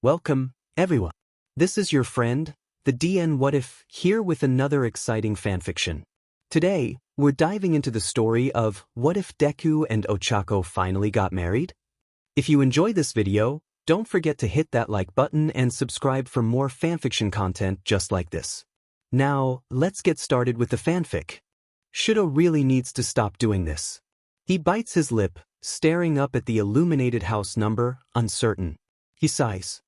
Welcome, everyone. This is your friend, the DN What If, here with another exciting fanfiction. Today, we're diving into the story of What If Deku and Ochako Finally Got Married? If you enjoy this video, don't forget to hit that like button and subscribe for more fanfiction content just like this. Now, let's get started with the fanfic. Shudo really needs to stop doing this. He bites his lip, staring up at the illuminated house number, uncertain. He sighs.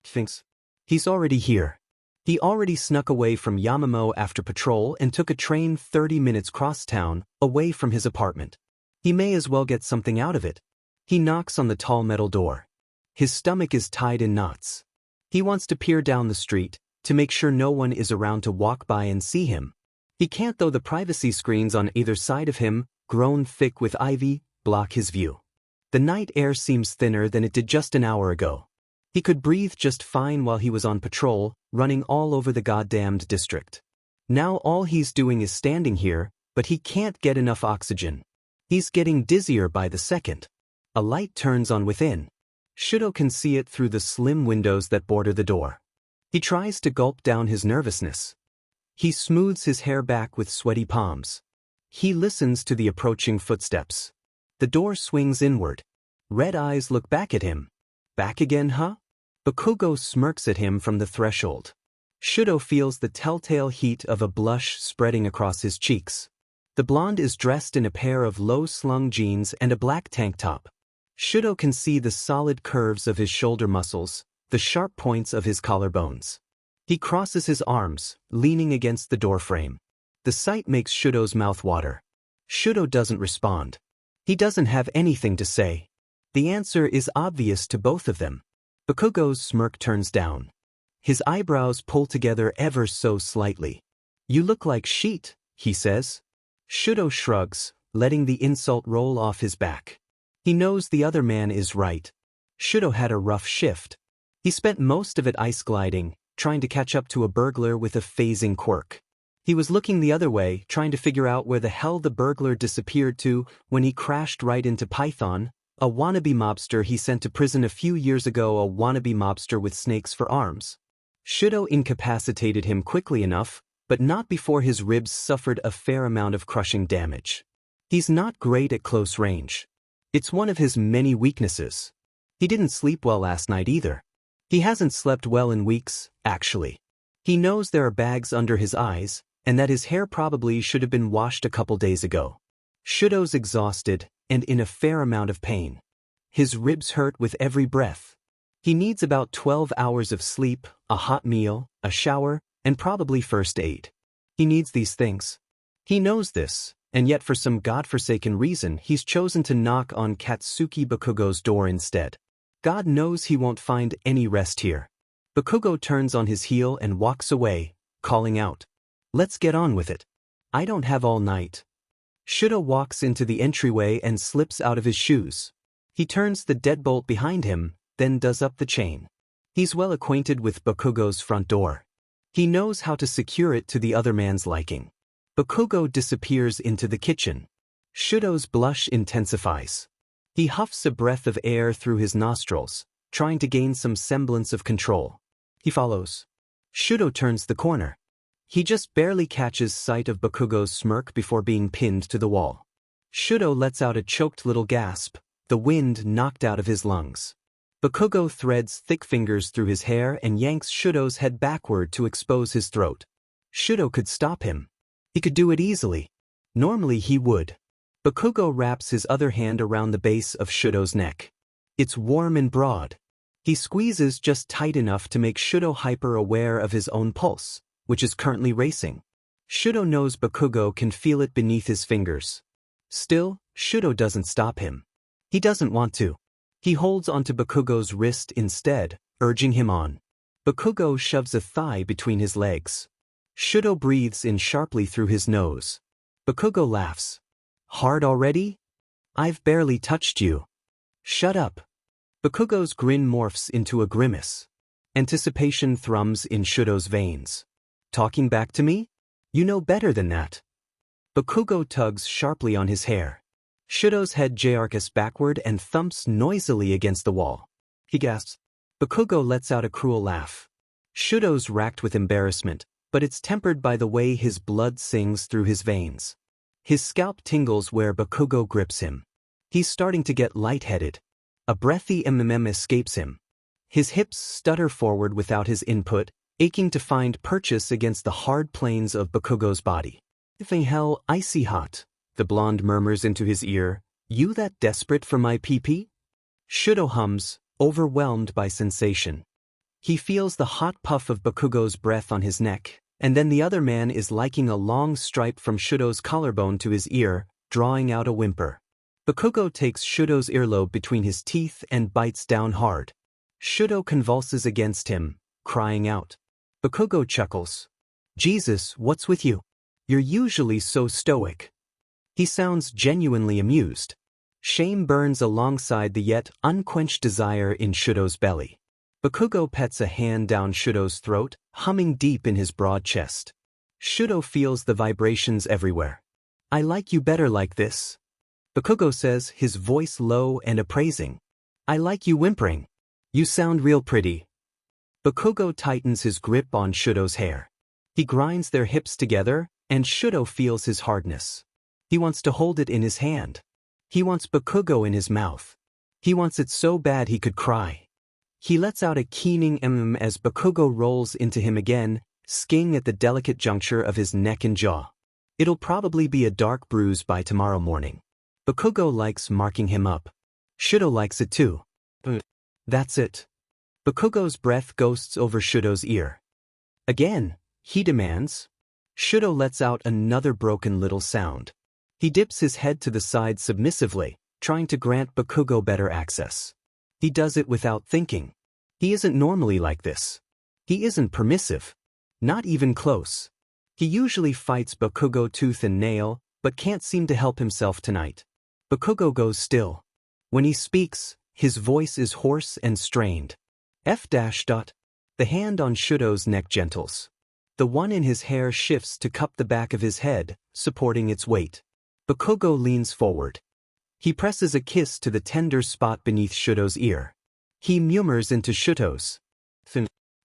Thinks. He's already here. He already snuck away from Yamamo after patrol and took a train 30 minutes cross town, away from his apartment. He may as well get something out of it. He knocks on the tall metal door. His stomach is tied in knots. He wants to peer down the street, to make sure no one is around to walk by and see him. He can't, though the privacy screens on either side of him, grown thick with ivy, block his view. The night air seems thinner than it did just an hour ago. He could breathe just fine while he was on patrol, running all over the goddamned district. Now all he's doing is standing here, but he can't get enough oxygen. He's getting dizzier by the second. A light turns on within. Shudo can see it through the slim windows that border the door. He tries to gulp down his nervousness. He smooths his hair back with sweaty palms. He listens to the approaching footsteps. The door swings inward. Red eyes look back at him. Back again, huh? Bakugo smirks at him from the threshold. Shudo feels the telltale heat of a blush spreading across his cheeks. The blonde is dressed in a pair of low-slung jeans and a black tank top. Shudo can see the solid curves of his shoulder muscles, the sharp points of his collarbones. He crosses his arms, leaning against the doorframe. The sight makes Shudo's mouth water. Shudo doesn't respond. He doesn't have anything to say. The answer is obvious to both of them. Bakugo's smirk turns down. His eyebrows pull together ever so slightly. "You look like sheet," he says. Shudo shrugs, letting the insult roll off his back. He knows the other man is right. Shudo had a rough shift. He spent most of it ice gliding, trying to catch up to a burglar with a phasing quirk. He was looking the other way, trying to figure out where the hell the burglar disappeared to when he crashed right into Python, a wannabe mobster he sent to prison a few years ago, a wannabe mobster with snakes for arms. Shudo incapacitated him quickly enough, but not before his ribs suffered a fair amount of crushing damage. He's not great at close range. It's one of his many weaknesses. He didn't sleep well last night either. He hasn't slept well in weeks, actually. He knows there are bags under his eyes, and that his hair probably should have been washed a couple days ago. Shudo's exhausted, and in a fair amount of pain. His ribs hurt with every breath. He needs about 12 hours of sleep, a hot meal, a shower, and probably first aid. He needs these things. He knows this, and yet for some godforsaken reason he's chosen to knock on Katsuki Bakugo's door instead. God knows he won't find any rest here. Bakugo turns on his heel and walks away, calling out, "Let's get on with it. I don't have all night." Shudo walks into the entryway and slips out of his shoes. He turns the deadbolt behind him, then does up the chain. He's well acquainted with Bakugo's front door. He knows how to secure it to the other man's liking. Bakugo disappears into the kitchen. Shudo's blush intensifies. He huffs a breath of air through his nostrils, trying to gain some semblance of control. He follows. Shudo turns the corner. He just barely catches sight of Bakugo's smirk before being pinned to the wall. Shudo lets out a choked little gasp, the wind knocked out of his lungs. Bakugo threads thick fingers through his hair and yanks Shudo's head backward to expose his throat. Shudo could stop him. He could do it easily. Normally he would. Bakugo wraps his other hand around the base of Shudo's neck. It's warm and broad. He squeezes just tight enough to make Shudo hyper-aware of his own pulse, which is currently racing. Shudo knows Bakugo can feel it beneath his fingers. Still, Shudo doesn't stop him. He doesn't want to. He holds onto Bakugo's wrist instead, urging him on. Bakugo shoves a thigh between his legs. Shudo breathes in sharply through his nose. Bakugo laughs. "Hard already? I've barely touched you." "Shut up." Bakugo's grin morphs into a grimace. Anticipation thrums in Shudo's veins. "Talking back to me? You know better than that." Bakugo tugs sharply on his hair. Shudo's head jerks backward and thumps noisily against the wall. He gasps, Bakugo lets out a cruel laugh. Shudo's racked with embarrassment, but it's tempered by the way his blood sings through his veins. His scalp tingles where Bakugo grips him. He's starting to get lightheaded. A breathy escapes him. His hips stutter forward without his input, aching to find purchase against the hard planes of Bakugo's body. "Effing hell, icy hot," the blonde murmurs into his ear. "You that desperate for my pee-pee?" Shudo hums, overwhelmed by sensation. He feels the hot puff of Bakugo's breath on his neck, and then the other man is liking a long stripe from Shudo's collarbone to his ear, drawing out a whimper. Bakugo takes Shudo's earlobe between his teeth and bites down hard. Shudo convulses against him, crying out. Bakugo chuckles. "Jesus, what's with you? You're usually so stoic." He sounds genuinely amused. Shame burns alongside the yet unquenched desire in Shudo's belly. Bakugo pets a hand down Shudo's throat, humming deep in his broad chest. Shudo feels the vibrations everywhere. "I like you better like this," Bakugo says, his voice low and appraising. "I like you whimpering. You sound real pretty." Bakugo tightens his grip on Shudo's hair. He grinds their hips together, and Shudo feels his hardness. He wants to hold it in his hand. He wants Bakugo in his mouth. He wants it so bad he could cry. He lets out a keening as Bakugo rolls into him again, skiing at the delicate juncture of his neck and jaw. It'll probably be a dark bruise by tomorrow morning. Bakugo likes marking him up. Shudo likes it too. That's it. Bakugo's breath ghosts over Shudo's ear. "Again," he demands. Shudo lets out another broken little sound. He dips his head to the side submissively, trying to grant Bakugo better access. He does it without thinking. He isn't normally like this. He isn't permissive. Not even close. He usually fights Bakugo tooth and nail, but can't seem to help himself tonight. Bakugo goes still. When he speaks, his voice is hoarse and strained. The hand on Shudo's neck gentles. The one in his hair shifts to cup the back of his head, supporting its weight. Bakugo leans forward. He presses a kiss to the tender spot beneath Shudo's ear. He murmurs into Shudo's.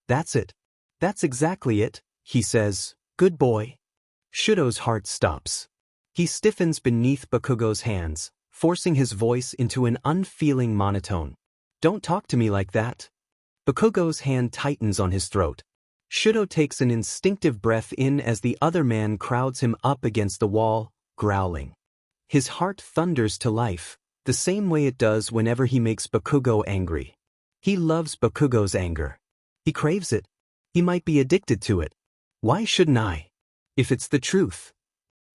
"That's it. That's exactly it," he says. "Good boy." Shudo's heart stops. He stiffens beneath Bakugo's hands, forcing his voice into an unfeeling monotone. "Don't talk to me like that." Bakugo's hand tightens on his throat. Shudo takes an instinctive breath in as the other man crowds him up against the wall, growling. His heart thunders to life, the same way it does whenever he makes Bakugo angry. He loves Bakugo's anger. He craves it. He might be addicted to it. Why shouldn't I? If it's the truth.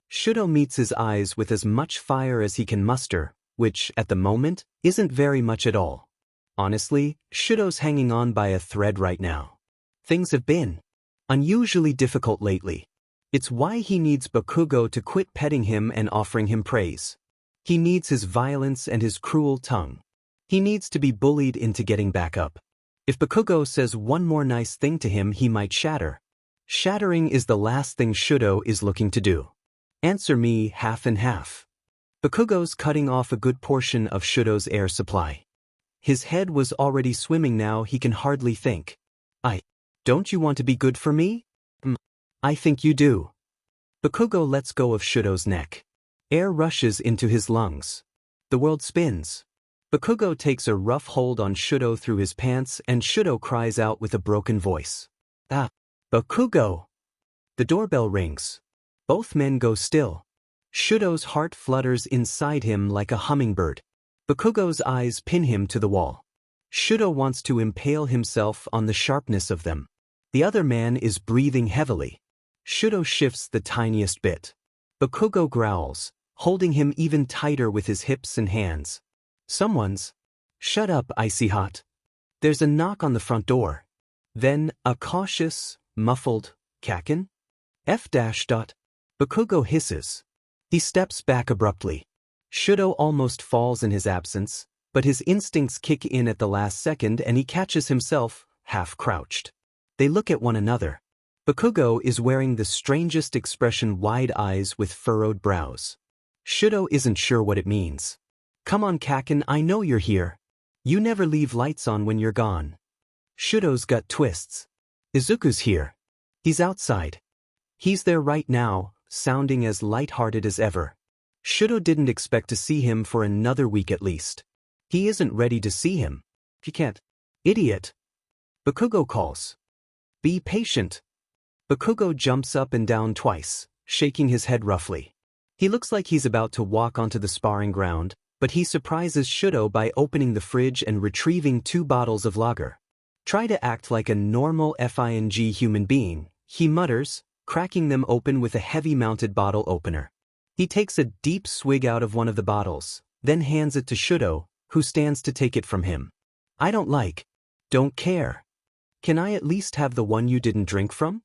Shudo meets his eyes with as much fire as he can muster, which, at the moment, isn't very much at all. Honestly, Shudo's hanging on by a thread right now. Things have been unusually difficult lately. It's why he needs Bakugo to quit petting him and offering him praise. He needs his violence and his cruel tongue. He needs to be bullied into getting back up. If Bakugo says one more nice thing to him, he might shatter. Shattering is the last thing Shudo is looking to do. Answer me half and half. Bakugo's cutting off a good portion of Shudo's air supply. His head was already swimming now, he can hardly think. Don't you want to be good for me? I think you do. Bakugo lets go of Shudo's neck. Air rushes into his lungs. The world spins. Bakugo takes a rough hold on Shudo through his pants, and Shudo cries out with a broken voice. Bakugo! The doorbell rings. Both men go still. Shudo's heart flutters inside him like a hummingbird. Bakugo's eyes pin him to the wall. Shudo wants to impale himself on the sharpness of them. The other man is breathing heavily. Shudo shifts the tiniest bit. Bakugo growls, holding him even tighter with his hips and hands. Someone's. Shut up, icy hot. There's a knock on the front door. Then, a cautious, muffled, kaken? Bakugo hisses. He steps back abruptly. Shudo almost falls in his absence, but his instincts kick in at the last second and he catches himself, half crouched. They look at one another. Bakugo is wearing the strangest expression, wide eyes with furrowed brows. Shudo isn't sure what it means. Come on, Kaken, I know you're here. You never leave lights on when you're gone. Shudo's gut twists. Izuku's here. He's outside. He's there right now, sounding as light-hearted as ever. Shudo didn't expect to see him for another week at least. He isn't ready to see him. He can't. Idiot. Bakugo calls. Be patient. Bakugo jumps up and down twice, shaking his head roughly. He looks like he's about to walk onto the sparring ground, but he surprises Shudo by opening the fridge and retrieving 2 bottles of lager. Try to act like a normal FING human being, he mutters, cracking them open with a heavy-mounted bottle opener. He takes a deep swig out of one of the bottles, then hands it to Shudo, who stands to take it from him. I don't care. Can I at least have the one you didn't drink from?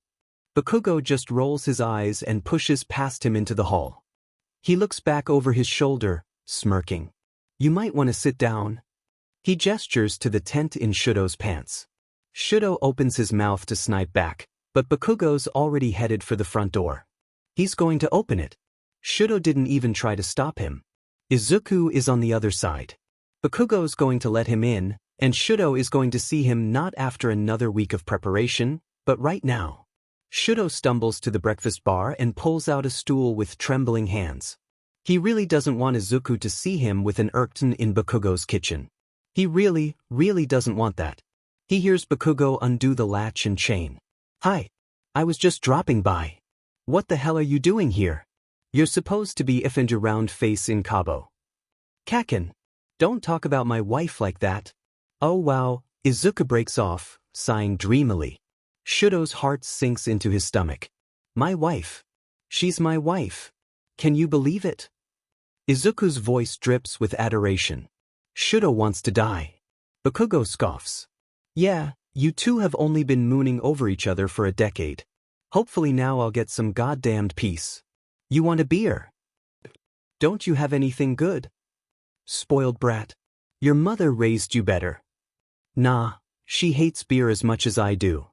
Bakugo just rolls his eyes and pushes past him into the hall. He looks back over his shoulder, smirking. You might want to sit down. He gestures to the tent in Shudo's pants. Shudo opens his mouth to snipe back, but Bakugo's already headed for the front door. He's going to open it. Shudo didn't even try to stop him. Izuku is on the other side. Bakugo's going to let him in, and Shudo is going to see him not after another week of preparation, but right now. Shudo stumbles to the breakfast bar and pulls out a stool with trembling hands. He really doesn't want Izuku to see him with an Urkton in Bakugo's kitchen. He really doesn't want that. He hears Bakugo undo the latch and chain. Hi. I was just dropping by. What the hell are you doing here? You're supposed to be ifing your round face in Cabo. Kaken. Don't talk about my wife like that. Oh wow, Izuku breaks off, sighing dreamily. Shudo's heart sinks into his stomach. My wife. She's my wife. Can you believe it? Izuku's voice drips with adoration. Shudo wants to die. Bakugo scoffs. Yeah, you two have only been mooning over each other for a decade. Hopefully now I'll get some goddamned peace. You want a beer? Don't you have anything good? Spoiled brat. Your mother raised you better. Nah, she hates beer as much as I do.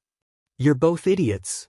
You're both idiots.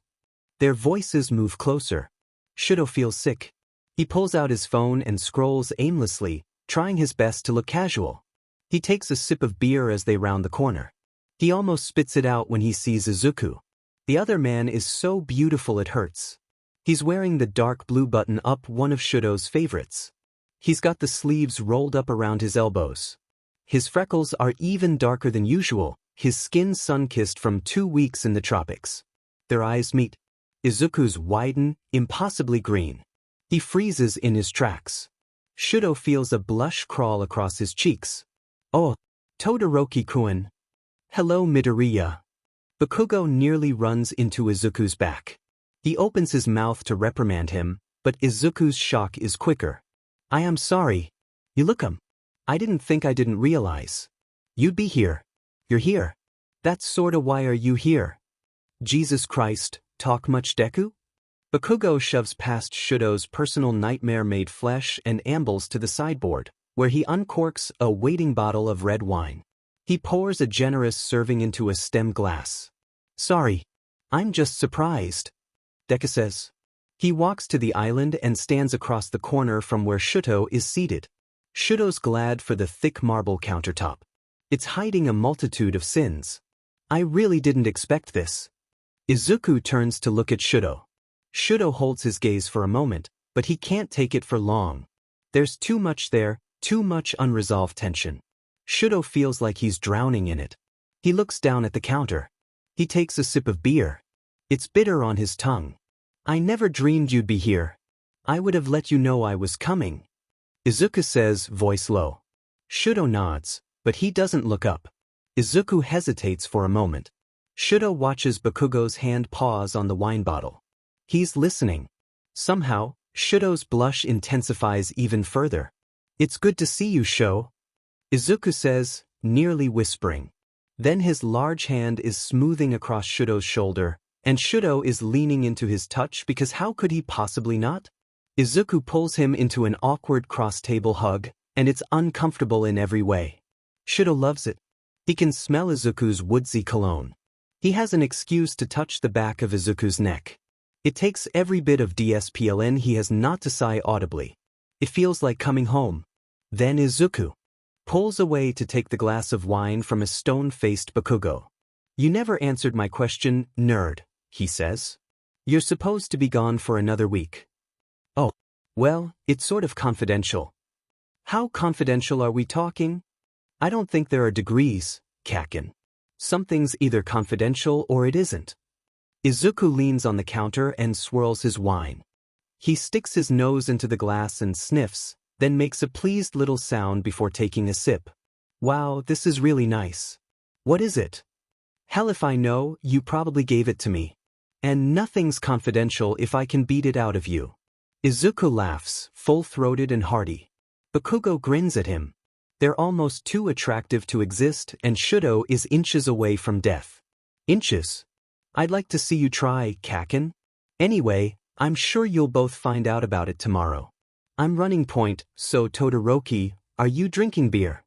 Their voices move closer. Shudo feels sick. He pulls out his phone and scrolls aimlessly, trying his best to look casual. He takes a sip of beer as they round the corner. He almost spits it out when he sees Izuku. The other man is so beautiful it hurts. He's wearing the dark blue button-up, one of Shudo's favorites. He's got the sleeves rolled up around his elbows. His freckles are even darker than usual, his skin sun-kissed from 2 weeks in the tropics. Their eyes meet. Izuku's widen, impossibly green. He freezes in his tracks. Shudo feels a blush crawl across his cheeks. Oh, Todoroki-kun. Hello Midoriya. Bakugo nearly runs into Izuku's back. He opens his mouth to reprimand him, but Izuku's shock is quicker. I am sorry. You look I didn't realize. You'd be here. You're here. That's sorta why are you here? Jesus Christ, talk much Deku? Bakugo shoves past Shudo's personal nightmare-made flesh and ambles to the sideboard, where he uncorks a waiting bottle of red wine. He pours a generous serving into a stem glass. Sorry. I'm just surprised. Deku says. He walks to the island and stands across the corner from where Shudo is seated. Shudo's glad for the thick marble countertop. It's hiding a multitude of sins. I really didn't expect this. Izuku turns to look at Shudo. Shudo holds his gaze for a moment, but he can't take it for long. There's too much there, too much unresolved tension. Shudo feels like he's drowning in it. He looks down at the counter. He takes a sip of beer. It's bitter on his tongue. I never dreamed you'd be here. I would have let you know I was coming. Izuku says, voice low. Shudo nods, but he doesn't look up. Izuku hesitates for a moment. Shudo watches Bakugo's hand pause on the wine bottle. He's listening. Somehow, Shudo's blush intensifies even further. It's good to see you, Sho. Izuku says, nearly whispering. Then his large hand is smoothing across Shudo's shoulder, and Shudo is leaning into his touch because how could he possibly not? Izuku pulls him into an awkward cross-table hug, and it's uncomfortable in every way. Shudo loves it. He can smell Izuku's woodsy cologne. He has an excuse to touch the back of Izuku's neck. It takes every bit of DSPLN he has not to sigh audibly. It feels like coming home. Then Izuku pulls away to take the glass of wine from a stone-faced Bakugo. You never answered my question, nerd, he says. You're supposed to be gone for another week. Oh, well, it's sort of confidential. How confidential are we talking? I don't think there are degrees, Kakin. Something's either confidential or it isn't. Izuku leans on the counter and swirls his wine. He sticks his nose into the glass and sniffs, then makes a pleased little sound before taking a sip. Wow, this is really nice. What is it? Hell if I know, you probably gave it to me. And nothing's confidential if I can beat it out of you. Izuku laughs, full-throated and hearty. Bakugo grins at him. They're almost too attractive to exist, and Shudo is inches away from death. Inches? I'd like to see you try, Kakin. Anyway, I'm sure you'll both find out about it tomorrow. I'm running point, so Todoroki, are you drinking beer?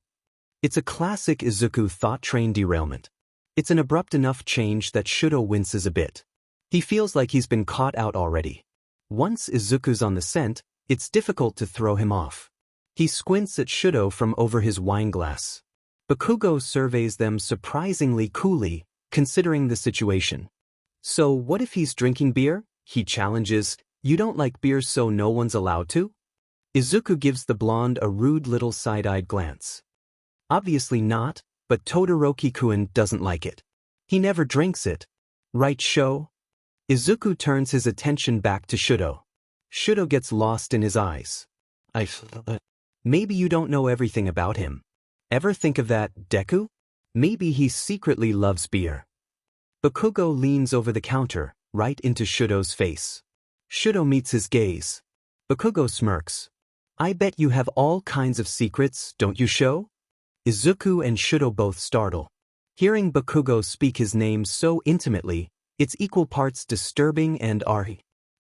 It's a classic Izuku thought train derailment. It's an abrupt enough change that Shudo winces a bit. He feels like he's been caught out already. Once Izuku's on the scent, it's difficult to throw him off. He squints at Shudo from over his wineglass. Bakugo surveys them surprisingly coolly, considering the situation. So what if he's drinking beer? He challenges. You don't like beer so no one's allowed to? Izuku gives the blonde a rude little side-eyed glance. Obviously not, but Todoroki-kun doesn't like it. He never drinks it. Right, Sho? Izuku turns his attention back to Shudo. Shudo gets lost in his eyes. Maybe you don't know everything about him. Ever think of that, Deku? Maybe he secretly loves beer. Bakugo leans over the counter, right into Shudo's face. Shudo meets his gaze. Bakugo smirks. I bet you have all kinds of secrets, don't you, Sho? Izuku and Shudo both startle. Hearing Bakugo speak his name so intimately, it's equal parts disturbing and awe.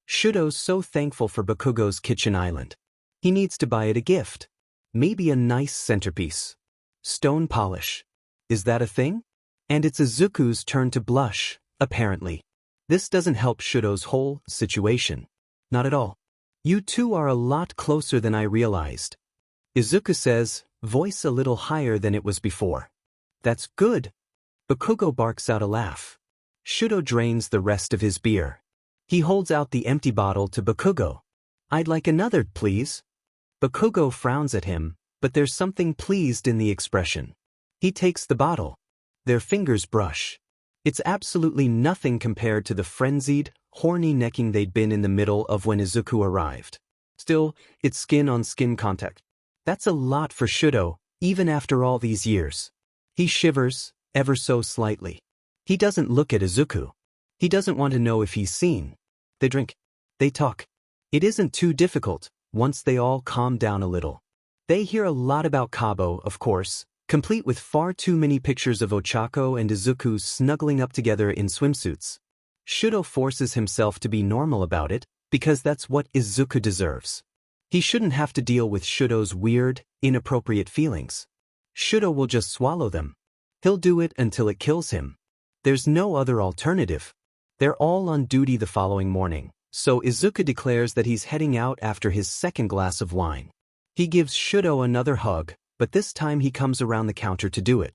Shudo's so thankful for Bakugo's kitchen island. He needs to buy it a gift. Maybe a nice centerpiece. Stone polish. Is that a thing? And it's Izuku's turn to blush, apparently. This doesn't help Shudo's whole situation. Not at all. You two are a lot closer than I realized. Izuku says, voice a little higher than it was before. That's good. Bakugo barks out a laugh. Shudo drains the rest of his beer. He holds out the empty bottle to Bakugo. I'd like another, please. Bakugo frowns at him, but there's something pleased in the expression. He takes the bottle. Their fingers brush. It's absolutely nothing compared to the frenzied, horny necking they'd been in the middle of when Izuku arrived. Still, it's skin-on-skin contact. That's a lot for Shudo, even after all these years. He shivers, ever so slightly. He doesn't look at Izuku. He doesn't want to know if he's seen. They drink. They talk. It isn't too difficult, once they all calm down a little. They hear a lot about Kabo, of course, complete with far too many pictures of Ochako and Izuku snuggling up together in swimsuits. Shudo forces himself to be normal about it, because that's what Izuku deserves. He shouldn't have to deal with Shudo's weird, inappropriate feelings. Shudo will just swallow them. He'll do it until it kills him. There's no other alternative. They're all on duty the following morning, so Izuku declares that he's heading out after his second glass of wine. He gives Shudo another hug, but this time he comes around the counter to do it.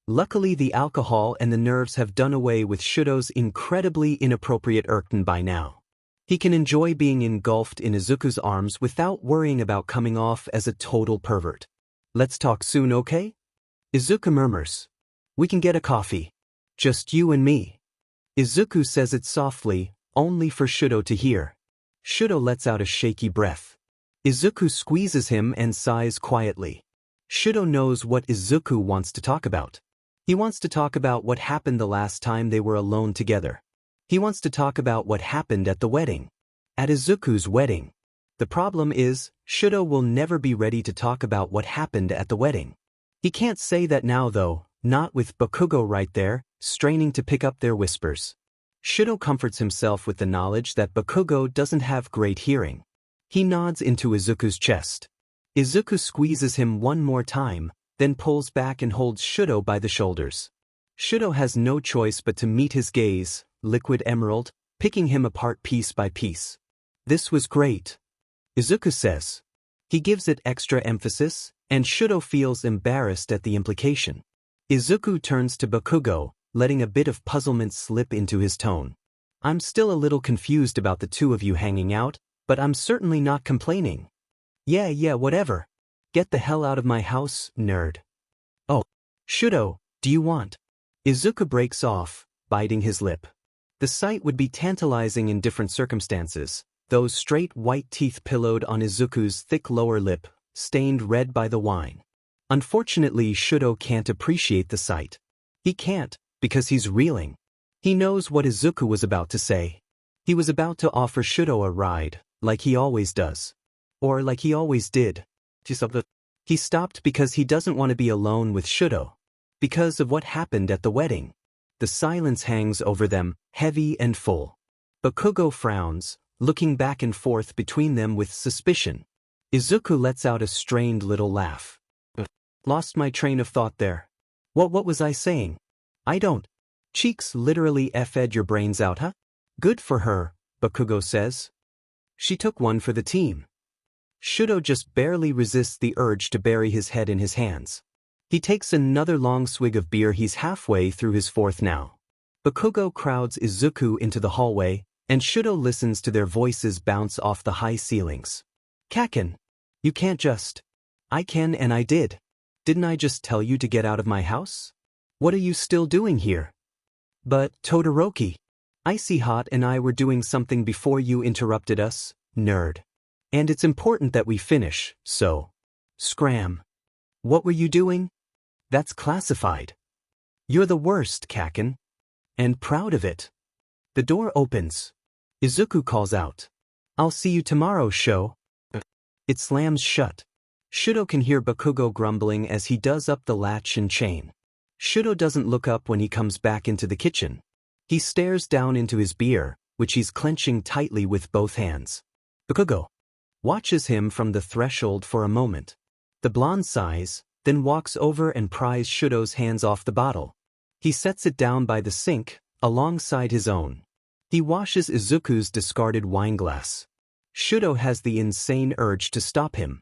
Luckily the alcohol and the nerves have done away with Shudo's incredibly inappropriate irkton by now. He can enjoy being engulfed in Izuku's arms without worrying about coming off as a total pervert. Let's talk soon, okay? Izuku murmurs. We can get a coffee. Just you and me. Izuku says it softly, only for Shudo to hear. Shudo lets out a shaky breath. Izuku squeezes him and sighs quietly. Shudo knows what Izuku wants to talk about. He wants to talk about what happened the last time they were alone together. He wants to talk about what happened at the wedding. At Izuku's wedding. The problem is, Shudo will never be ready to talk about what happened at the wedding. He can't say that now though, not with Bakugo right there, straining to pick up their whispers. Shudo comforts himself with the knowledge that Bakugo doesn't have great hearing. He nods into Izuku's chest. Izuku squeezes him one more time, then pulls back and holds Shudo by the shoulders. Shudo has no choice but to meet his gaze, liquid emerald, picking him apart piece by piece. This was great. Izuku says. He gives it extra emphasis, and Shudo feels embarrassed at the implication. Izuku turns to Bakugo, letting a bit of puzzlement slip into his tone. I'm still a little confused about the two of you hanging out, but I'm certainly not complaining. Yeah, whatever. Get the hell out of my house, nerd. Oh. Shudo, do you want? Izuku breaks off, biting his lip. The sight would be tantalizing in different circumstances, those straight white teeth pillowed on Izuku's thick lower lip, stained red by the wine. Unfortunately, Shudo can't appreciate the sight. He can't, because he's reeling. He knows what Izuku was about to say. He was about to offer Shudo a ride, like he always does. Or like he always did. He stopped because he doesn't want to be alone with Shudo. Because of what happened at the wedding. The silence hangs over them, heavy and full. Bakugo frowns, looking back and forth between them with suspicion. Izuku lets out a strained little laugh. Lost my train of thought there. What was I saying? I don't. Cheeks literally F'd your brains out, huh? Good for her, Bakugo says. She took one for the team. Shudo just barely resists the urge to bury his head in his hands. He takes another long swig of beer. He's halfway through his fourth now. Bakugo crowds Izuku into the hallway, and Shudo listens to their voices bounce off the high ceilings. Kaken, you can't just. I can and I did. Didn't I just tell you to get out of my house? What are you still doing here? But, Todoroki, Icy Hot and I were doing something before you interrupted us, nerd. And it's important that we finish, so. Scram. What were you doing? That's classified. You're the worst, Kaken. And proud of it. The door opens. Izuku calls out. I'll see you tomorrow, Sho. It slams shut. Shudo can hear Bakugo grumbling as he does up the latch and chain. Shudo doesn't look up when he comes back into the kitchen. He stares down into his beer, which he's clenching tightly with both hands. Bakugo watches him from the threshold for a moment. The blonde sighs, then walks over and pries Shudo's hands off the bottle. He sets it down by the sink, alongside his own. He washes Izuku's discarded wineglass. Shudo has the insane urge to stop him.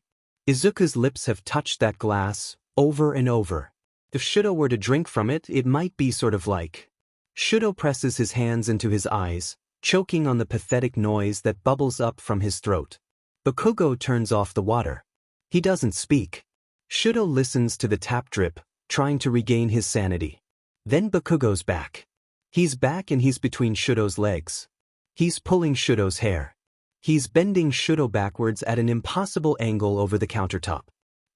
Izuku's lips have touched that glass, over and over. If Shudo were to drink from it, it might be sort of like. Shudo presses his hands into his eyes, choking on the pathetic noise that bubbles up from his throat. Bakugo turns off the water. He doesn't speak. Shudo listens to the tap drip, trying to regain his sanity. Then Bakugo's back. He's back and he's between Shudo's legs. He's pulling Shudo's hair. He's bending Shudo backwards at an impossible angle over the countertop.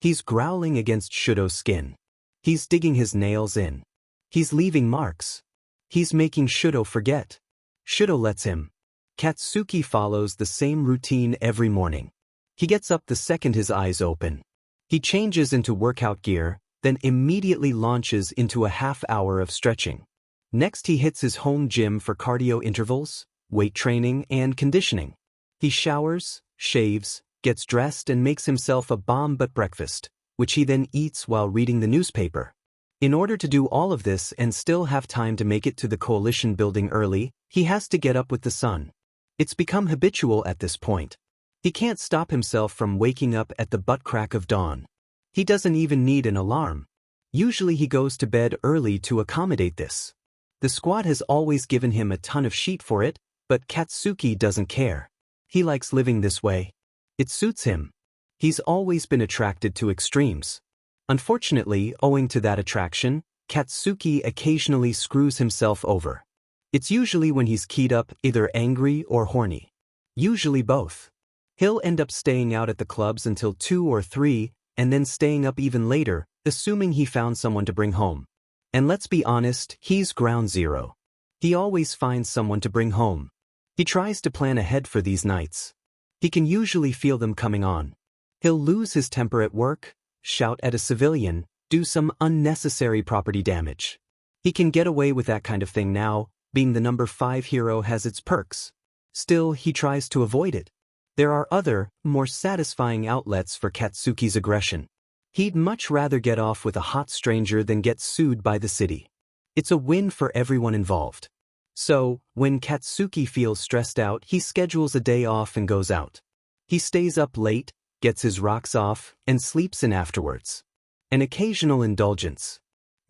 He's growling against Shudo's skin. He's digging his nails in. He's leaving marks. He's making Shudo forget. Shudo lets him. Katsuki follows the same routine every morning. He gets up the second his eyes open. He changes into workout gear, then immediately launches into a half hour of stretching. Next he hits his home gym for cardio intervals, weight training, and conditioning. He showers, shaves, gets dressed and makes himself a bomb-butt breakfast, which he then eats while reading the newspaper. In order to do all of this and still have time to make it to the coalition building early, he has to get up with the sun. It's become habitual at this point. He can't stop himself from waking up at the butt crack of dawn. He doesn't even need an alarm. Usually he goes to bed early to accommodate this. The squad has always given him a ton of shit for it, but Katsuki doesn't care. He likes living this way. It suits him. He's always been attracted to extremes. Unfortunately, owing to that attraction, Katsuki occasionally screws himself over. It's usually when he's keyed up, either angry or horny. Usually both. He'll end up staying out at the clubs until 2 or 3, and then staying up even later, assuming he found someone to bring home. And let's be honest, he's ground zero. He always finds someone to bring home. He tries to plan ahead for these nights. He can usually feel them coming on. He'll lose his temper at work, shout at a civilian, do some unnecessary property damage. He can get away with that kind of thing now, being the number 5 hero has its perks. Still, he tries to avoid it. There are other, more satisfying outlets for Katsuki's aggression. He'd much rather get off with a hot stranger than get sued by the city. It's a win for everyone involved. So, when Katsuki feels stressed out, he schedules a day off and goes out. He stays up late, gets his rocks off, and sleeps in afterwards. An occasional indulgence.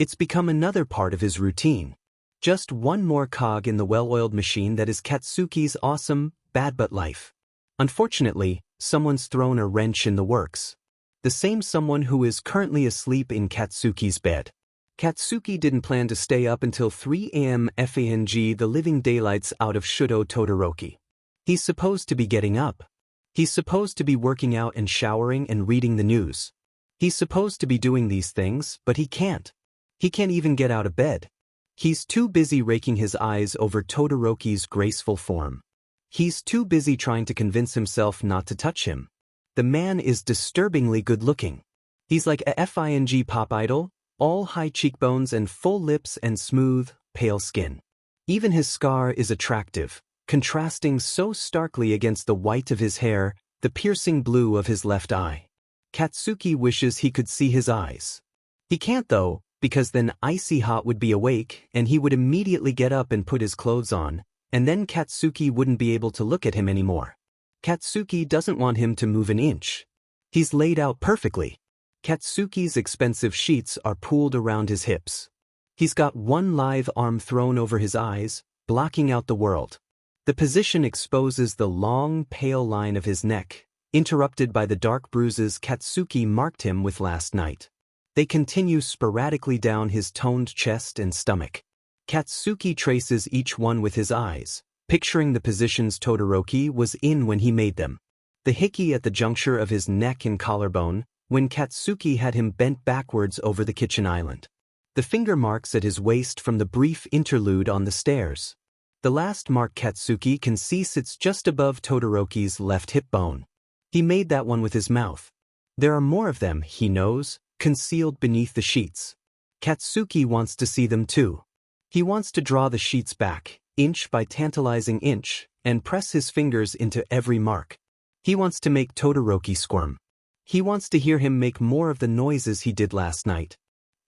It's become another part of his routine. Just one more cog in the well-oiled machine that is Katsuki's awesome, bad but life. Unfortunately, someone's thrown a wrench in the works. The same someone who is currently asleep in Katsuki's bed. Katsuki didn't plan to stay up until 3 a.m. fang the living daylights out of Shudo Todoroki. He's supposed to be getting up. He's supposed to be working out and showering and reading the news. He's supposed to be doing these things, but he can't. He can't even get out of bed. He's too busy raking his eyes over Todoroki's graceful form. He's too busy trying to convince himself not to touch him. The man is disturbingly good-looking. He's like a fing pop idol, all high cheekbones and full lips and smooth, pale skin. Even his scar is attractive, contrasting so starkly against the white of his hair, the piercing blue of his left eye. Katsuki wishes he could see his eyes. He can't though, because then Icy Hot would be awake and he would immediately get up and put his clothes on, and then Katsuki wouldn't be able to look at him anymore. Katsuki doesn't want him to move an inch. He's laid out perfectly. Katsuki's expensive sheets are pooled around his hips. He's got one lithe arm thrown over his eyes, blocking out the world. The position exposes the long, pale line of his neck, interrupted by the dark bruises Katsuki marked him with last night. They continue sporadically down his toned chest and stomach. Katsuki traces each one with his eyes, picturing the positions Todoroki was in when he made them. The hickey at the juncture of his neck and collarbone, when Katsuki had him bent backwards over the kitchen island. The finger marks at his waist from the brief interlude on the stairs. The last mark Katsuki can see sits just above Todoroki's left hip bone. He made that one with his mouth. There are more of them, he knows, concealed beneath the sheets. Katsuki wants to see them too. He wants to draw the sheets back, inch by tantalizing inch, and press his fingers into every mark. He wants to make Todoroki squirm. He wants to hear him make more of the noises he did last night.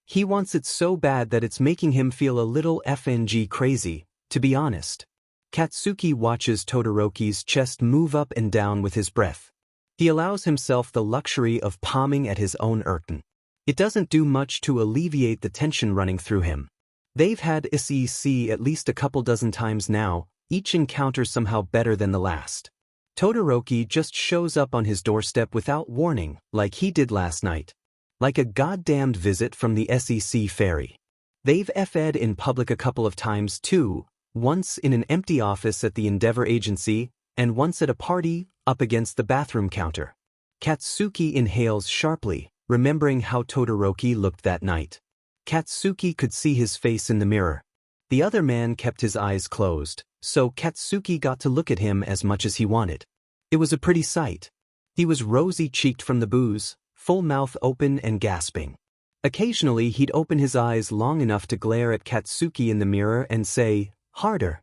He wants it so bad that it's making him feel a little fng crazy, to be honest. Katsuki watches Todoroki's chest move up and down with his breath. He allows himself the luxury of palming at his own urchin. It doesn't do much to alleviate the tension running through him. They've had SEC at least a couple dozen times now, each encounter somehow better than the last. Todoroki just shows up on his doorstep without warning, like he did last night. Like a goddamned visit from the SEC ferry. They've FE'd in public a couple of times too, once in an empty office at the Endeavor Agency, and once at a party, up against the bathroom counter. Katsuki inhales sharply, remembering how Todoroki looked that night. Katsuki could see his face in the mirror. The other man kept his eyes closed, so Katsuki got to look at him as much as he wanted. It was a pretty sight. He was rosy-cheeked from the booze, full mouth open and gasping. Occasionally he'd open his eyes long enough to glare at Katsuki in the mirror and say, "Harder."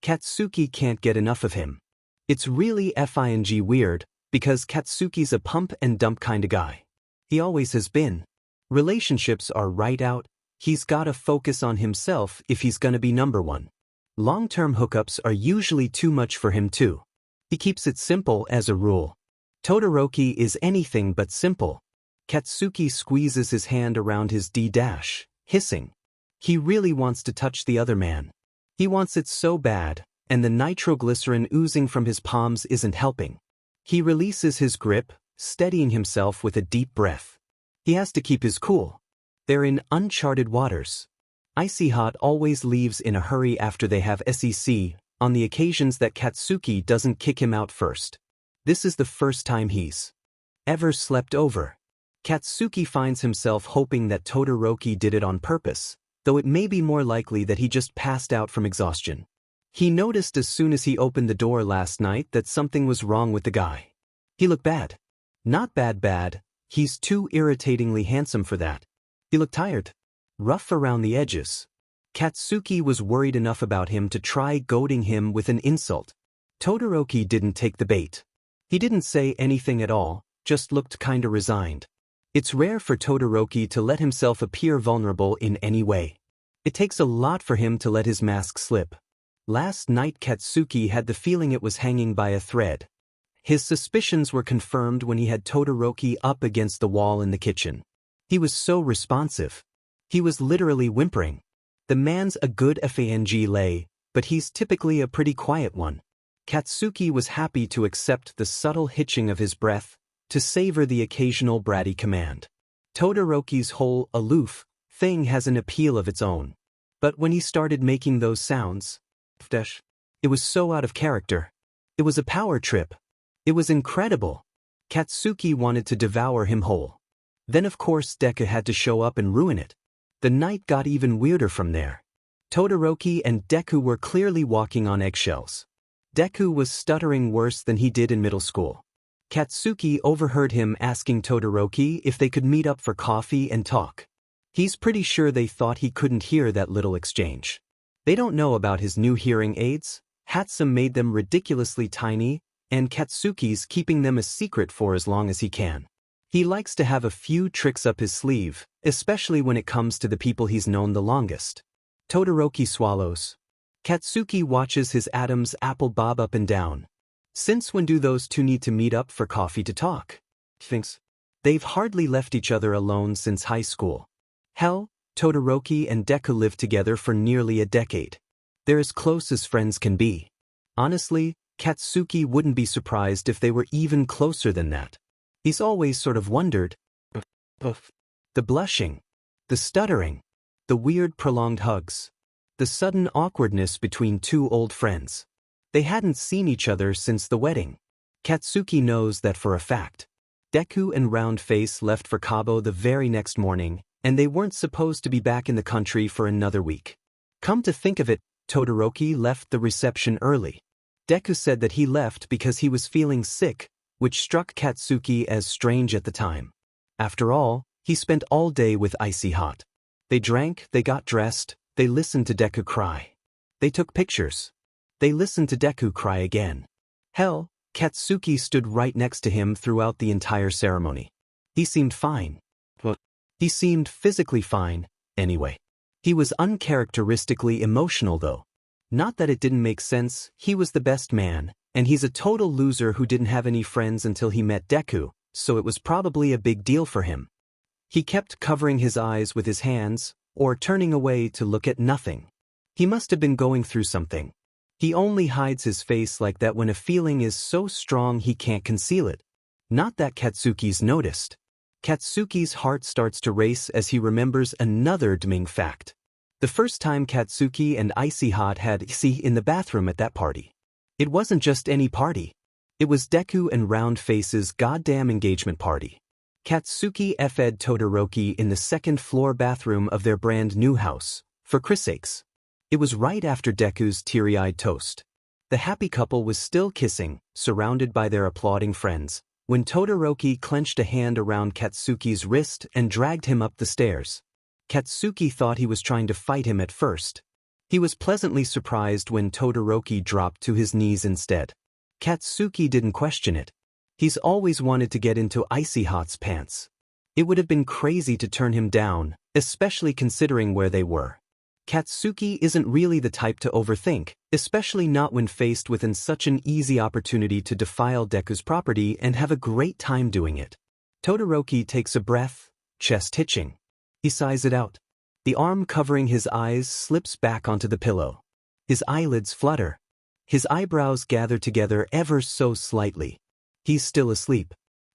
Katsuki can't get enough of him. It's really fing weird, because Katsuki's a pump and dump kinda guy. He always has been. Relationships are right out. He's gotta focus on himself if he's gonna be number one. Long-term hookups are usually too much for him too. He keeps it simple as a rule. Todoroki is anything but simple. Katsuki squeezes his hand around his D-dash, hissing. He really wants to touch the other man. He wants it so bad, and the nitroglycerin oozing from his palms isn't helping. He releases his grip, steadying himself with a deep breath. He has to keep his cool. They're in uncharted waters. Icy Hot always leaves in a hurry after they have SEC, on the occasions that Katsuki doesn't kick him out first. This is the first time he's ever slept over. Katsuki finds himself hoping that Todoroki did it on purpose, though it may be more likely that he just passed out from exhaustion. He noticed as soon as he opened the door last night that something was wrong with the guy. He looked bad. Not bad, he's too irritatingly handsome for that. He looked tired. Rough around the edges. Katsuki was worried enough about him to try goading him with an insult. Todoroki didn't take the bait. He didn't say anything at all, just looked kinda resigned. It's rare for Todoroki to let himself appear vulnerable in any way. It takes a lot for him to let his mask slip. Last night Katsuki had the feeling it was hanging by a thread. His suspicions were confirmed when he had Todoroki up against the wall in the kitchen. He was so responsive. He was literally whimpering. The man's a good fang lay, but he's typically a pretty quiet one. Katsuki was happy to accept the subtle hitching of his breath, to savor the occasional bratty command. Todoroki's whole aloof thing has an appeal of its own. But when he started making those sounds, it was so out of character. It was a power trip. It was incredible. Katsuki wanted to devour him whole. Then of course Deku had to show up and ruin it. The night got even weirder from there. Todoroki and Deku were clearly walking on eggshells. Deku was stuttering worse than he did in middle school. Katsuki overheard him asking Todoroki if they could meet up for coffee and talk. He's pretty sure they thought he couldn't hear that little exchange. They don't know about his new hearing aids. Hatsum made them ridiculously tiny, and Katsuki's keeping them a secret for as long as he can. He likes to have a few tricks up his sleeve, especially when it comes to the people he's known the longest. Todoroki swallows. Katsuki watches his Adam's apple bob up and down. Since when do those two need to meet up for coffee to talk? Thinks. They've hardly left each other alone since high school. Hell, Todoroki and Deku lived together for nearly a decade. They're as close as friends can be. Honestly, Katsuki wouldn't be surprised if they were even closer than that. He's always sort of wondered. The blushing. The stuttering. The weird prolonged hugs. The sudden awkwardness between two old friends. They hadn't seen each other since the wedding. Katsuki knows that for a fact. Deku and Roundface left for Cabo the very next morning, and they weren't supposed to be back in the country for another week. Come to think of it, Todoroki left the reception early. Deku said that he left because he was feeling sick, which struck Katsuki as strange at the time. After all, he spent all day with Icy Hot. They drank, they got dressed, they listened to Deku cry. They took pictures. They listened to Deku cry again. Hell, Katsuki stood right next to him throughout the entire ceremony. He seemed fine. Well, he seemed physically fine, anyway. He was uncharacteristically emotional though. Not that it didn't make sense, he was the best man, and he's a total loser who didn't have any friends until he met Deku, so it was probably a big deal for him. He kept covering his eyes with his hands, or turning away to look at nothing. He must have been going through something. He only hides his face like that when a feeling is so strong he can't conceal it. Not that Katsuki's noticed. Katsuki's heart starts to race as he remembers another damning fact. The first time Katsuki and Icy Hot had in the bathroom at that party. It wasn't just any party. It was Deku and Roundface's goddamn engagement party. Katsuki f'd Todoroki in the second-floor bathroom of their brand new house, for Chris' sakes. It was right after Deku's teary-eyed toast. The happy couple was still kissing, surrounded by their applauding friends, when Todoroki clenched a hand around Katsuki's wrist and dragged him up the stairs. Katsuki thought he was trying to fight him at first. He was pleasantly surprised when Todoroki dropped to his knees instead. Katsuki didn't question it. He's always wanted to get into Icy Hot's pants. It would have been crazy to turn him down, especially considering where they were. Katsuki isn't really the type to overthink, especially not when faced with such an easy opportunity to defile Deku's property and have a great time doing it. Todoroki takes a breath, chest hitching. He sighs it out. The arm covering his eyes slips back onto the pillow. His eyelids flutter. His eyebrows gather together ever so slightly. He's still asleep.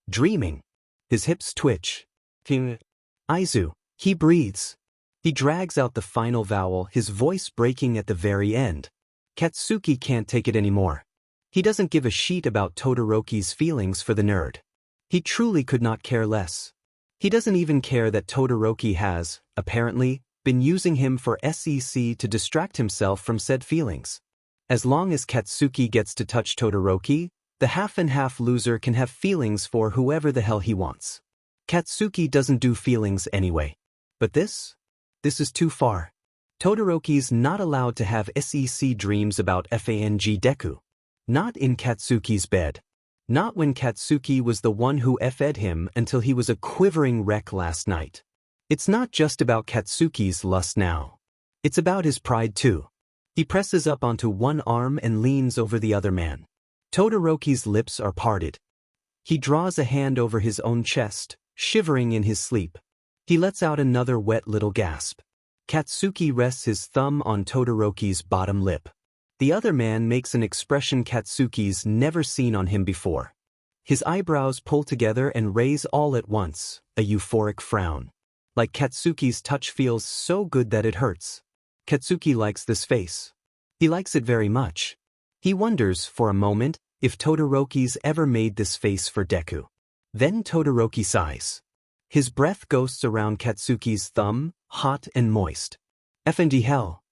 Dreaming. His hips twitch. Aizu. He breathes. He drags out the final vowel, his voice breaking at the very end. Katsuki can't take it anymore. He doesn't give a shit about Todoroki's feelings for the nerd. He truly could not care less. He doesn't even care that Todoroki has, apparently, been using him for SEC to distract himself from said feelings. As long as Katsuki gets to touch Todoroki, the half-and-half loser can have feelings for whoever the hell he wants. Katsuki doesn't do feelings anyway. But this is too far. Todoroki's not allowed to have SEC dreams about fang Deku. Not in Katsuki's bed. Not when Katsuki was the one who f'd him until he was a quivering wreck last night. It's not just about Katsuki's lust now. It's about his pride too. He presses up onto one arm and leans over the other man. Todoroki's lips are parted. He draws a hand over his own chest, shivering in his sleep. He lets out another wet little gasp. Katsuki rests his thumb on Todoroki's bottom lip. The other man makes an expression Katsuki's never seen on him before. His eyebrows pull together and raise all at once, a euphoric frown. Like Katsuki's touch feels so good that it hurts. Katsuki likes this face. He likes it very much. He wonders, for a moment, if Todoroki's ever made this face for Deku. Then Todoroki sighs. His breath ghosts around Katsuki's thumb, hot and moist. F&D hell.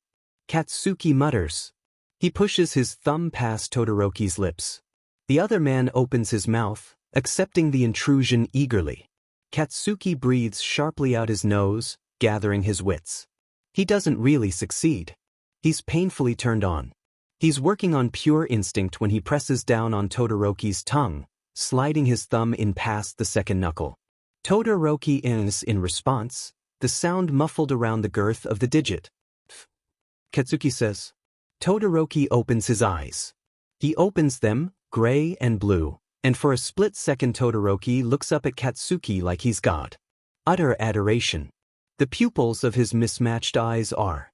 Katsuki mutters. He pushes his thumb past Todoroki's lips. The other man opens his mouth, accepting the intrusion eagerly. Katsuki breathes sharply out his nose, gathering his wits. He doesn't really succeed. He's painfully turned on. He's working on pure instinct when he presses down on Todoroki's tongue, sliding his thumb in past the second knuckle. Todoroki ins in response, the sound muffled around the girth of the digit. Katsuki says. Todoroki opens his eyes. He opens them, gray and blue, and for a split second Todoroki looks up at Katsuki like he's God. Utter adoration. The pupils of his mismatched eyes are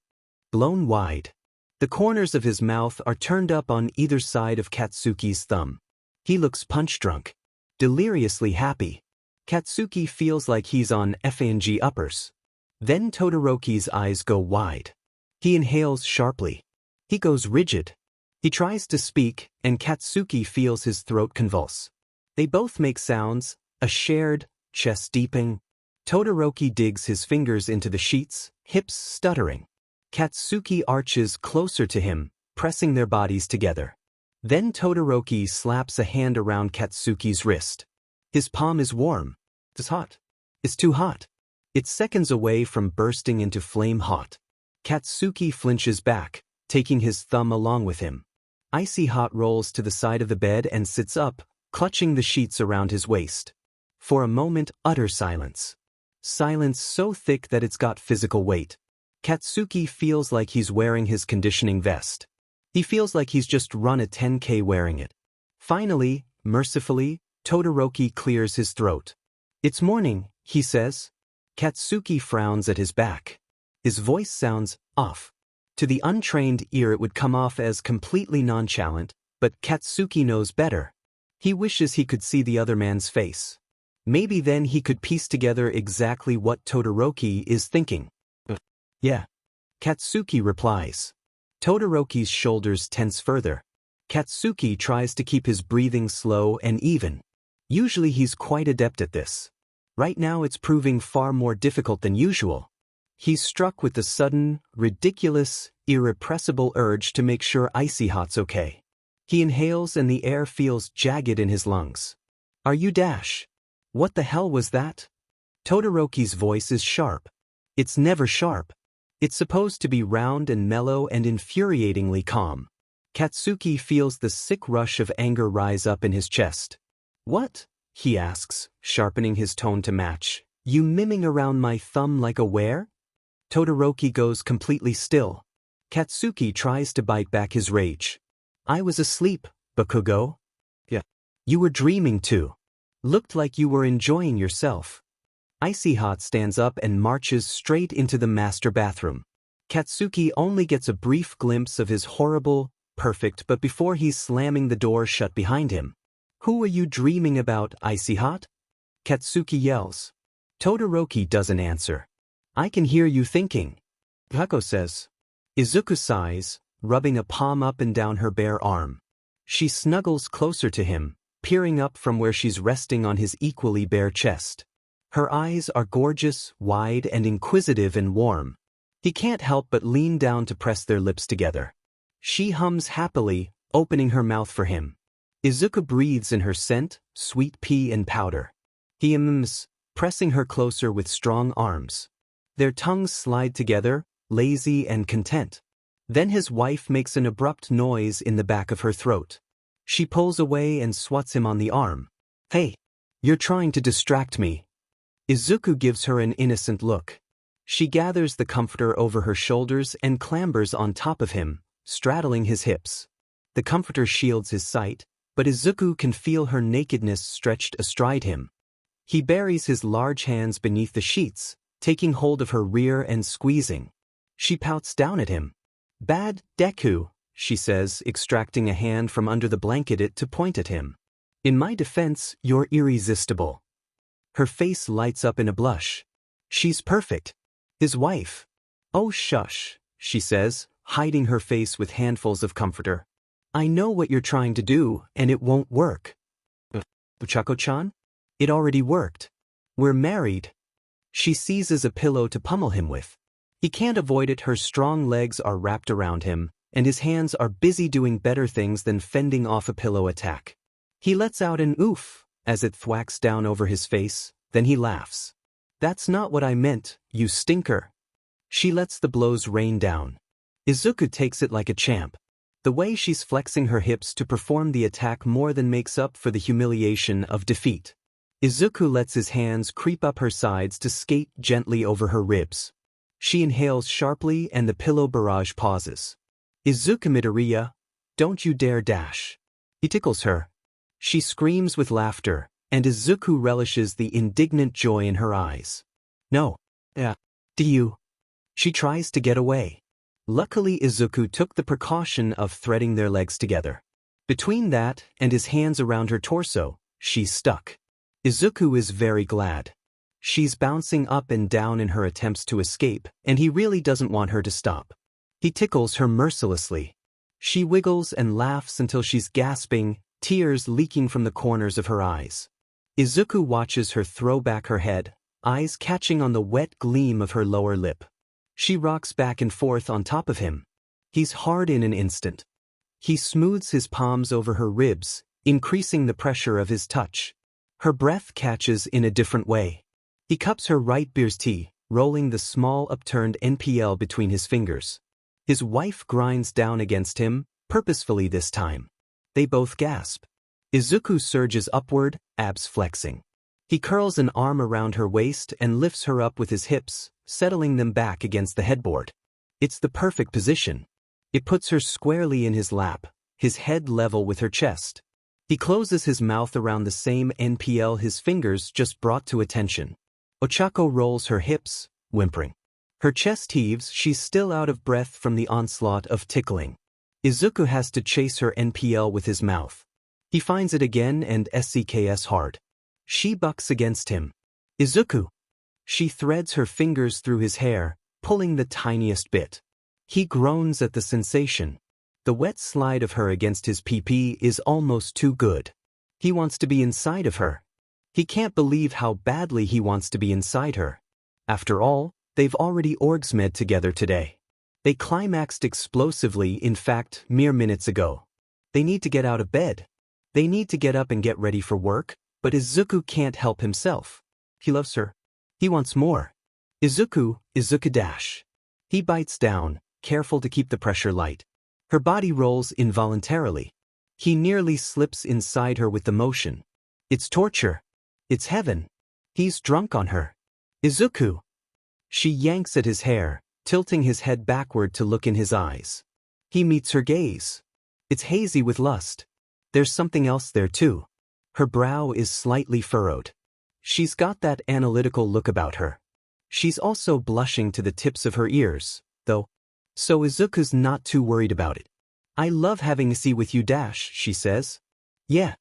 blown wide. The corners of his mouth are turned up on either side of Katsuki's thumb. He looks punch-drunk, deliriously happy. Katsuki feels like he's on FNG uppers. Then Todoroki's eyes go wide. He inhales sharply. He goes rigid. He tries to speak, and Katsuki feels his throat convulse. They both make sounds, a shared, chest-deeping. Todoroki digs his fingers into the sheets, hips stuttering. Katsuki arches closer to him, pressing their bodies together. Then Todoroki slaps a hand around Katsuki's wrist. His palm is warm. It's hot. It's too hot. It's seconds away from bursting into flame hot. Katsuki flinches back, taking his thumb along with him. Icy Hot rolls to the side of the bed and sits up, clutching the sheets around his waist. For a moment, utter silence. Silence so thick that it's got physical weight. Katsuki feels like he's wearing his conditioning vest. He feels like he's just run a 10K wearing it. Finally, mercifully, Todoroki clears his throat. It's morning, he says. Katsuki frowns at his back. His voice sounds off. To the untrained ear it would come off as completely nonchalant, but Katsuki knows better. He wishes he could see the other man's face. Maybe then he could piece together exactly what Todoroki is thinking. Yeah. Katsuki replies. Todoroki's shoulders tense further. Katsuki tries to keep his breathing slow and even. Usually he's quite adept at this. Right now it's proving far more difficult than usual. He's struck with the sudden, ridiculous, irrepressible urge to make sure Icy Hot's okay. He inhales and the air feels jagged in his lungs. Are you Dash? What the hell was that? Todoroki's voice is sharp. It's never sharp. It's supposed to be round and mellow and infuriatingly calm. Katsuki feels the sick rush of anger rise up in his chest. What? He asks, sharpening his tone to match. You miming around my thumb like a were? Todoroki goes completely still. Katsuki tries to bite back his rage. I was asleep, Bakugo. Yeah. You were dreaming too. Looked like you were enjoying yourself. Icy Hot stands up and marches straight into the master bathroom. Katsuki only gets a brief glimpse of his horrible, perfect but before he's slamming the door shut behind him. Who are you dreaming about, Icy Hot? Katsuki yells. Todoroki doesn't answer. I can hear you thinking. Ochako says. Izuku sighs, rubbing a palm up and down her bare arm. She snuggles closer to him, peering up from where she's resting on his equally bare chest. Her eyes are gorgeous, wide and inquisitive and warm. He can't help but lean down to press their lips together. She hums happily, opening her mouth for him. Izuku breathes in her scent, sweet pea and powder. He pressing her closer with strong arms. Their tongues slide together, lazy and content. Then his wife makes an abrupt noise in the back of her throat. She pulls away and swats him on the arm. Hey, you're trying to distract me. Izuku gives her an innocent look. She gathers the comforter over her shoulders and clambers on top of him, straddling his hips. The comforter shields his sight, but Izuku can feel her nakedness stretched astride him. He buries his large hands beneath the sheets, taking hold of her rear and squeezing. She pouts down at him. Bad, Deku, she says, extracting a hand from under the blanket to point at him. In my defense, you're irresistible. Her face lights up in a blush. She's perfect. His wife. Oh shush, she says, hiding her face with handfuls of comforter. I know what you're trying to do, and it won't work. Ochako-chan? It already worked. We're married. She seizes a pillow to pummel him with. He can't avoid it. Her strong legs are wrapped around him, and his hands are busy doing better things than fending off a pillow attack. He lets out an oof as it thwacks down over his face, then he laughs. That's not what I meant, you stinker. She lets the blows rain down. Izuku takes it like a champ. The way she's flexing her hips to perform the attack more than makes up for the humiliation of defeat. Izuku lets his hands creep up her sides to skate gently over her ribs. She inhales sharply and the pillow barrage pauses. Izuku Midoriya, don't you dare dash. He tickles her. She screams with laughter, and Izuku relishes the indignant joy in her eyes. No. Do you? She tries to get away. Luckily Izuku took the precaution of threading their legs together. Between that and his hands around her torso, she's stuck. Izuku is very glad. She's bouncing up and down in her attempts to escape, and he really doesn't want her to stop. He tickles her mercilessly. She wiggles and laughs until she's gasping, tears leaking from the corners of her eyes. Izuku watches her throw back her head, eyes catching on the wet gleam of her lower lip. She rocks back and forth on top of him. He's hard in an instant. He smooths his palms over her ribs, increasing the pressure of his touch. Her breath catches in a different way. He cups her right birsty, rolling the small upturned NPL between his fingers. His wife grinds down against him, purposefully this time. They both gasp. Izuku surges upward, abs flexing. He curls an arm around her waist and lifts her up with his hips, settling them back against the headboard. It's the perfect position. It puts her squarely in his lap, his head level with her chest. He closes his mouth around the same NPL his fingers just brought to attention. Ochako rolls her hips, whimpering. Her chest heaves. She's still out of breath from the onslaught of tickling. Izuku has to chase her NPL with his mouth. He finds it again and SCKS hard. She bucks against him. Izuku! She threads her fingers through his hair, pulling the tiniest bit. He groans at the sensation. The wet slide of her against his PP is almost too good. He wants to be inside of her. He can't believe how badly he wants to be inside her. After all, they've already orgsmed together today. They climaxed explosively, in fact, mere minutes ago. They need to get out of bed. They need to get up and get ready for work, but Izuku can't help himself. He loves her. He wants more. Izuku dash. He bites down, careful to keep the pressure light. Her body rolls involuntarily. He nearly slips inside her with the motion. It's torture. It's heaven. He's drunk on her. Izuku. She yanks at his hair, tilting his head backward to look in his eyes. He meets her gaze. It's hazy with lust. There's something else there too. Her brow is slightly furrowed. She's got that analytical look about her. She's also blushing to the tips of her ears, though. So Izuku's not too worried about it. I love having a see with you dash, she says. Yeah.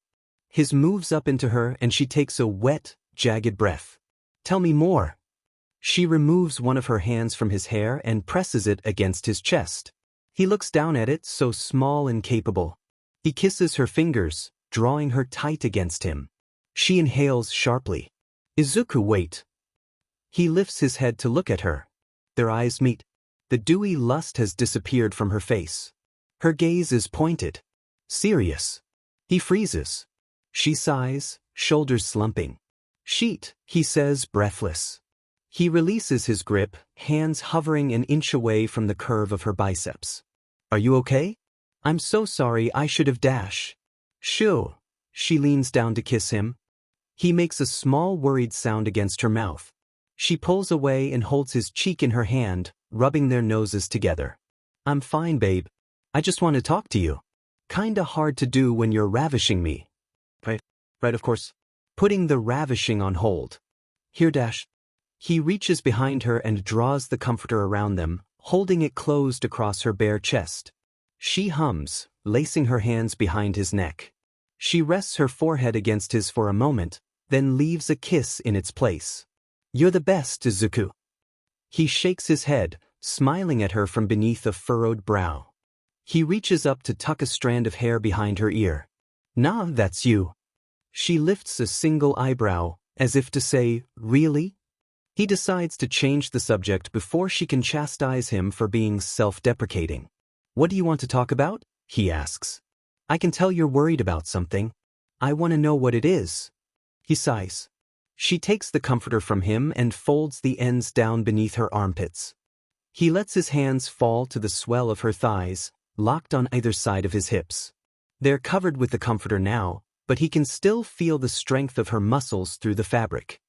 His moves up into her and she takes a wet, jagged breath. Tell me more. She removes one of her hands from his hair and presses it against his chest. He looks down at it, so small and capable. He kisses her fingers, drawing her tight against him. She inhales sharply. Izuku, wait. He lifts his head to look at her. Their eyes meet. The dewy lust has disappeared from her face. Her gaze is pointed. Serious. He freezes. She sighs, shoulders slumping. Sheet, he says, breathless. He releases his grip, hands hovering an inch away from the curve of her biceps. Are you okay? I'm so sorry, I should have dash. Shoo. She leans down to kiss him. He makes a small worried sound against her mouth. She pulls away and holds his cheek in her hand, rubbing their noses together. I'm fine, babe. I just want to talk to you. Kinda hard to do when you're ravishing me. Right, of course. Putting the ravishing on hold. Here, dash. He reaches behind her and draws the comforter around them, holding it closed across her bare chest. She hums, lacing her hands behind his neck. She rests her forehead against his for a moment, then leaves a kiss in its place. "You're the best, Izuku." He shakes his head, smiling at her from beneath a furrowed brow. He reaches up to tuck a strand of hair behind her ear. "Nah, that's you." She lifts a single eyebrow, as if to say, "Really?" He decides to change the subject before she can chastise him for being self-deprecating. "What do you want to talk about?" he asks. "I can tell you're worried about something. I want to know what it is." He sighs. She takes the comforter from him and folds the ends down beneath her armpits. He lets his hands fall to the swell of her thighs, locked on either side of his hips. They're covered with the comforter now, but he can still feel the strength of her muscles through the fabric.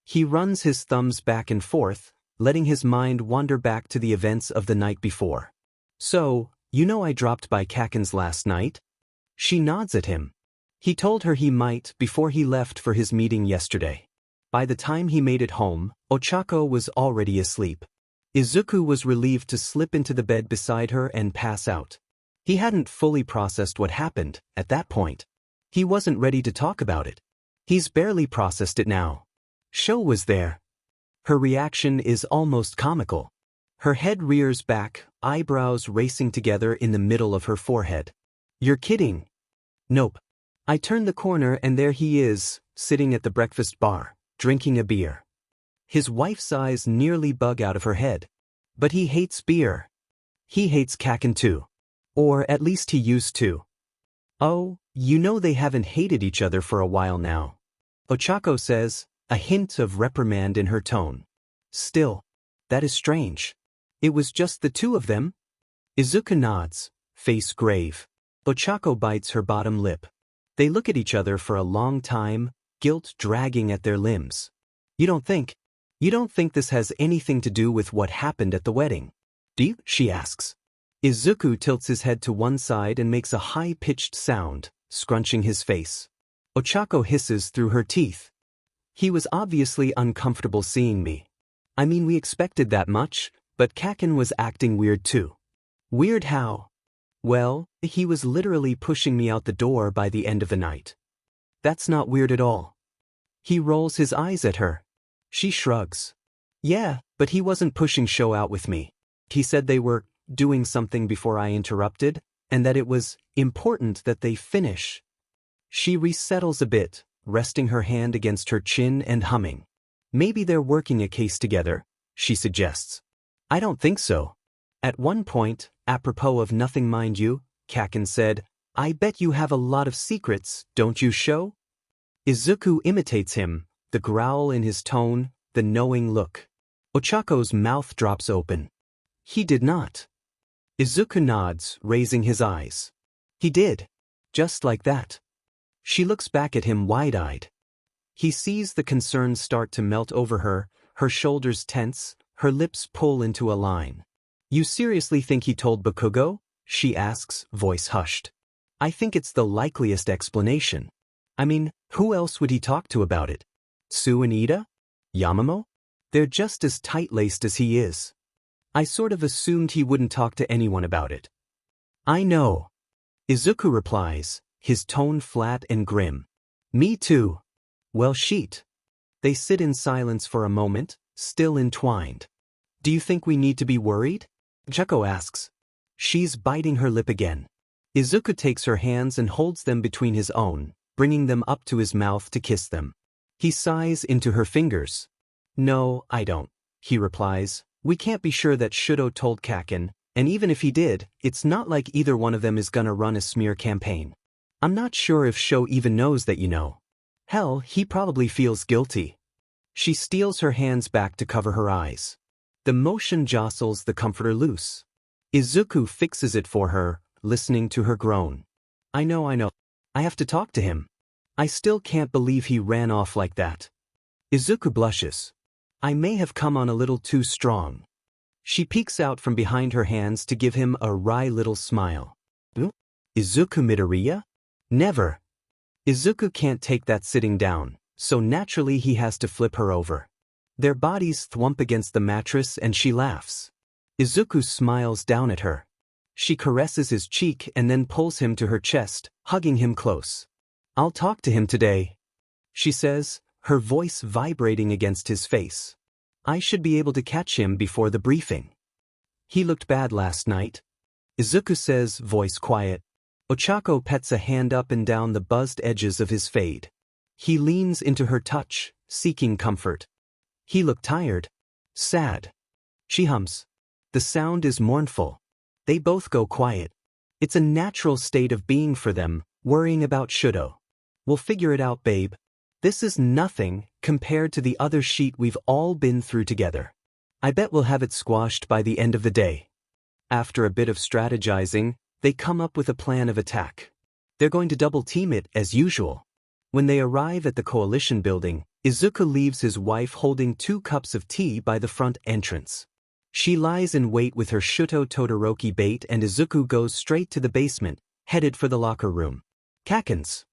He runs his thumbs back and forth, letting his mind wander back to the events of the night before. "So, you know I dropped by Kaken's last night?" She nods at him. He told her he might before he left for his meeting yesterday. By the time he made it home, Ochako was already asleep. Izuku was relieved to slip into the bed beside her and pass out. He hadn't fully processed what happened at that point. He wasn't ready to talk about it. He's barely processed it now. Sho was there. Her reaction is almost comical. Her head rears back, eyebrows racing together in the middle of her forehead. "You're kidding." "Nope." I turn the corner and there he is, sitting at the breakfast bar, drinking a beer. His wife's eyes nearly bug out of her head. But he hates beer. He hates Kaken too. Or at least he used to. "Oh, you know they haven't hated each other for a while now," Ochako says, a hint of reprimand in her tone. "Still, that is strange. It was just the two of them?" Izuku nods, face grave. Ochako bites her bottom lip. They look at each other for a long time, guilt dragging at their limbs. You don't think this has anything to do with what happened at the wedding, do you?" she asks. Izuku tilts his head to one side and makes a high-pitched sound, scrunching his face. Ochako hisses through her teeth. "He was obviously uncomfortable seeing me. I mean, we expected that much, but Kaken was acting weird too." "Weird how?" "Well, he was literally pushing me out the door by the end of the night." "That's not weird at all." He rolls his eyes at her. She shrugs. "Yeah, but he wasn't pushing Sho out with me. He said they were doing something before I interrupted, and that it was important that they finish." She resettles a bit, resting her hand against her chin and humming. "Maybe they're working a case together," she suggests. "I don't think so." At one point, apropos of nothing mind you, Kaken said, "I bet you have a lot of secrets, don't you, Sho?" Izuku imitates him, the growl in his tone, the knowing look. Ochako's mouth drops open. "He did not." Izuku nods, raising his eyes. "He did. Just like that." She looks back at him wide-eyed. He sees the concern start to melt over her, her shoulders tense, her lips pull into a line. "You seriously think he told Bakugo?" she asks, voice hushed. "I think it's the likeliest explanation. I mean, who else would he talk to about it? Sue and Ida? Yamamo? They're just as tight-laced as he is. I sort of assumed he wouldn't talk to anyone about it." "I know." Izuku replies, his tone flat and grim. "Me too." "Well, sheet." They sit in silence for a moment, still entwined. "Do you think we need to be worried?" Ochako asks. She's biting her lip again. Izuku takes her hands and holds them between his own, bringing them up to his mouth to kiss them. He sighs into her fingers. "No, I don't," he replies. "We can't be sure that Shudo told Kaken, and even if he did, it's not like either one of them is gonna run a smear campaign. I'm not sure if Sho even knows that you know. Hell, he probably feels guilty." She steals her hands back to cover her eyes. The motion jostles the comforter loose. Izuku fixes it for her, listening to her groan. I know. I have to talk to him. I still can't believe he ran off like that." Izuku blushes. "I may have come on a little too strong." She peeks out from behind her hands to give him a wry little smile. "Izuku Midoriya? Never." Izuku can't take that sitting down, so naturally he has to flip her over. Their bodies thwump against the mattress and she laughs. Izuku smiles down at her. She caresses his cheek and then pulls him to her chest, hugging him close. "I'll talk to him today," she says, her voice vibrating against his face. "I should be able to catch him before the briefing." "He looked bad last night," Izuku says, voice quiet. Ochako pets a hand up and down the buzzed edges of his fade. He leans into her touch, seeking comfort. "He looked tired. Sad." She hums. The sound is mournful. They both go quiet. It's a natural state of being for them, worrying about Shudo. "We'll figure it out, babe. This is nothing compared to the other shit we've all been through together. I bet we'll have it squashed by the end of the day." After a bit of strategizing, they come up with a plan of attack. They're going to double-team it as usual. When they arrive at the coalition building, Izuku leaves his wife holding 2 cups of tea by the front entrance. She lies in wait with her Shuto Todoroki bait and Izuku goes straight to the basement, headed for the locker room. Kaken's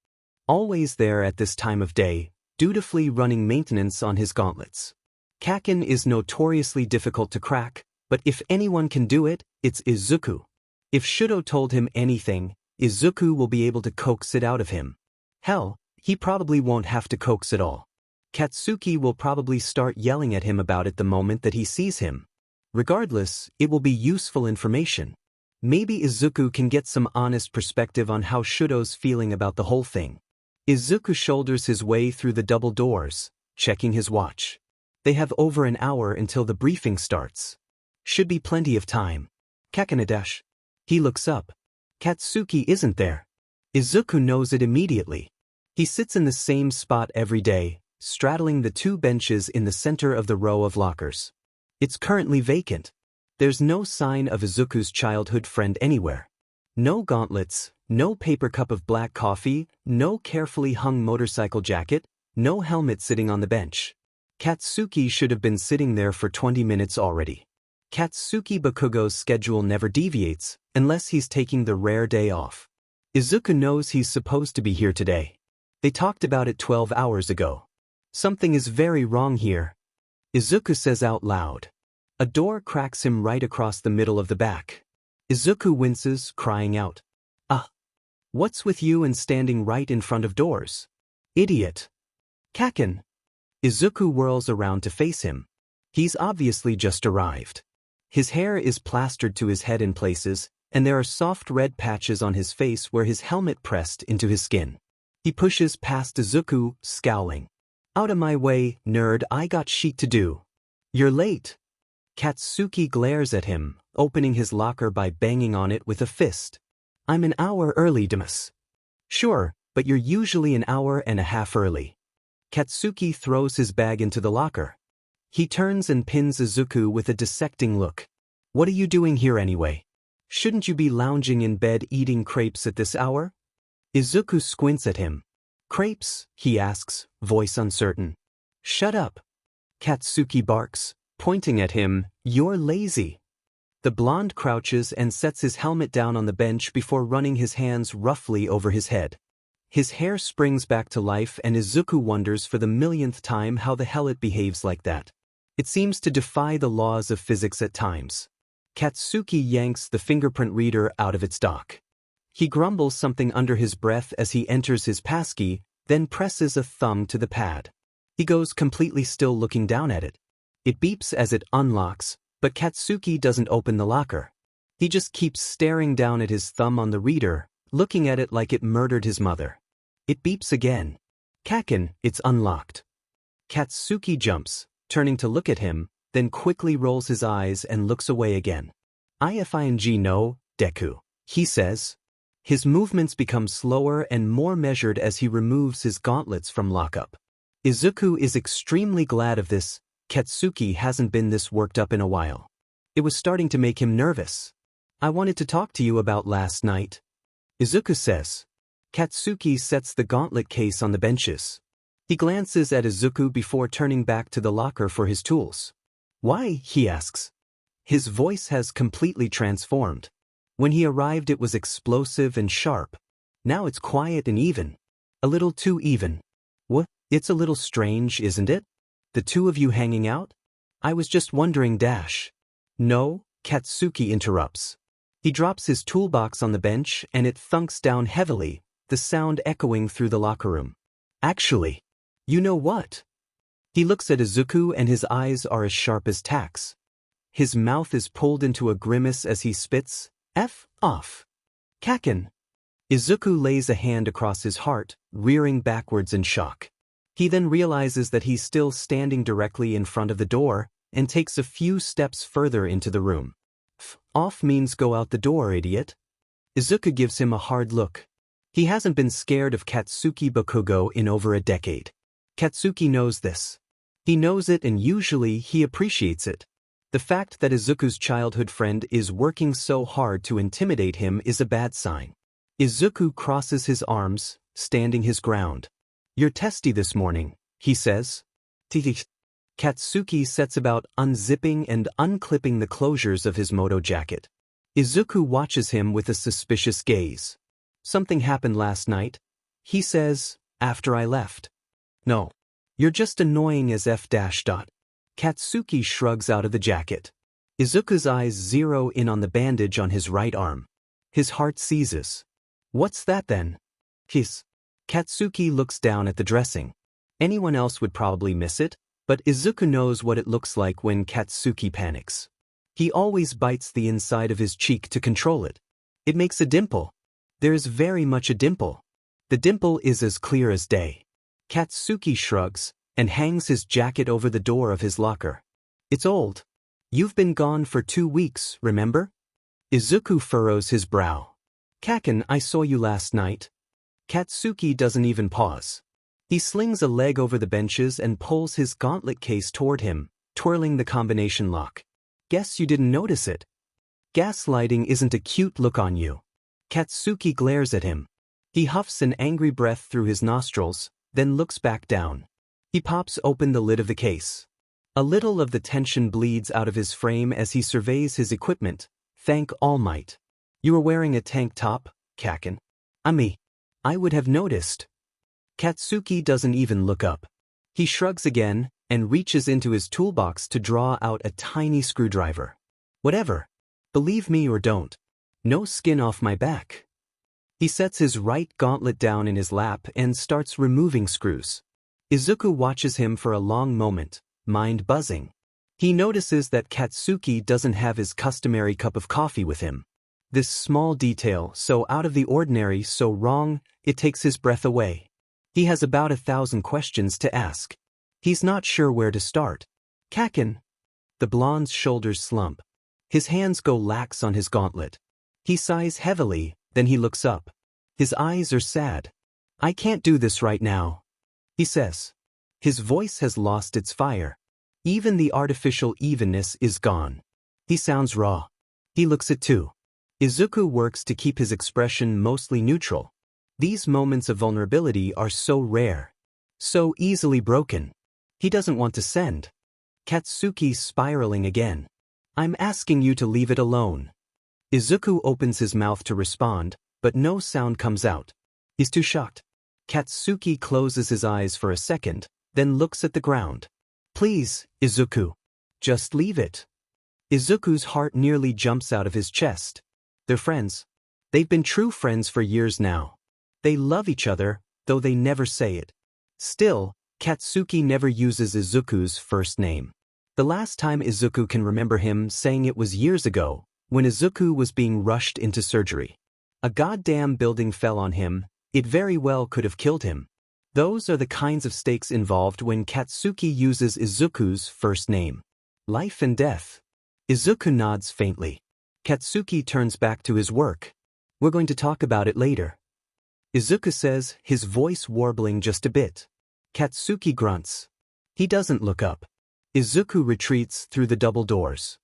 always there at this time of day, dutifully running maintenance on his gauntlets. Kaken is notoriously difficult to crack, but if anyone can do it, it's Izuku. If Shudo told him anything, Izuku will be able to coax it out of him. Hell, he probably won't have to coax at all. Katsuki will probably start yelling at him about it the moment that he sees him. Regardless, it will be useful information. Maybe Izuku can get some honest perspective on how Shudo's feeling about the whole thing. Izuku shoulders his way through the double doors, checking his watch. They have over an hour until the briefing starts. Should be plenty of time. Kakanadash. He looks up. Katsuki isn't there. Izuku knows it immediately. He sits in the same spot every day, straddling the 2 benches in the center of the row of lockers. It's currently vacant. There's no sign of Izuku's childhood friend anywhere. No gauntlets, no paper cup of black coffee, no carefully hung motorcycle jacket, no helmet sitting on the bench. Katsuki should have been sitting there for 20 minutes already. Katsuki Bakugo's schedule never deviates, unless he's taking the rare day off. Izuku knows he's supposed to be here today. They talked about it 12 hours ago. Something is very wrong here. Izuku says out loud. A door cracks him right across the middle of the back. Izuku winces, crying out. "Ah! What's with you and standing right in front of doors? Idiot!" "Kaken!" Izuku whirls around to face him. He's obviously just arrived. His hair is plastered to his head in places, and there are soft red patches on his face where his helmet pressed into his skin. He pushes past Izuku, scowling. "Out of my way, nerd, I got shit to do." "You're late." Katsuki glares at him, opening his locker by banging on it with a fist. "I'm an hour early, Demas." "Sure, but you're usually an hour and a half early." Katsuki throws his bag into the locker. He turns and pins Izuku with a dissecting look. "What are you doing here anyway? Shouldn't you be lounging in bed eating crepes at this hour?" Izuku squints at him. "Crepes?" he asks, voice uncertain. "Shut up." Katsuki barks, pointing at him. "You're lazy." The blonde crouches and sets his helmet down on the bench before running his hands roughly over his head. His hair springs back to life and Izuku wonders for the millionth time how the hell it behaves like that. It seems to defy the laws of physics at times. Katsuki yanks the fingerprint reader out of its dock. He grumbles something under his breath as he enters his passkey, then presses a thumb to the pad. He goes completely still looking down at it. It beeps as it unlocks, but Katsuki doesn't open the locker. He just keeps staring down at his thumb on the reader, looking at it like it murdered his mother. It beeps again. "Kaken, it's unlocked." Katsuki jumps, turning to look at him, then quickly rolls his eyes and looks away again. "Ifing no, Deku," he says. His movements become slower and more measured as he removes his gauntlets from lockup. Izuku is extremely glad of this. Katsuki hasn't been this worked up in a while. It was starting to make him nervous. "I wanted to talk to you about last night," Izuku says. Katsuki sets the gauntlet case on the benches. He glances at Izuku before turning back to the locker for his tools. "Why?" he asks. His voice has completely transformed. When he arrived it was explosive and sharp. Now it's quiet and even. A little too even. "What? It's a little strange, isn't it? The two of you hanging out? I was just wondering. No, Katsuki interrupts. He drops his toolbox on the bench and it thunks down heavily, the sound echoing through the locker room. Actually, you know what? He looks at Izuku and his eyes are as sharp as tacks. His mouth is pulled into a grimace as he spits, "F off. Kaken." Izuku lays a hand across his heart, rearing backwards in shock. He then realizes that he's still standing directly in front of the door and takes a few steps further into the room. "F off means go out the door, idiot." Izuku gives him a hard look. He hasn't been scared of Katsuki Bakugo in over a decade. Katsuki knows this. He knows it and usually he appreciates it. The fact that Izuku's childhood friend is working so hard to intimidate him is a bad sign. Izuku crosses his arms, standing his ground. "You're testy this morning," he says. Katsuki sets about unzipping and unclipping the closures of his moto jacket. Izuku watches him with a suspicious gaze. "Something happened last night," he says, "after I left." "No. You're just annoying as F-." Katsuki shrugs out of the jacket. Izuku's eyes zero in on the bandage on his right arm. His heart seizes. "What's that then?" Katsuki looks down at the dressing. Anyone else would probably miss it, but Izuku knows what it looks like when Katsuki panics. He always bites the inside of his cheek to control it. It makes a dimple. There is very much a dimple. The dimple is as clear as day. Katsuki shrugs and hangs his jacket over the door of his locker. "It's old. You've been gone for 2 weeks, remember?" Izuku furrows his brow. "Kaken, I saw you last night." Katsuki doesn't even pause. He slings a leg over the benches and pulls his gauntlet case toward him, twirling the combination lock. "Guess you didn't notice it. Gaslighting isn't a cute look on you." Katsuki glares at him. He huffs an angry breath through his nostrils, then looks back down. He pops open the lid of the case. A little of the tension bleeds out of his frame as he surveys his equipment. "Thank All Might. You were wearing a tank top, Kaken." I would have noticed." Katsuki doesn't even look up. He shrugs again and reaches into his toolbox to draw out a tiny screwdriver. "Whatever. Believe me or don't. No skin off my back." He sets his right gauntlet down in his lap and starts removing screws. Izuku watches him for a long moment, mind buzzing. He notices that Katsuki doesn't have his customary cup of coffee with him. This small detail, so out of the ordinary, so wrong, it takes his breath away. He has about 1,000 questions to ask. He's not sure where to start. "Kaken." The blonde's shoulders slump. His hands go lax on his gauntlet. He sighs heavily, then he looks up. His eyes are sad. "I can't do this right now," he says. His voice has lost its fire. Even the artificial evenness is gone. He sounds raw. He looks at two. Izuku works to keep his expression mostly neutral. These moments of vulnerability are so rare. So easily broken. He doesn't want to send. Katsuki's spiraling again. "I'm asking you to leave it alone." Izuku opens his mouth to respond, but no sound comes out. He's too shocked. Katsuki closes his eyes for a second, then looks at the ground. "Please, Izuku. Just leave it." Izuku's heart nearly jumps out of his chest. They're friends. They've been true friends for years now. They love each other, though they never say it. Still, Katsuki never uses Izuku's first name. The last time Izuku can remember him saying it was years ago, when Izuku was being rushed into surgery. A goddamn building fell on him. It very well could have killed him. Those are the kinds of stakes involved when Katsuki uses Izuku's first name. Life and death. Izuku nods faintly. Katsuki turns back to his work. "We're going to talk about it later," Izuku says, his voice warbling just a bit. Katsuki grunts. He doesn't look up. Izuku retreats through the double doors.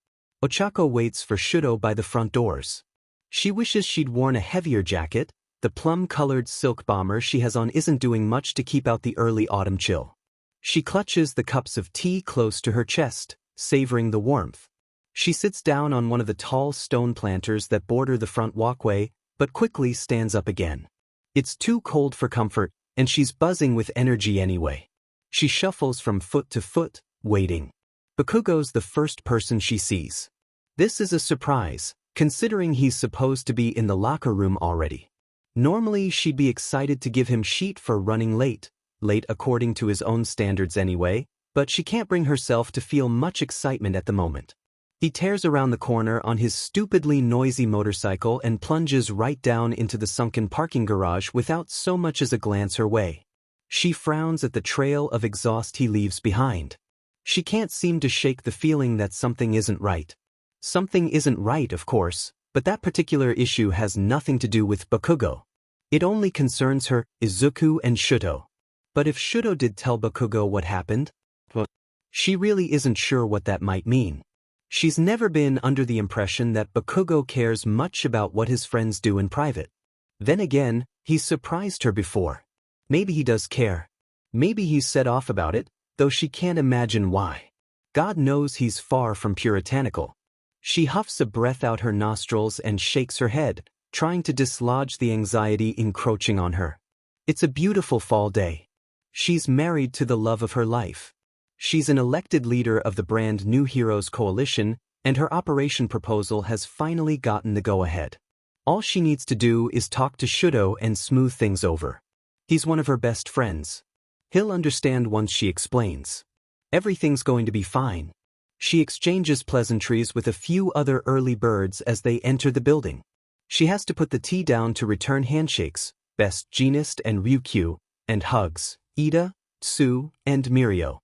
Ochako waits for Shudo by the front doors. She wishes she'd worn a heavier jacket. The plum-colored silk bomber she has on isn't doing much to keep out the early autumn chill. She clutches the cups of tea close to her chest, savoring the warmth. She sits down on one of the tall stone planters that border the front walkway, but quickly stands up again. It's too cold for comfort, and she's buzzing with energy anyway. She shuffles from foot to foot, waiting. Bakugo's the first person she sees. This is a surprise, considering he's supposed to be in the locker room already. Normally she'd be excited to give him shit for running late according to his own standards anyway, but she can't bring herself to feel much excitement at the moment. He tears around the corner on his stupidly noisy motorcycle and plunges right down into the sunken parking garage without so much as a glance her way. She frowns at the trail of exhaust he leaves behind. She can't seem to shake the feeling that something isn't right. Something isn't right, of course, but that particular issue has nothing to do with Bakugo. It only concerns her, Izuku and Shuto. But if Shuto did tell Bakugo what happened, she really isn't sure what that might mean. She's never been under the impression that Bakugo cares much about what his friends do in private. Then again, he's surprised her before. Maybe he does care. Maybe he's set off about it, though she can't imagine why. God knows he's far from puritanical. She huffs a breath out her nostrils and shakes her head, trying to dislodge the anxiety encroaching on her. It's a beautiful fall day. She's married to the love of her life. She's an elected leader of the brand New Heroes Coalition, and her operation proposal has finally gotten the go-ahead. All she needs to do is talk to Shuto and smooth things over. He's one of her best friends. He'll understand once she explains. Everything's going to be fine. She exchanges pleasantries with a few other early birds as they enter the building. She has to put the tea down to return handshakes, Best Jeanist and Ryukyu, and hugs, Ida, Tsu, and Mirio.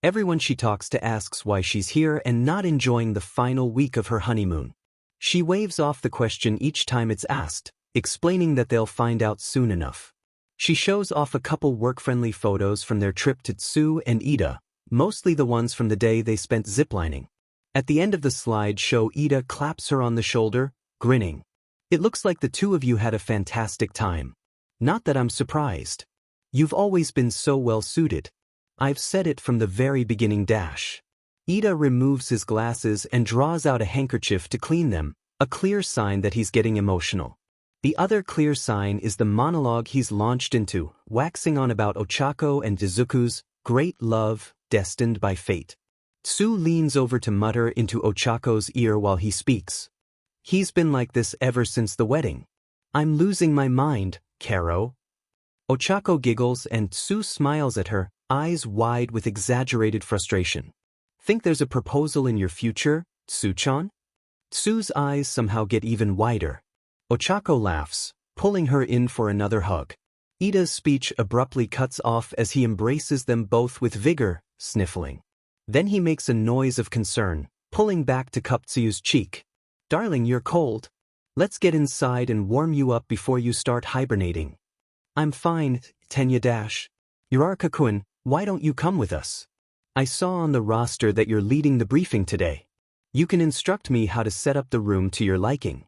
Everyone she talks to asks why she's here and not enjoying the final week of her honeymoon. She waves off the question each time it's asked, explaining that they'll find out soon enough. She shows off a couple work-friendly photos from their trip to Tsu and Ida, mostly the ones from the day they spent ziplining. At the end of the slideshow, Ida claps her on the shoulder, grinning. It looks like the two of you had a fantastic time. Not that I'm surprised. You've always been so well suited. I've said it from the very beginning. Ida removes his glasses and draws out a handkerchief to clean them, a clear sign that he's getting emotional. The other clear sign is the monologue he's launched into, waxing on about Ochako and Izuku's great love, destined by fate. Tsu leans over to mutter into Ochako's ear while he speaks. He's been like this ever since the wedding. I'm losing my mind, Karo. Ochako giggles and Tsu smiles at her, eyes wide with exaggerated frustration. Think there's a proposal in your future, Tsu-chan? Tsu's eyes somehow get even wider. Ochako laughs, pulling her in for another hug. Ida's speech abruptly cuts off as he embraces them both with vigor, sniffling. Then he makes a noise of concern, pulling back to cup Tsu's cheek. Darling, you're cold. Let's get inside and warm you up before you start hibernating. I'm fine, Tenya. Yurarka-kun, why don't you come with us? I saw on the roster that you're leading the briefing today. You can instruct me how to set up the room to your liking.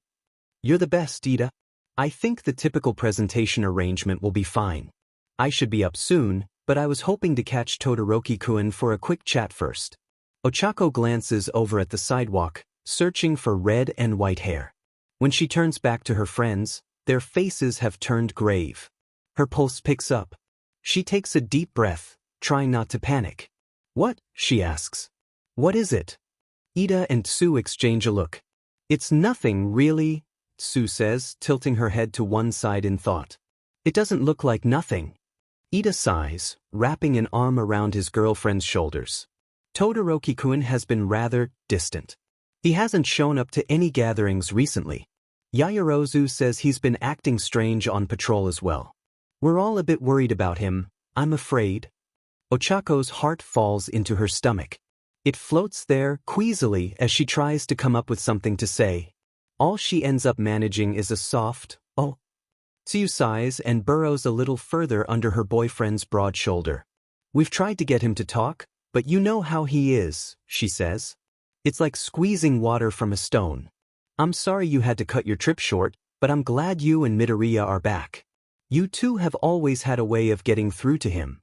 You're the best, Ida. I think the typical presentation arrangement will be fine. I should be up soon, but I was hoping to catch Todoroki-kun for a quick chat first. Ochako glances over at the sidewalk, searching for red and white hair. When she turns back to her friends, their faces have turned grave. Her pulse picks up. She takes a deep breath, trying not to panic. What? She asks. What is it? Ida and Tsu exchange a look. It's nothing, really, Tsu says, tilting her head to one side in thought. It doesn't look like nothing. Ida sighs, wrapping an arm around his girlfriend's shoulders. Todoroki-kun has been rather distant. He hasn't shown up to any gatherings recently. Yaoyorozu says he's been acting strange on patrol as well. We're all a bit worried about him, I'm afraid. Ochako's heart falls into her stomach. It floats there queasily as she tries to come up with something to say. All she ends up managing is a soft, oh. Tsu sighs and burrows a little further under her boyfriend's broad shoulder. We've tried to get him to talk, but you know how he is, she says. It's like squeezing water from a stone. I'm sorry you had to cut your trip short, but I'm glad you and Midoriya are back. You two have always had a way of getting through to him.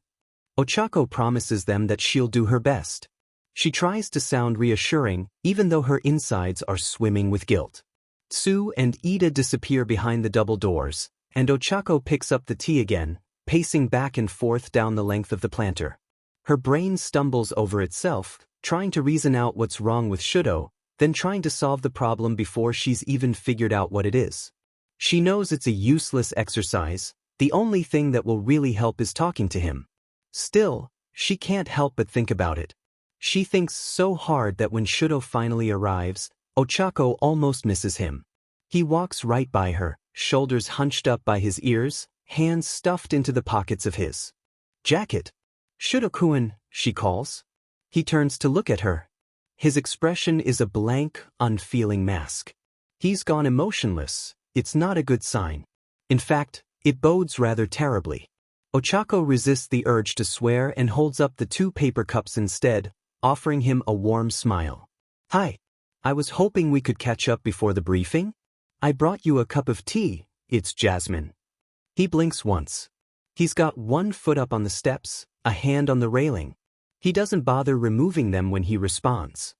Ochako promises them that she'll do her best. She tries to sound reassuring, even though her insides are swimming with guilt. Tsu and Ida disappear behind the double doors, and Ochako picks up the tea again, pacing back and forth down the length of the planter. Her brain stumbles over itself, trying to reason out what's wrong with Shuto, then trying to solve the problem before she's even figured out what it is. She knows it's a useless exercise, the only thing that will really help is talking to him. Still, she can't help but think about it. She thinks so hard that when Shudo finally arrives, Ochako almost misses him. He walks right by her, shoulders hunched up by his ears, hands stuffed into the pockets of his jacket. "Shudo-kun," she calls. He turns to look at her. His expression is a blank, unfeeling mask. He's gone emotionless. It's not a good sign. In fact, it bodes rather terribly. Ochako resists the urge to swear and holds up the 2 paper cups instead, offering him a warm smile. "Hi. I was hoping we could catch up before the briefing. I brought you a cup of tea, it's jasmine." He blinks once. He's got 1 foot up on the steps, a hand on the railing. He doesn't bother removing them when he responds.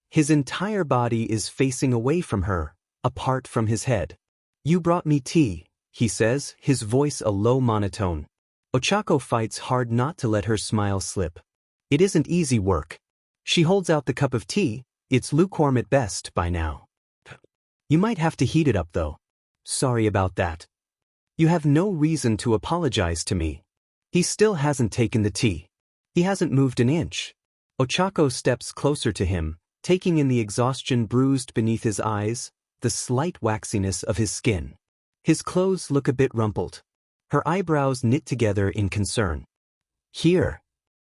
His entire body is facing away from her, apart from his head. "You brought me tea," he says, his voice a low monotone. Ochako fights hard not to let her smile slip. It isn't easy work. She holds out the cup of tea. It's lukewarm at best by now. "You might have to heat it up though." "Sorry about that." "You have no reason to apologize to me." He still hasn't taken the tea. He hasn't moved an inch. Ochako steps closer to him, taking in the exhaustion bruised beneath his eyes, the slight waxiness of his skin. His clothes look a bit rumpled. Her eyebrows knit together in concern. "Here."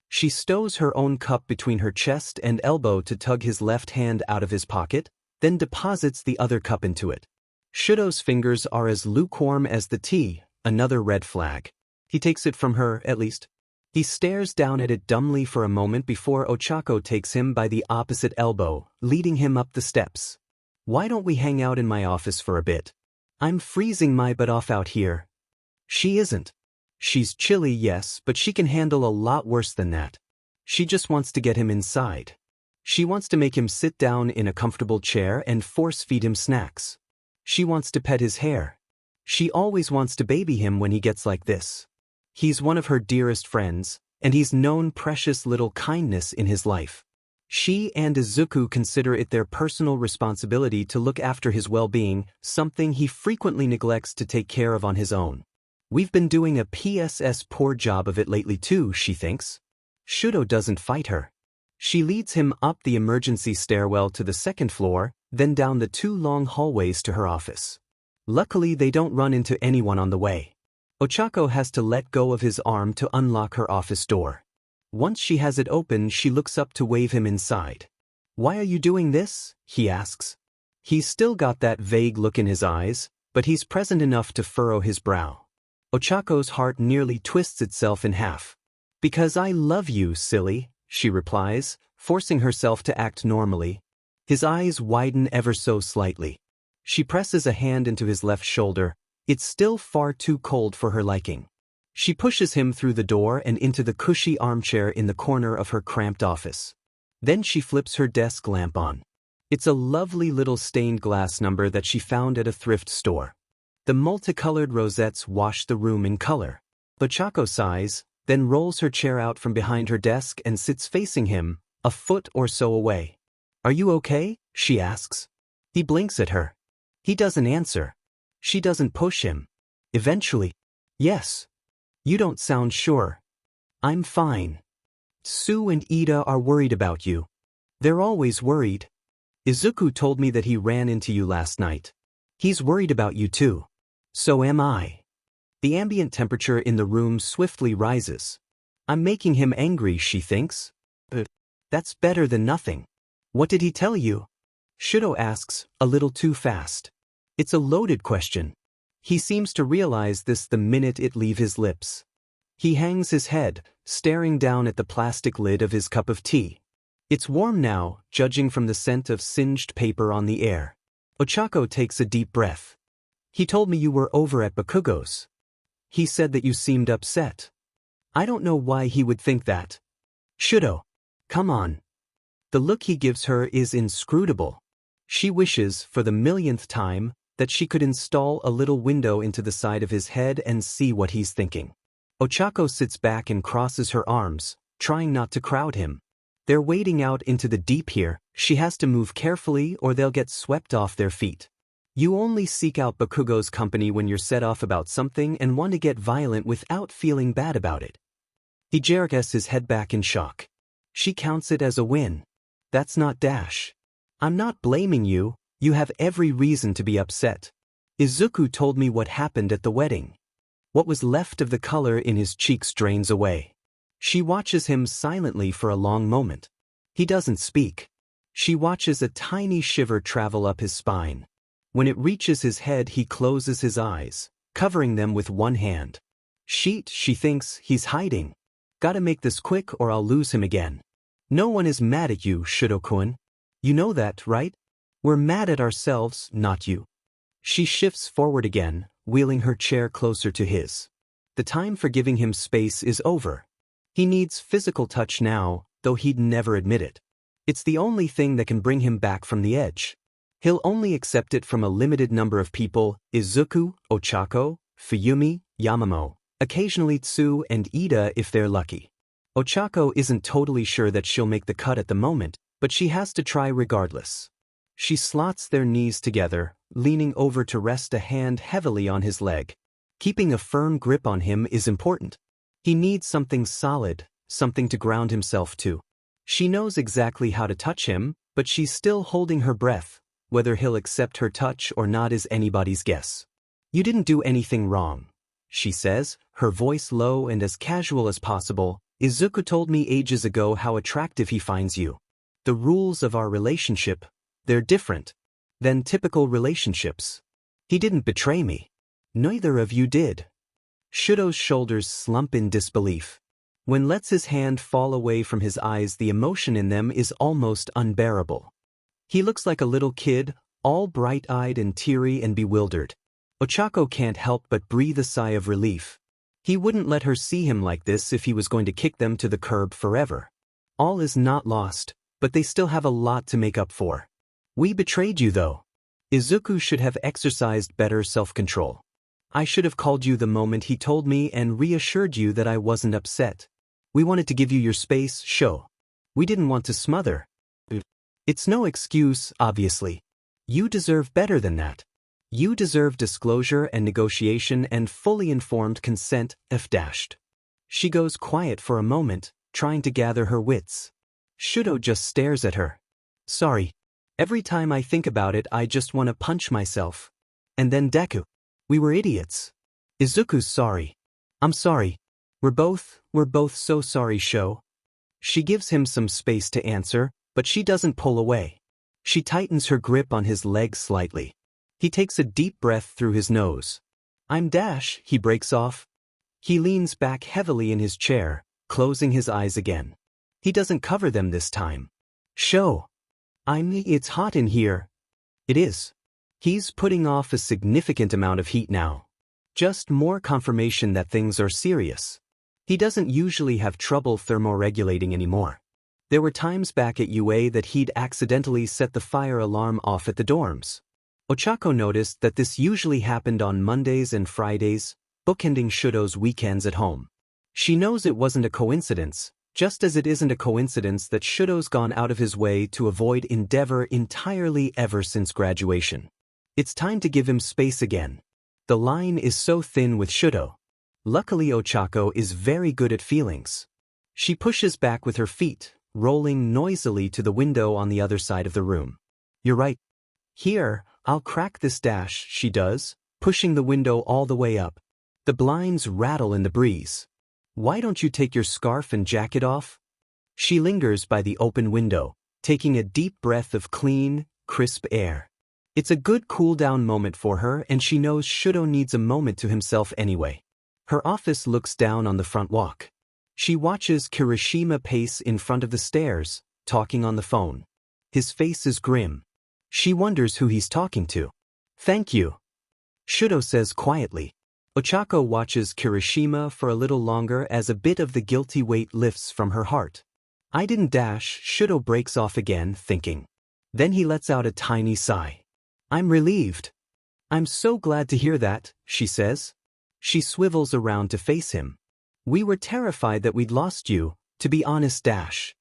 She stows her own cup between her chest and elbow to tug his left hand out of his pocket, then deposits the other cup into it. Shudo's fingers are as lukewarm as the tea, another red flag. He takes it from her, at least. He stares down at it dumbly for a moment before Ochako takes him by the opposite elbow, leading him up the steps. "Why don't we hang out in my office for a bit? I'm freezing my butt off out here." She isn't. She's chilly, yes, but she can handle a lot worse than that. She just wants to get him inside. She wants to make him sit down in a comfortable chair and force-feed him snacks. She wants to pet his hair. She always wants to baby him when he gets like this. He's one of her dearest friends, and he's known precious little kindness in his life. She and Izuku consider it their personal responsibility to look after his well-being, something he frequently neglects to take care of on his own. We've been doing a poor job of it lately too, she thinks. Shudo doesn't fight her. She leads him up the emergency stairwell to the 2nd floor, then down the 2 long hallways to her office. Luckily they don't run into anyone on the way. Ochako has to let go of his arm to unlock her office door. Once she has it open, she looks up to wave him inside. "Why are you doing this?" he asks. He's still got that vague look in his eyes, but he's present enough to furrow his brow. Ochako's heart nearly twists itself in half. "Because I love you, silly," she replies, forcing herself to act normally. His eyes widen ever so slightly. She presses a hand into his left shoulder. It's still far too cold for her liking. She pushes him through the door and into the cushy armchair in the corner of her cramped office. Then she flips her desk lamp on. It's a lovely little stained glass number that she found at a thrift store. The multicolored rosettes wash the room in color. Ochako sighs, then rolls her chair out from behind her desk and sits facing him, a foot or so away. "Are you okay?" she asks. He blinks at her. He doesn't answer. She doesn't push him. Eventually, "Yes." "You don't sound sure." "I'm fine. Sue and Ida are worried about you." "They're always worried. Izuku told me that he ran into you last night. He's worried about you too." "So am I." The ambient temperature in the room swiftly rises. "I'm making him angry," she thinks. That's better than nothing." "What did he tell you?" Shudo asks, a little too fast. It's a loaded question. He seems to realize this the minute it leaves his lips. He hangs his head, staring down at the plastic lid of his cup of tea. It's warm now, judging from the scent of singed paper on the air. Ochako takes a deep breath. "He told me you were over at Bakugo's. He said that you seemed upset. I don't know why he would think that." "Shudo, come on." The look he gives her is inscrutable. She wishes, for the millionth time, that she could install a little window into the side of his head and see what he's thinking. Ochako sits back and crosses her arms, trying not to crowd him. They're wading out into the deep here. She has to move carefully or they'll get swept off their feet. You only seek out Bakugo's company when you're set off about something and want to get violent without feeling bad about it. He jerks his head back in shock. She counts it as a win. That's not Dash. I'm not blaming you, you have every reason to be upset. Izuku told me what happened at the wedding. What was left of the color in his cheeks drains away. She watches him silently for a long moment. He doesn't speak. She watches a tiny shiver travel up his spine. When it reaches his head, he closes his eyes, covering them with one hand. She thinks he's hiding. Gotta make this quick or I'll lose him again. No one is mad at you, Shudo-kun. You know that, right? We're mad at ourselves, not you. She shifts forward again, wheeling her chair closer to his. The time for giving him space is over. He needs physical touch now, though he'd never admit it. It's the only thing that can bring him back from the edge. He'll only accept it from a limited number of people: Izuku, Ochako, Fuyumi, Yamamo, occasionally Tsu and Ida if they're lucky. Ochako isn't totally sure that she'll make the cut at the moment, but she has to try regardless. She slots their knees together, leaning over to rest a hand heavily on his leg. Keeping a firm grip on him is important. He needs something solid, something to ground himself to. She knows exactly how to touch him, but she's still holding her breath. Whether he'll accept her touch or not is anybody's guess. You didn't do anything wrong, she says, her voice low and as casual as possible. Izuku told me ages ago how attractive he finds you. The rules of our relationship, they're different than typical relationships. He didn't betray me. Neither of you did. Shudo's shoulders slump in disbelief. When lets his hand fall away from his eyes, the emotion in them is almost unbearable. He looks like a little kid, all bright-eyed and teary and bewildered. Ochako can't help but breathe a sigh of relief. He wouldn't let her see him like this if he was going to kick them to the curb forever. All is not lost, but they still have a lot to make up for. We betrayed you though. Izuku should have exercised better self-control. I should have called you the moment he told me and reassured you that I wasn't upset. We wanted to give you your space, Sho. We didn't want to smother. It's no excuse, obviously. You deserve better than that. You deserve disclosure and negotiation and fully informed consent, if dashed. She goes quiet for a moment, trying to gather her wits. Shudo just stares at her. Sorry. Every time I think about it, I just want to punch myself. And then Deku. We were idiots. Izuku's sorry. I'm sorry. We're both so sorry, Sho. She gives him some space to answer, but she doesn't pull away. She tightens her grip on his leg slightly. He takes a deep breath through his nose. I'm Dash, he breaks off. He leans back heavily in his chair, closing his eyes again. He doesn't cover them this time. Sho. It's hot in here. It is. He's putting off a significant amount of heat now. Just more confirmation that things are serious. He doesn't usually have trouble thermoregulating anymore. There were times back at UA that he'd accidentally set the fire alarm off at the dorms. Ochako noticed that this usually happened on Mondays and Fridays, bookending Shudo's weekends at home. She knows it wasn't a coincidence, just as it isn't a coincidence that Shudo's gone out of his way to avoid Endeavor entirely ever since graduation. It's time to give him space again. The line is so thin with Shudo. Luckily Ochako is very good at feelings. She pushes back with her feet, rolling noisily to the window on the other side of the room. You're right. Here, I'll crack this, Dash, she does, pushing the window all the way up. The blinds rattle in the breeze. Why don't you take your scarf and jacket off? She lingers by the open window, taking a deep breath of clean, crisp air. It's a good cool-down moment for her, and she knows Shudo needs a moment to himself anyway. Her office looks down on the front walk. She watches Kirishima pace in front of the stairs, talking on the phone. His face is grim. She wonders who he's talking to. Thank you, Shudo says quietly. Ochako watches Kirishima for a little longer as a bit of the guilty weight lifts from her heart. I didn't, Dash, Shudo breaks off again, thinking. Then he lets out a tiny sigh. I'm relieved. I'm so glad to hear that, she says. She swivels around to face him. We were terrified that we'd lost you, to be honest, Dash.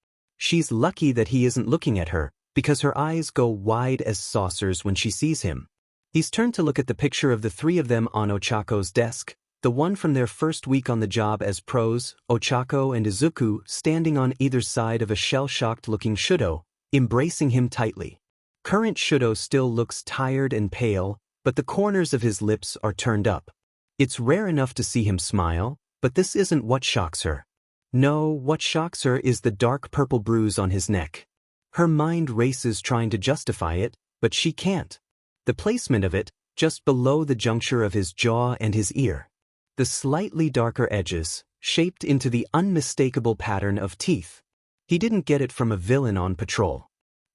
She's lucky that he isn't looking at her, because her eyes go wide as saucers when she sees him. He's turned to look at the picture of the three of them on Ochako's desk, the one from their first week on the job as pros, Ochako and Izuku standing on either side of a shell-shocked looking Shudo, embracing him tightly. Current Shudo still looks tired and pale, but the corners of his lips are turned up. It's rare enough to see him smile, but this isn't what shocks her. No, what shocks her is the dark purple bruise on his neck. Her mind races trying to justify it, but she can't. The placement of it, just below the juncture of his jaw and his ear. The slightly darker edges, shaped into the unmistakable pattern of teeth. He didn't get it from a villain on patrol.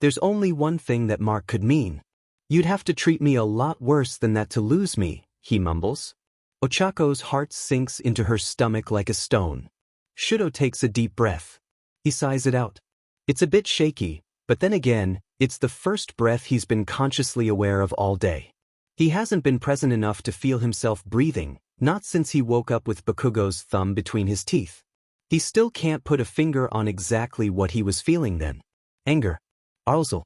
There's only one thing that mark could mean. You'd have to treat me a lot worse than that to lose me, he mumbles. Ochako's heart sinks into her stomach like a stone. Shudo takes a deep breath. He sighs it out. It's a bit shaky, but then again, it's the first breath he's been consciously aware of all day. He hasn't been present enough to feel himself breathing, not since he woke up with Bakugo's thumb between his teeth. He still can't put a finger on exactly what he was feeling then. Anger, arousal,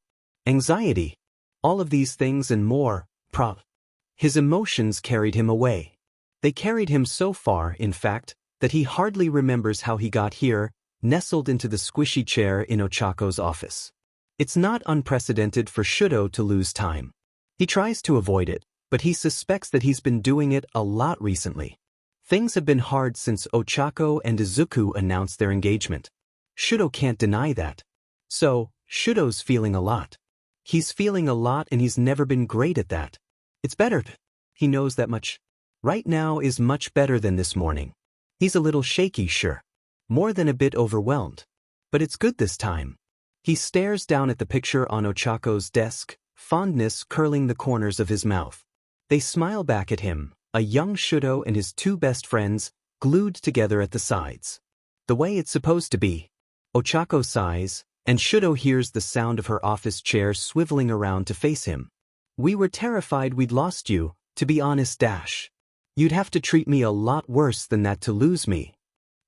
anxiety, all of these things and more, His emotions carried him away. They carried him so far, in fact, that he hardly remembers how he got here, nestled into the squishy chair in Ochako's office. It's not unprecedented for Shudo to lose time. He tries to avoid it, but he suspects that he's been doing it a lot recently. Things have been hard since Ochako and Izuku announced their engagement. Shudo can't deny that. So, Shudo's feeling a lot. He's feeling a lot and he's never been great at that. It's better. He knows that much. Right now is much better than this morning. He's a little shaky, sure. More than a bit overwhelmed. But it's good this time. He stares down at the picture on Ochako's desk, fondness curling the corners of his mouth. They smile back at him, a young Shudo and his two best friends, glued together at the sides. The way it's supposed to be. Ochako sighs, and Shudo hears the sound of her office chair swiveling around to face him. We were terrified we'd lost you, to be honest dash. You'd have to treat me a lot worse than that to lose me.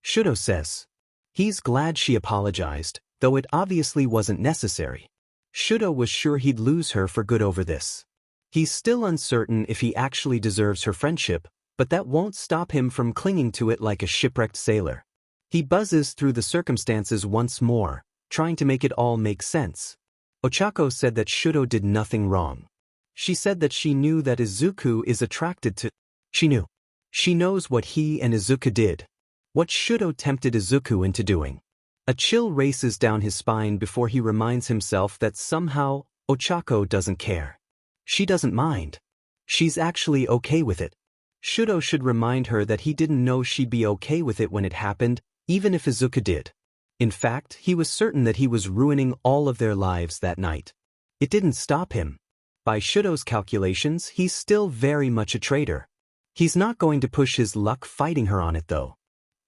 Shudo says. He's glad she apologized, though it obviously wasn't necessary. Shudo was sure he'd lose her for good over this. He's still uncertain if he actually deserves her friendship, but that won't stop him from clinging to it like a shipwrecked sailor. He buzzes through the circumstances once more, trying to make it all make sense. Ochako said that Shudo did nothing wrong. She said that she knew that Izuku is attracted to... She knew. She knows what he and Izuku did. What Shudo tempted Izuku into doing. A chill races down his spine before he reminds himself that somehow, Ochako doesn't care. She doesn't mind. She's actually okay with it. Shudo should remind her that he didn't know she'd be okay with it when it happened, even if Izuku did. In fact, he was certain that he was ruining all of their lives that night. It didn't stop him. By Shudo's calculations, he's still very much a traitor. He's not going to push his luck fighting her on it though.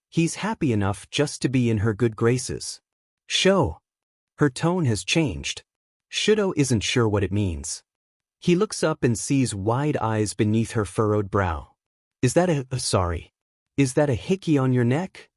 He's happy enough just to be in her good graces. Sho. Her tone has changed. Shudo isn't sure what it means. He looks up and sees wide eyes beneath her furrowed brow. Is that Is that a hickey on your neck?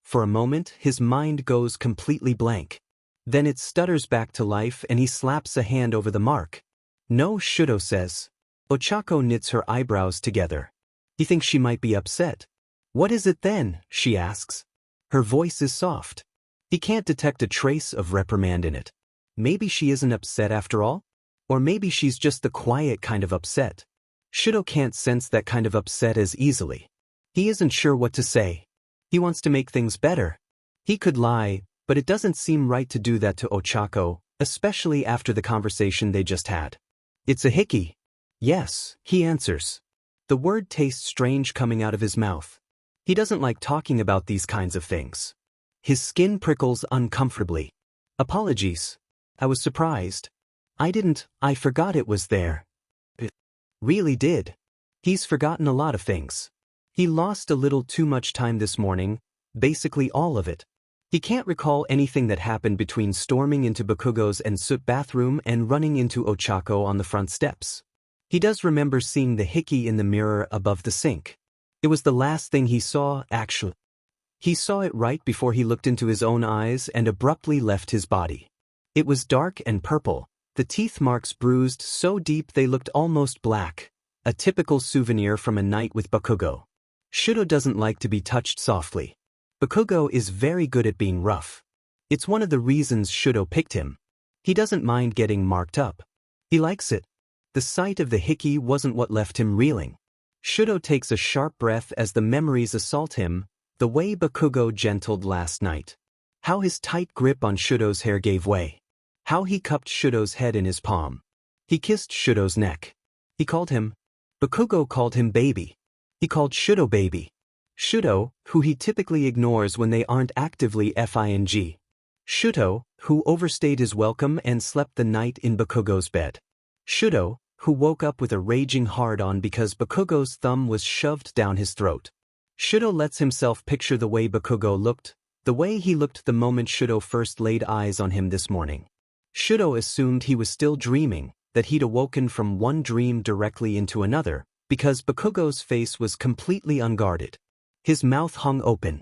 For a moment, his mind goes completely blank. Then it stutters back to life and he slaps a hand over the mark. No, Shudo says. Ochako knits her eyebrows together. He thinks she might be upset. What is it then? She asks. Her voice is soft. He can't detect a trace of reprimand in it. Maybe she isn't upset after all? Or maybe she's just the quiet kind of upset. Shudo can't sense that kind of upset as easily. He isn't sure what to say. He wants to make things better. He could lie, but it doesn't seem right to do that to Ochako, especially after the conversation they just had. It's a hickey. Yes, he answers. The word tastes strange coming out of his mouth. He doesn't like talking about these kinds of things. His skin prickles uncomfortably. Apologies. I was surprised. I forgot it was there. It really did. He's forgotten a lot of things. He lost a little too much time this morning, basically all of it. He can't recall anything that happened between storming into Bakugo's and Soot bathroom and running into Ochako on the front steps. He does remember seeing the hickey in the mirror above the sink. It was the last thing he saw, actually. He saw it right before he looked into his own eyes and abruptly left his body. It was dark and purple, the teeth marks bruised so deep they looked almost black, a typical souvenir from a night with Bakugo. Shudo doesn't like to be touched softly. Bakugo is very good at being rough. It's one of the reasons Shudo picked him. He doesn't mind getting marked up. He likes it. The sight of the hickey wasn't what left him reeling. Shudo takes a sharp breath as the memories assault him, the way Bakugo gentled last night. How his tight grip on Shudo's hair gave way. How he cupped Shudo's head in his palm. He kissed Shudo's neck. He called him. Bakugo called him baby. He called Shudo baby. Shudo, who he typically ignores when they aren't actively FING. Shudo, who overstayed his welcome and slept the night in Bakugo's bed. Shudo, who woke up with a raging hard-on because Bakugo's thumb was shoved down his throat. Shudo lets himself picture the way Bakugo looked, the way he looked the moment Shudo first laid eyes on him this morning. Shudo assumed he was still dreaming, that he'd awoken from one dream directly into another, because Bakugo's face was completely unguarded. His mouth hung open.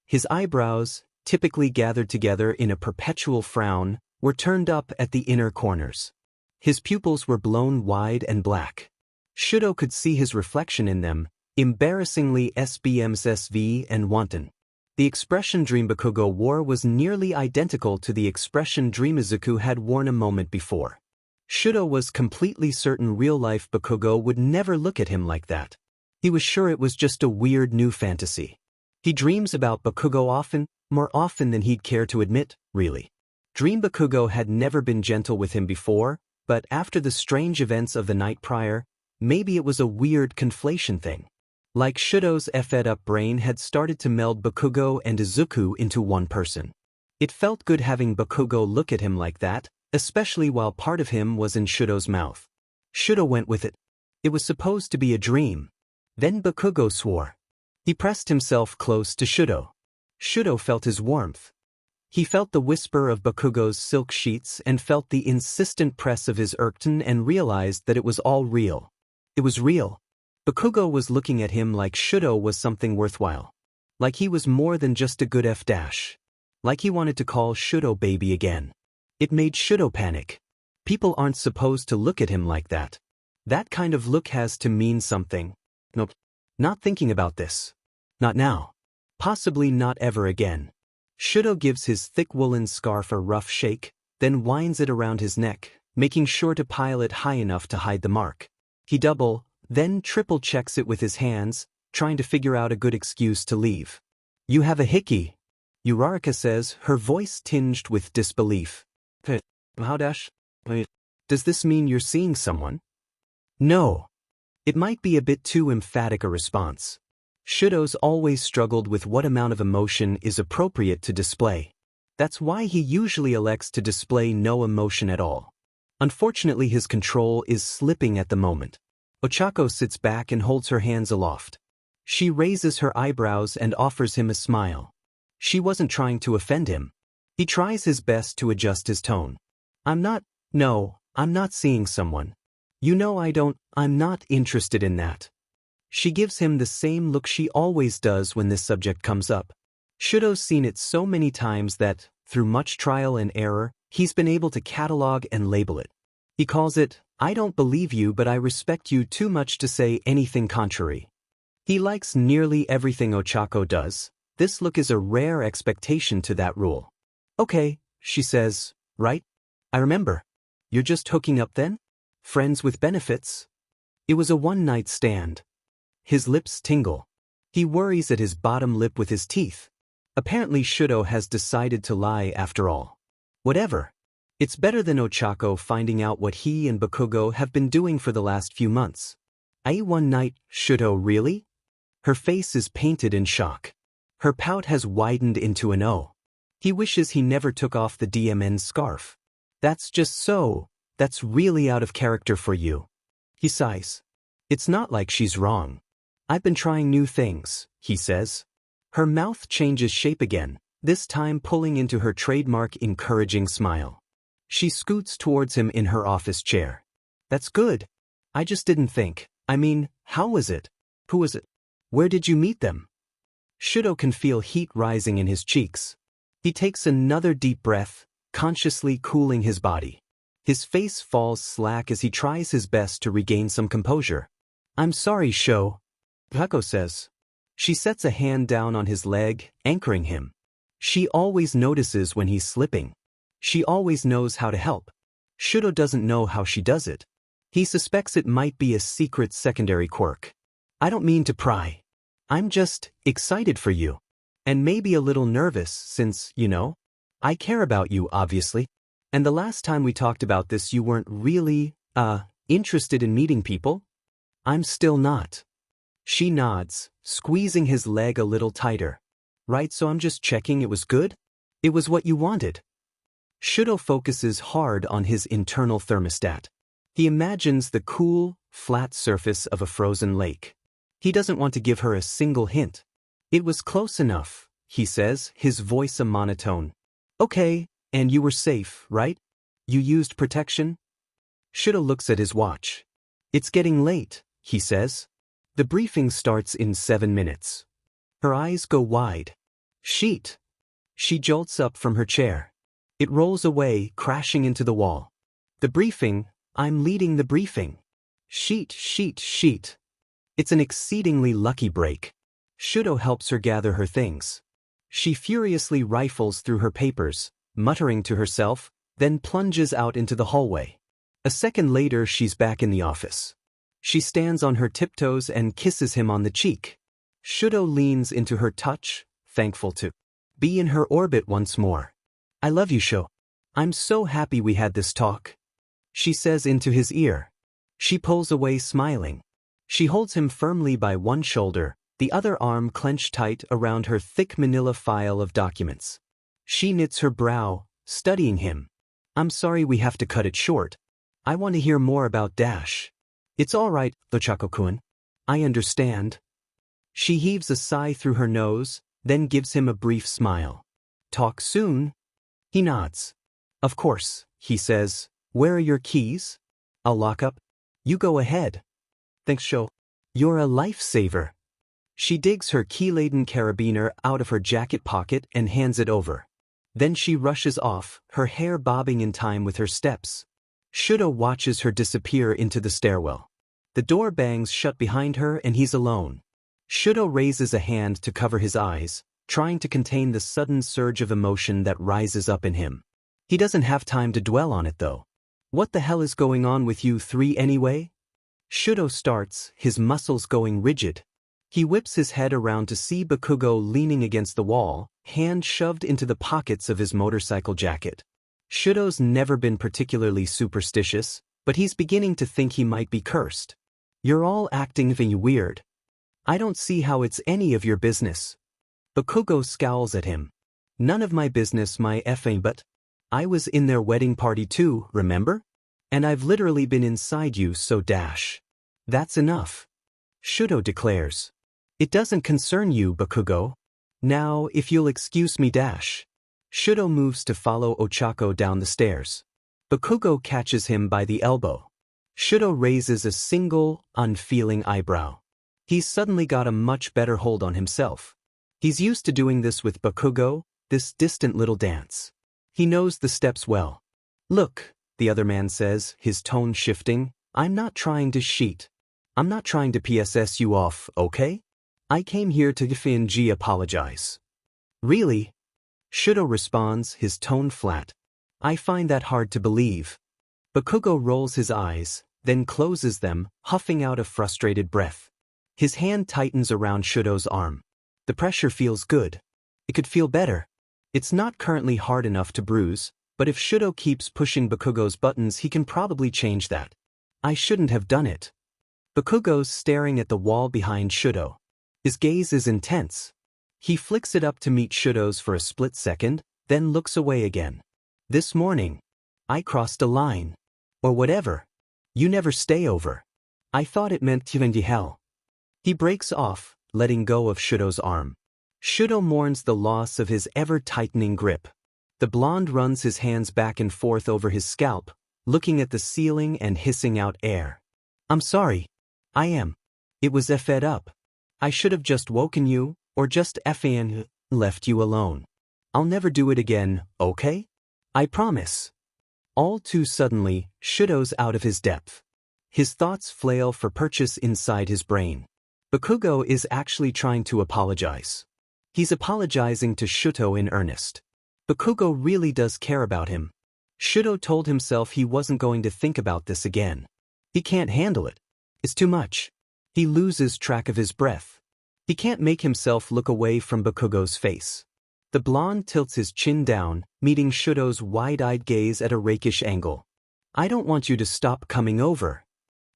His eyebrows, typically gathered together in a perpetual frown, were turned up at the inner corners. His pupils were blown wide and black. Shudo could see his reflection in them, embarrassingly SBMSSV and wanton. The expression Dream Bakugo wore was nearly identical to the expression Dream Izuku had worn a moment before. Shudo was completely certain real-life Bakugo would never look at him like that. He was sure it was just a weird new fantasy. He dreams about Bakugo often, more often than he'd care to admit, really. Dream Bakugo had never been gentle with him before, but after the strange events of the night prior, maybe it was a weird conflation thing. Like Shudo's fed-up brain had started to meld Bakugo and Izuku into one person. It felt good having Bakugo look at him like that, especially while part of him was in Shudo's mouth. Shudo went with it. It was supposed to be a dream. Then Bakugo swore. He pressed himself close to Shudo. Shudo felt his warmth. He felt the whisper of Bakugo's silk sheets and felt the insistent press of his Urkton and realized that it was all real. It was real. Bakugo was looking at him like Shudo was something worthwhile. Like he was more than just a good F-dash. Like he wanted to call Shudo baby again. It made Shudo panic. People aren't supposed to look at him like that. That kind of look has to mean something. Nope. Not thinking about this. Not now. Possibly not ever again. Shudo gives his thick woolen scarf a rough shake, then winds it around his neck, making sure to pile it high enough to hide the mark. He double, then triple checks it with his hands, trying to figure out a good excuse to leave. You have a hickey, Uraraka says, her voice tinged with disbelief. How dash? Does this mean you're seeing someone? No. It might be a bit too emphatic a response. Shudo's always struggled with what amount of emotion is appropriate to display. That's why he usually elects to display no emotion at all. Unfortunately, his control is slipping at the moment. Ochako sits back and holds her hands aloft. She raises her eyebrows and offers him a smile. She wasn't trying to offend him. He tries his best to adjust his tone. I'm not seeing someone. You know I'm not interested in that. She gives him the same look she always does when this subject comes up. Shudo's seen it so many times that, through much trial and error, he's been able to catalog and label it. He calls it, I don't believe you but I respect you too much to say anything contrary. He likes nearly everything Ochako does. This look is a rare expectation to that rule. Okay, she says, right? I remember. You're just hooking up then? Friends with benefits? It was a one-night stand. His lips tingle. He worries at his bottom lip with his teeth. Apparently Shudo has decided to lie after all. Whatever. It's better than Ochako finding out what he and Bakugo have been doing for the last few months. One night, Shudo really? Her face is painted in shock. Her pout has widened into an O. He wishes he never took off the DMN scarf. That's really out of character for you. He sighs. It's not like she's wrong. I've been trying new things, he says. Her mouth changes shape again, this time pulling into her trademark encouraging smile. She scoots towards him in her office chair. That's good. I just didn't think. How was it? Who was it? Where did you meet them? Shudo can feel heat rising in his cheeks. He takes another deep breath, consciously cooling his body. His face falls slack as he tries his best to regain some composure. "I'm sorry, Sho," Ochako says. She sets a hand down on his leg, anchoring him. She always notices when he's slipping. She always knows how to help. Shudo doesn't know how she does it. He suspects it might be a secret secondary quirk. "I don't mean to pry. I'm just excited for you. And maybe a little nervous since, I care about you, obviously. And the last time we talked about this you weren't really, interested in meeting people? I'm still not." She nods, squeezing his leg a little tighter. "Right, so I'm just checking it was good? It was what you wanted." Shudo focuses hard on his internal thermostat. He imagines the cool, flat surface of a frozen lake. He doesn't want to give her a single hint. "It was close enough," he says, his voice a monotone. "Okay, and you were safe, right? You used protection?" Shudo looks at his watch. "It's getting late," he says. "The briefing starts in 7 minutes." Her eyes go wide. "Sheet." She jolts up from her chair. It rolls away, crashing into the wall. "The briefing? I'm leading the briefing." "Sheet, sheet, sheet." It's an exceedingly lucky break. Shudo helps her gather her things. She furiously rifles through her papers, muttering to herself, then plunges out into the hallway. A second later she's back in the office. She stands on her tiptoes and kisses him on the cheek. Shudo leans into her touch, thankful to be in her orbit once more. "I love you, Sho. I'm so happy we had this talk," she says into his ear. She pulls away smiling. She holds him firmly by one shoulder, the other arm clenched tight around her thick manila file of documents. She knits her brow, studying him. "I'm sorry we have to cut it short. I want to hear more about Dash." "It's all right, Ochako-kun. I understand." She heaves a sigh through her nose, then gives him a brief smile. "Talk soon." He nods. "Of course," he says. "Where are your keys?" "I'll lock up." "You go ahead." "Thanks, Sho. You're a lifesaver." She digs her key-laden carabiner out of her jacket pocket and hands it over. Then she rushes off, her hair bobbing in time with her steps. Shudo watches her disappear into the stairwell. The door bangs shut behind her and he's alone. Shudo raises a hand to cover his eyes, trying to contain the sudden surge of emotion that rises up in him. He doesn't have time to dwell on it though. "What the hell is going on with you three anyway?" Shudo starts, his muscles going rigid. He whips his head around to see Bakugo leaning against the wall, hand shoved into the pockets of his motorcycle jacket. Shudo's never been particularly superstitious, but he's beginning to think he might be cursed. "You're all acting weird. I don't see how it's any of your business." Bakugo scowls at him. "None of my business, my effing, but I was in their wedding party too, remember? And I've literally been inside you, so Dash. That's enough." Shudo declares. "It doesn't concern you, Bakugo. Now, if you'll excuse me, Dash." Shudo moves to follow Ochako down the stairs. Bakugo catches him by the elbow. Shudo raises a single, unfeeling eyebrow. He's suddenly got a much better hold on himself. He's used to doing this with Bakugo, this distant little dance. He knows the steps well. "Look," the other man says, his tone shifting, "I'm not trying to cheat. I'm not trying to PSS you off, okay? I came here to apologize." "Really?" Shudo responds, his tone flat. "I find that hard to believe." Bakugo rolls his eyes, then closes them, huffing out a frustrated breath. His hand tightens around Shudo's arm. The pressure feels good. It could feel better. It's not currently hard enough to bruise, but if Shudo keeps pushing Bakugo's buttons he can probably change that. "I shouldn't have done it." Bakugo's staring at the wall behind Shudo. His gaze is intense. He flicks it up to meet Shudo's for a split second, then looks away again. "This morning, I crossed a line. Or whatever. You never stay over. I thought it meant hell." He breaks off, letting go of Shudo's arm. Shudo mourns the loss of his ever-tightening grip. The blonde runs his hands back and forth over his scalp, looking at the ceiling and hissing out air. "I'm sorry. I am. It was fed up. I should have just woken you, Or just effing left you alone. I'll never do it again, okay? I promise. All too suddenly, Shudo's out of his depth. His thoughts flail for purchase inside his brain. Bakugo is actually trying to apologize. He's apologizing to Shuto in earnest. Bakugo really does care about him. Shuto told himself he wasn't going to think about this again. He can't handle it. It's too much. He loses track of his breath. He can't make himself look away from Bakugo's face. The blonde tilts his chin down, meeting Shuto's wide-eyed gaze at a rakish angle. I don't want you to stop coming over.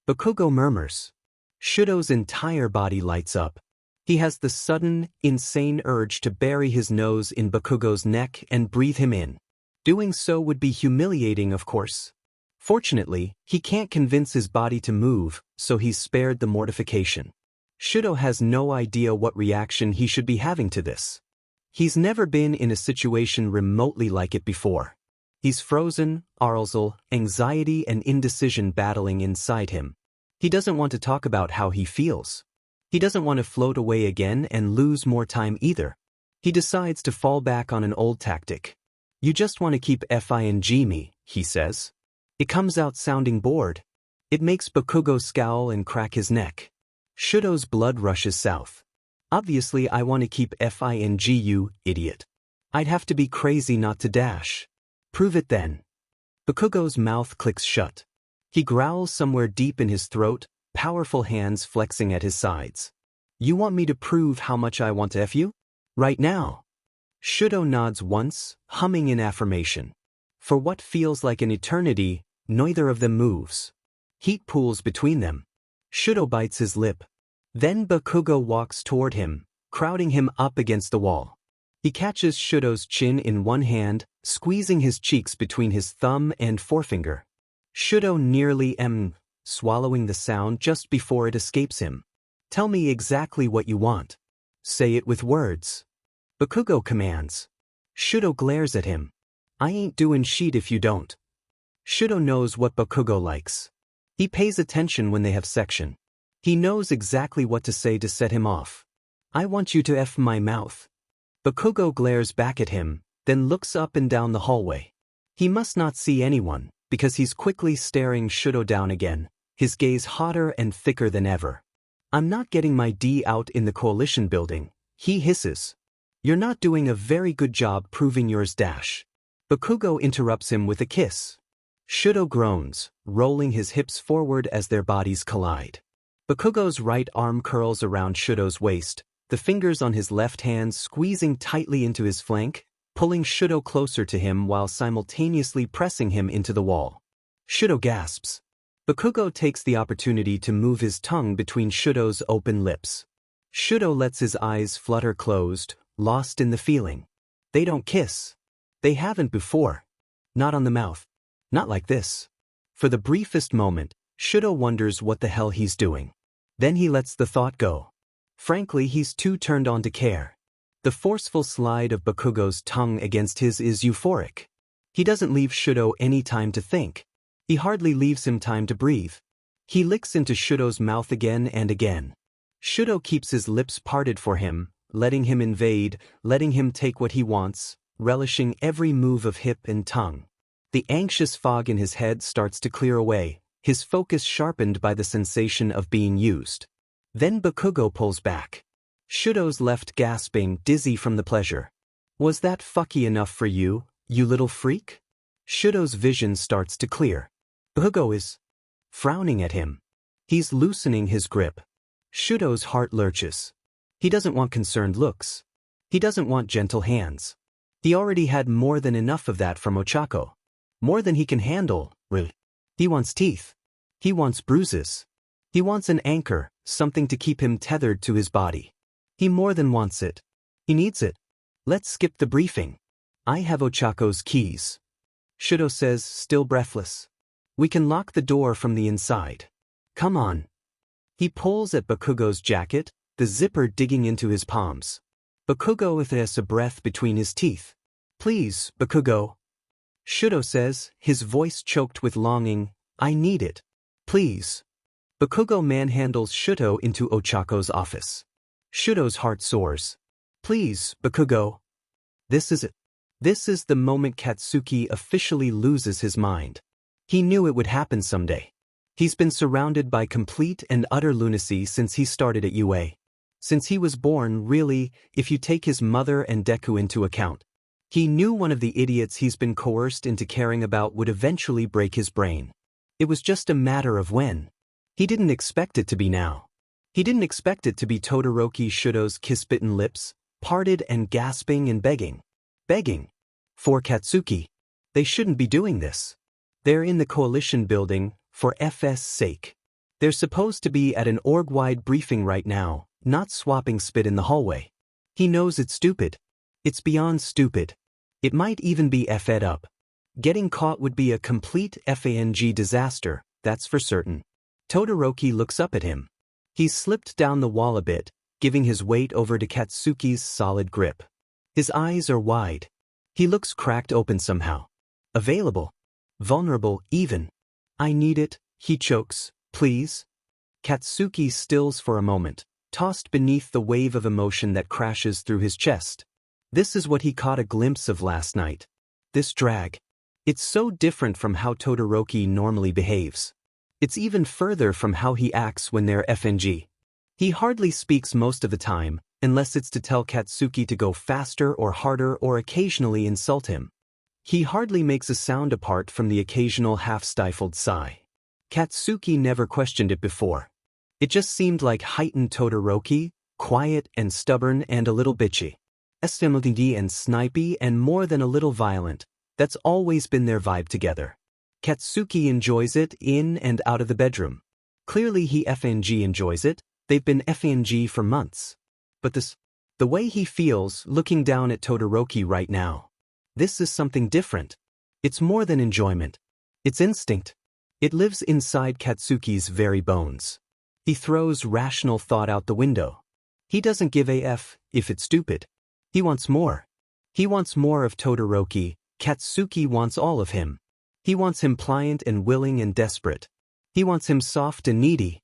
Bakugo murmurs. Shuto's entire body lights up. He has the sudden, insane urge to bury his nose in Bakugo's neck and breathe him in. Doing so would be humiliating, of course. Fortunately, he can't convince his body to move, so he's spared the mortification. Shuto has no idea what reaction he should be having to this. He's never been in a situation remotely like it before. He's frozen, arousal, anxiety and indecision battling inside him. He doesn't want to talk about how he feels. He doesn't want to float away again and lose more time either. He decides to fall back on an old tactic. You just want to keep FING me, he says. It comes out sounding bored. It makes Bakugo scowl and crack his neck. Shuto's blood rushes south. Obviously I want to keep FING you, idiot. I'd have to be crazy not to dash. Prove it then. Bakugo's mouth clicks shut. He growls somewhere deep in his throat, powerful hands flexing at his sides. You want me to prove how much I want to F you? Right now. Shuto nods once, humming in affirmation. For what feels like an eternity, neither of them moves. Heat pools between them. Shuto bites his lip. Then Bakugo walks toward him, crowding him up against the wall. He catches Shuto's chin in one hand, squeezing his cheeks between his thumb and forefinger. Shuto nearly swallowing the sound just before it escapes him. Tell me exactly what you want. Say it with words. Bakugo commands. Shuto glares at him. I ain't doing shit if you don't. Shuto knows what Bakugo likes. He pays attention when they have section. He knows exactly what to say to set him off. I want you to F my mouth. Bakugo glares back at him, then looks up and down the hallway. He must not see anyone, because he's quickly staring Shuto down again, his gaze hotter and thicker than ever. I'm not getting my D out in the coalition building, he hisses. You're not doing a very good job proving yours dash. Bakugo interrupts him with a kiss. Shuto groans, rolling his hips forward as their bodies collide. Bakugo's right arm curls around Shuto's waist, the fingers on his left hand squeezing tightly into his flank, pulling Shuto closer to him while simultaneously pressing him into the wall. Shuto gasps. Bakugo takes the opportunity to move his tongue between Shuto's open lips. Shuto lets his eyes flutter closed, lost in the feeling. They don't kiss. They haven't before. Not on the mouth. Not like this. For the briefest moment, Shuto wonders what the hell he's doing. Then he lets the thought go. Frankly, he's too turned on to care. The forceful slide of Bakugo's tongue against his is euphoric. He doesn't leave Shuto any time to think. He hardly leaves him time to breathe. He licks into Shuto's mouth again and again. Shuto keeps his lips parted for him, letting him invade, letting him take what he wants, relishing every move of hip and tongue. The anxious fog in his head starts to clear away, his focus sharpened by the sensation of being used. Then Bakugo pulls back. Shuto's left gasping, dizzy from the pleasure. Was that fucky enough for you, you little freak? Shuto's vision starts to clear. Bakugo is frowning at him. He's loosening his grip. Shuto's heart lurches. He doesn't want concerned looks. He doesn't want gentle hands. He already had more than enough of that from Ochako. More than he can handle, really. He wants teeth. He wants bruises. He wants an anchor, something to keep him tethered to his body. He more than wants it. He needs it. Let's skip the briefing. I have Ochako's keys. Shuto says, still breathless. We can lock the door from the inside. Come on. He pulls at Bakugo's jacket, the zipper digging into his palms. Bakugo has a breath between his teeth. Please, Bakugo. Shuto says, his voice choked with longing, I need it. Please. Bakugo manhandles Shuto into Ochako's office. Shuto's heart soars. Please, Bakugo. This is it. This is the moment Katsuki officially loses his mind. He knew it would happen someday. He's been surrounded by complete and utter lunacy since he started at UA. Since he was born, really, if you take his mother and Deku into account. He knew one of the idiots he's been coerced into caring about would eventually break his brain. It was just a matter of when. He didn't expect it to be now. He didn't expect it to be Todoroki Shudo's kiss-bitten lips, parted and gasping and begging. Begging. For Katsuki. They shouldn't be doing this. They're in the coalition building, for FS sake. They're supposed to be at an org-wide briefing right now, not swapping spit in the hallway. He knows it's stupid. It's beyond stupid. It might even be F'd up. Getting caught would be a complete FANG disaster, that's for certain. Todoroki looks up at him. He's slipped down the wall a bit, giving his weight over to Katsuki's solid grip. His eyes are wide. He looks cracked open somehow. Available. Vulnerable, even. I need it, he chokes, please. Katsuki stills for a moment, tossed beneath the wave of emotion that crashes through his chest. This is what he caught a glimpse of last night. This drag. It's so different from how Todoroki normally behaves. It's even further from how he acts when they're FNG. He hardly speaks most of the time, unless it's to tell Katsuki to go faster or harder or occasionally insult him. He hardly makes a sound apart from the occasional half-stifled sigh. Katsuki never questioned it before. It just seemed like heightened Todoroki, quiet and stubborn and a little bitchy. Estimated and snipey and more than a little violent. That's always been their vibe together. Katsuki enjoys it in and out of the bedroom. Clearly he FNG enjoys it. They've been FNG for months. But the way he feels looking down at Todoroki right now. This is something different. It's more than enjoyment. It's instinct. It lives inside Katsuki's very bones. He throws rational thought out the window. He doesn't give a F if it's stupid. He wants more. He wants more of Todoroki. Katsuki wants all of him. He wants him pliant and willing and desperate. He wants him soft and needy.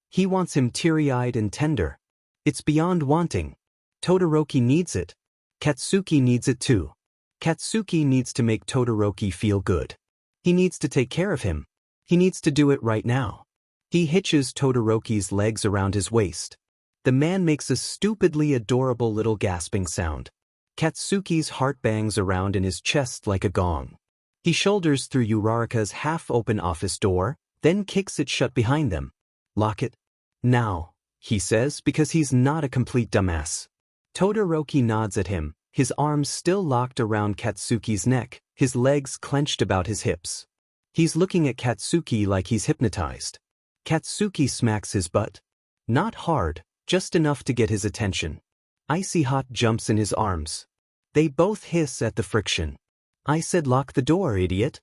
He wants him teary-eyed and tender. It's beyond wanting. Todoroki needs it. Katsuki needs it too. Katsuki needs to make Todoroki feel good. He needs to take care of him. He needs to do it right now. He hitches Todoroki's legs around his waist. The man makes a stupidly adorable little gasping sound. Katsuki's heart bangs around in his chest like a gong. He shoulders through Uraraka's half-open office door, then kicks it shut behind them. Lock it. Now, he says, because he's not a complete dumbass. Todoroki nods at him, his arms still locked around Katsuki's neck, his legs clenched about his hips. He's looking at Katsuki like he's hypnotized. Katsuki smacks his butt. Not hard, just enough to get his attention. Icy hot jumps in his arms. They both hiss at the friction. I said lock the door, idiot.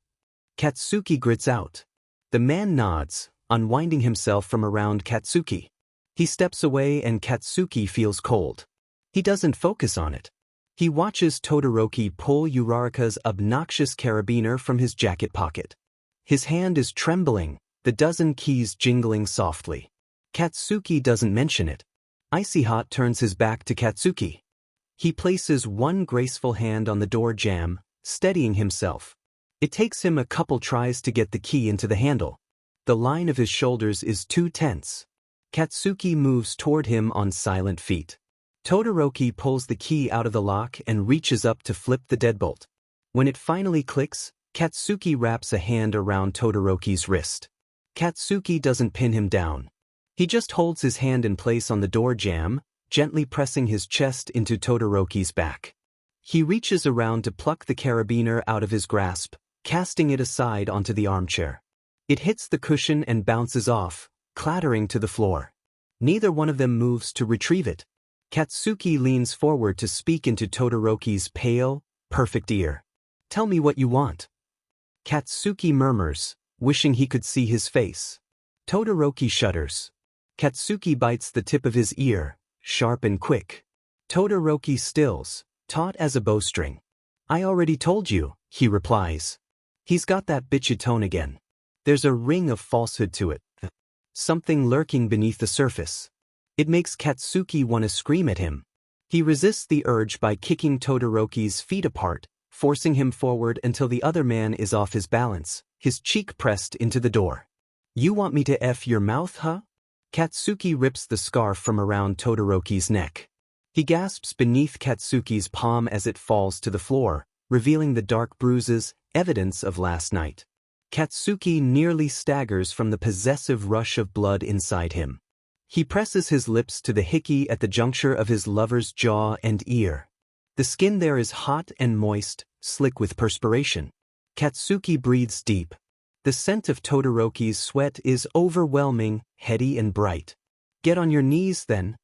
Katsuki grits out. The man nods, unwinding himself from around Katsuki. He steps away and Katsuki feels cold. He doesn't focus on it. He watches Todoroki pull Uraraka's obnoxious carabiner from his jacket pocket. His hand is trembling, the dozen keys jingling softly. Katsuki doesn't mention it. Icy Hot turns his back to Katsuki. He places one graceful hand on the door jamb, steadying himself. It takes him a couple tries to get the key into the handle. The line of his shoulders is too tense. Katsuki moves toward him on silent feet. Todoroki pulls the key out of the lock and reaches up to flip the deadbolt. When it finally clicks, Katsuki wraps a hand around Todoroki's wrist. Katsuki doesn't pin him down. He just holds his hand in place on the door jamb, gently pressing his chest into Todoroki's back. He reaches around to pluck the carabiner out of his grasp, casting it aside onto the armchair. It hits the cushion and bounces off, clattering to the floor. Neither one of them moves to retrieve it. Katsuki leans forward to speak into Todoroki's pale, perfect ear. Tell me what you want. Katsuki murmurs, wishing he could see his face. Todoroki shudders. Katsuki bites the tip of his ear, sharp and quick. Todoroki stills, taut as a bowstring. I already told you, he replies. He's got that bitchy tone again. There's a ring of falsehood to it. Something lurking beneath the surface. It makes Katsuki want to scream at him. He resists the urge by kicking Todoroki's feet apart, forcing him forward until the other man is off his balance, his cheek pressed into the door. You want me to F your mouth, huh? Katsuki rips the scarf from around Todoroki's neck. He gasps beneath Katsuki's palm as it falls to the floor, revealing the dark bruises, evidence of last night. Katsuki nearly staggers from the possessive rush of blood inside him. He presses his lips to the hickey at the juncture of his lover's jaw and ear. The skin there is hot and moist, slick with perspiration. Katsuki breathes deep. The scent of Todoroki's sweat is overwhelming, heady and bright. Get on your knees then.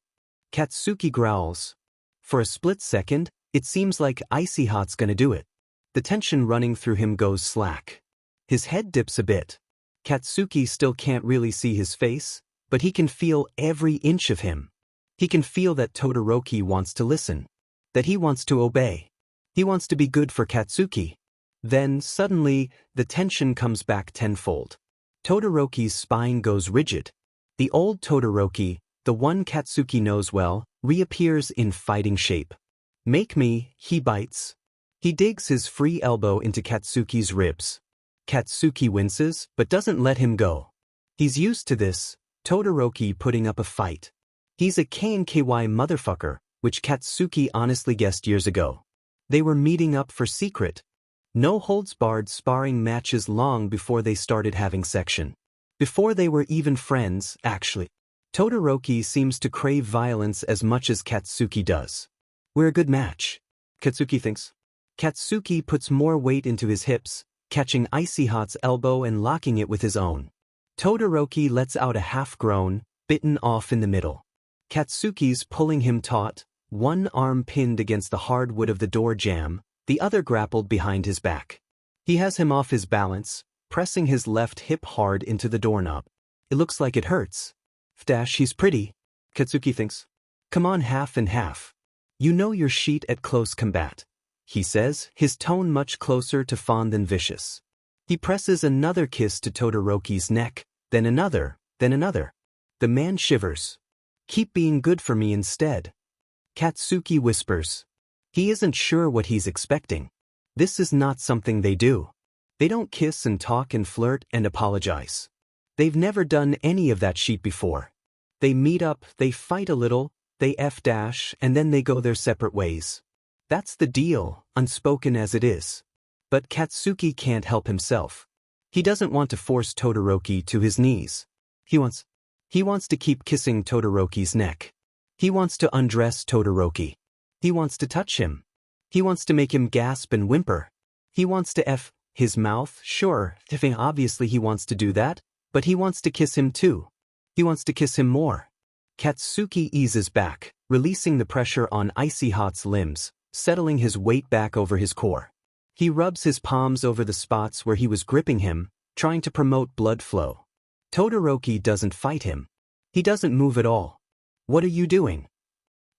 Katsuki growls. For a split second, it seems like Icy Hot's gonna do it. The tension running through him goes slack. His head dips a bit. Katsuki still can't really see his face, but he can feel every inch of him. He can feel that Todoroki wants to listen, that he wants to obey. He wants to be good for Katsuki. Then, suddenly, the tension comes back tenfold. Todoroki's spine goes rigid. The old Todoroki, the one Katsuki knows well, reappears in fighting shape. Make me, he bites. He digs his free elbow into Katsuki's ribs. Katsuki winces, but doesn't let him go. He's used to this, Todoroki putting up a fight. He's a K&KY motherfucker, which Katsuki honestly guessed years ago. They were meeting up for secret, no-holds-barred sparring matches long before they started having section. Before they were even friends, actually. Todoroki seems to crave violence as much as Katsuki does. We're a good match, Katsuki thinks. Katsuki puts more weight into his hips, catching Icy Hot's elbow and locking it with his own. Todoroki lets out a half-groan, bitten off in the middle. Katsuki's pulling him taut, one arm pinned against the hardwood of the door jamb, the other grappled behind his back. He has him off his balance, pressing his left hip hard into the doorknob. It looks like it hurts. He's pretty, Katsuki thinks. Come on, half and half. You know your sheet at close combat, he says, his tone much closer to fond than vicious. He presses another kiss to Todoroki's neck, then another, then another. The man shivers. Keep being good for me instead. Katsuki whispers. He isn't sure what he's expecting. This is not something they do. They don't kiss and talk and flirt and apologize. They've never done any of that shit before. They meet up, they fight a little, they and then they go their separate ways. That's the deal, unspoken as it is. But Katsuki can't help himself. He doesn't want to force Todoroki to his knees. He wants to keep kissing Todoroki's neck. He wants to undress Todoroki. He wants to touch him. He wants to make him gasp and whimper. He wants to F his mouth, sure, obviously he wants to do that, but he wants to kiss him too. He wants to kiss him more. Katsuki eases back, releasing the pressure on Icy Hot's limbs, settling his weight back over his core. He rubs his palms over the spots where he was gripping him, trying to promote blood flow. Todoroki doesn't fight him. He doesn't move at all. What are you doing?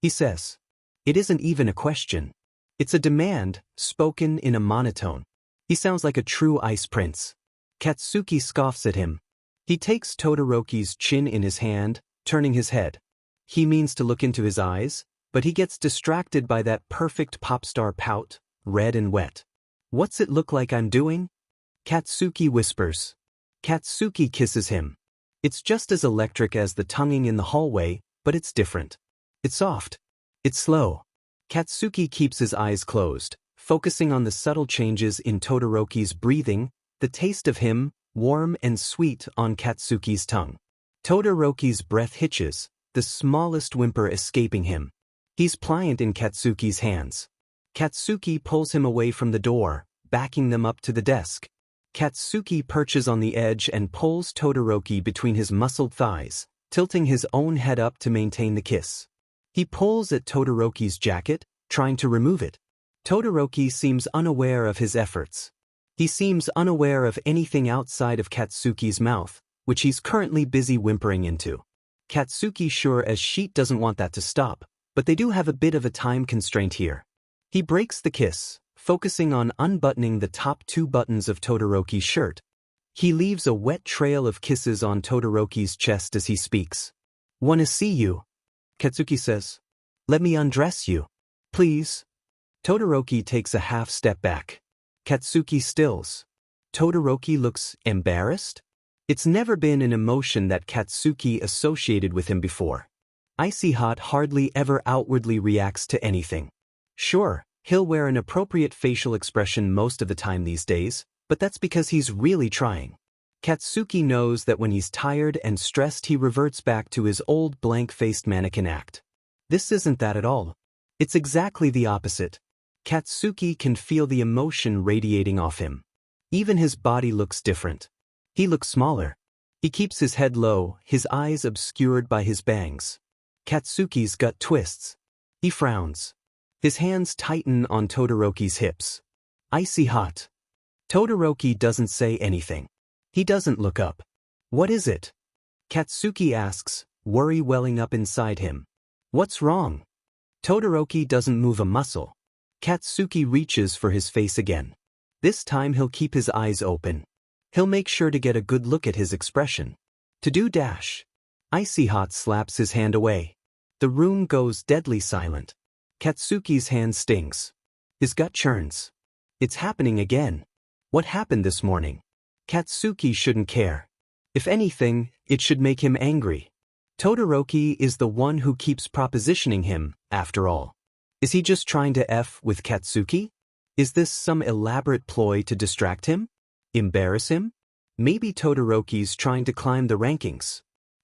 He says. It isn't even a question. It's a demand, spoken in a monotone. He sounds like a true ice prince. Katsuki scoffs at him. He takes Todoroki's chin in his hand, turning his head. He means to look into his eyes, but he gets distracted by that perfect pop star pout, red and wet. What's it look like I'm doing? Katsuki whispers. Katsuki kisses him. It's just as electric as the tonguing in the hallway, but it's different. It's soft. It's slow. Katsuki keeps his eyes closed, focusing on the subtle changes in Todoroki's breathing, the taste of him, warm and sweet on Katsuki's tongue. Todoroki's breath hitches, the smallest whimper escaping him. He's pliant in Katsuki's hands. Katsuki pulls him away from the door, backing them up to the desk. Katsuki perches on the edge and pulls Todoroki between his muscled thighs, tilting his own head up to maintain the kiss. He pulls at Todoroki's jacket, trying to remove it. Todoroki seems unaware of his efforts. He seems unaware of anything outside of Katsuki's mouth, which he's currently busy whimpering into. Katsuki sure as shit doesn't want that to stop, but they do have a bit of a time constraint here. He breaks the kiss, focusing on unbuttoning the top 2 buttons of Todoroki's shirt. He leaves a wet trail of kisses on Todoroki's chest as he speaks. "Wanna see you?" Katsuki says. Let me undress you. Please. Todoroki takes a half step back. Katsuki stills. Todoroki looks embarrassed? It's never been an emotion that Katsuki associated with him before. Icy Hot hardly ever outwardly reacts to anything. Sure, he'll wear an appropriate facial expression most of the time these days, but that's because he's really trying. Katsuki knows that when he's tired and stressed he reverts back to his old blank-faced mannequin act. This isn't that at all. It's exactly the opposite. Katsuki can feel the emotion radiating off him. Even his body looks different. He looks smaller. He keeps his head low, his eyes obscured by his bangs. Katsuki's gut twists. He frowns. His hands tighten on Todoroki's hips. Icy Hot. Todoroki doesn't say anything. He doesn't look up. What is it? Katsuki asks, worry welling up inside him. What's wrong? Todoroki doesn't move a muscle. Katsuki reaches for his face again. This time he'll keep his eyes open. He'll make sure to get a good look at his expression. To do dash. Icy Hot slaps his hand away. The room goes deadly silent. Katsuki's hand stings. His gut churns. It's happening again. What happened this morning? Katsuki shouldn't care. If anything, it should make him angry. Todoroki is the one who keeps propositioning him, after all. Is he just trying to F with Katsuki? Is this some elaborate ploy to distract him? Embarrass him? Maybe Todoroki's trying to climb the rankings.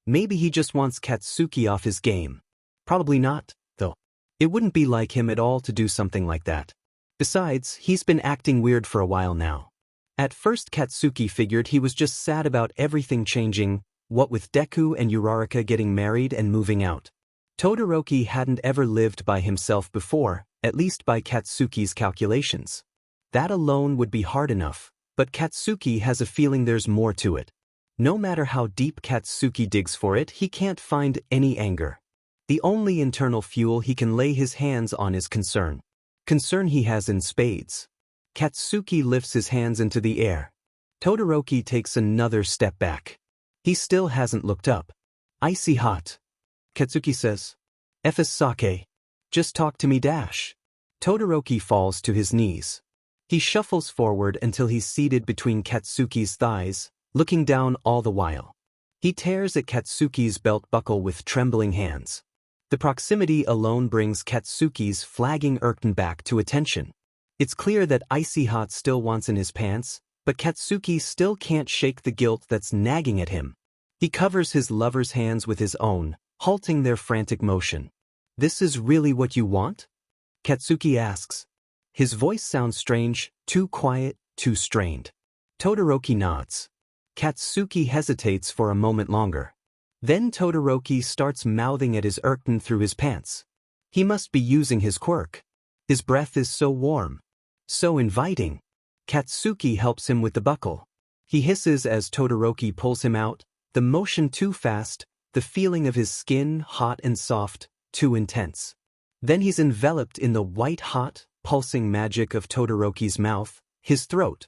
Maybe he just wants Katsuki off his game. Probably not, though. It wouldn't be like him at all to do something like that. Besides, he's been acting weird for a while now. At first Katsuki figured he was just sad about everything changing, what with Deku and Uraraka getting married and moving out. Todoroki hadn't ever lived by himself before, at least by Katsuki's calculations. That alone would be hard enough, but Katsuki has a feeling there's more to it. No matter how deep Katsuki digs for it, he can't find any anger. The only internal fuel he can lay his hands on is concern. Concern he has in spades. Katsuki lifts his hands into the air. Todoroki takes another step back. He still hasn't looked up. Icy Hot. Katsuki says. F's sake. Just talk to me dash. Todoroki falls to his knees. He shuffles forward until he's seated between Katsuki's thighs, looking down all the while. He tears at Katsuki's belt buckle with trembling hands. The proximity alone brings Katsuki's flagging Erkin back to attention. It's clear that Icy Hot still wants in his pants, but Katsuki still can't shake the guilt that's nagging at him. He covers his lover's hands with his own, halting their frantic motion. This is really what you want? Katsuki asks. His voice sounds strange, too quiet, too strained. Todoroki nods. Katsuki hesitates for a moment longer. Then Todoroki starts mouthing at his Erkin through his pants. He must be using his quirk. His breath is so warm. So inviting. Katsuki helps him with the buckle. He hisses as Todoroki pulls him out, the motion too fast, the feeling of his skin hot and soft, too intense. Then he's enveloped in the white-hot, pulsing magic of Todoroki's mouth, his throat.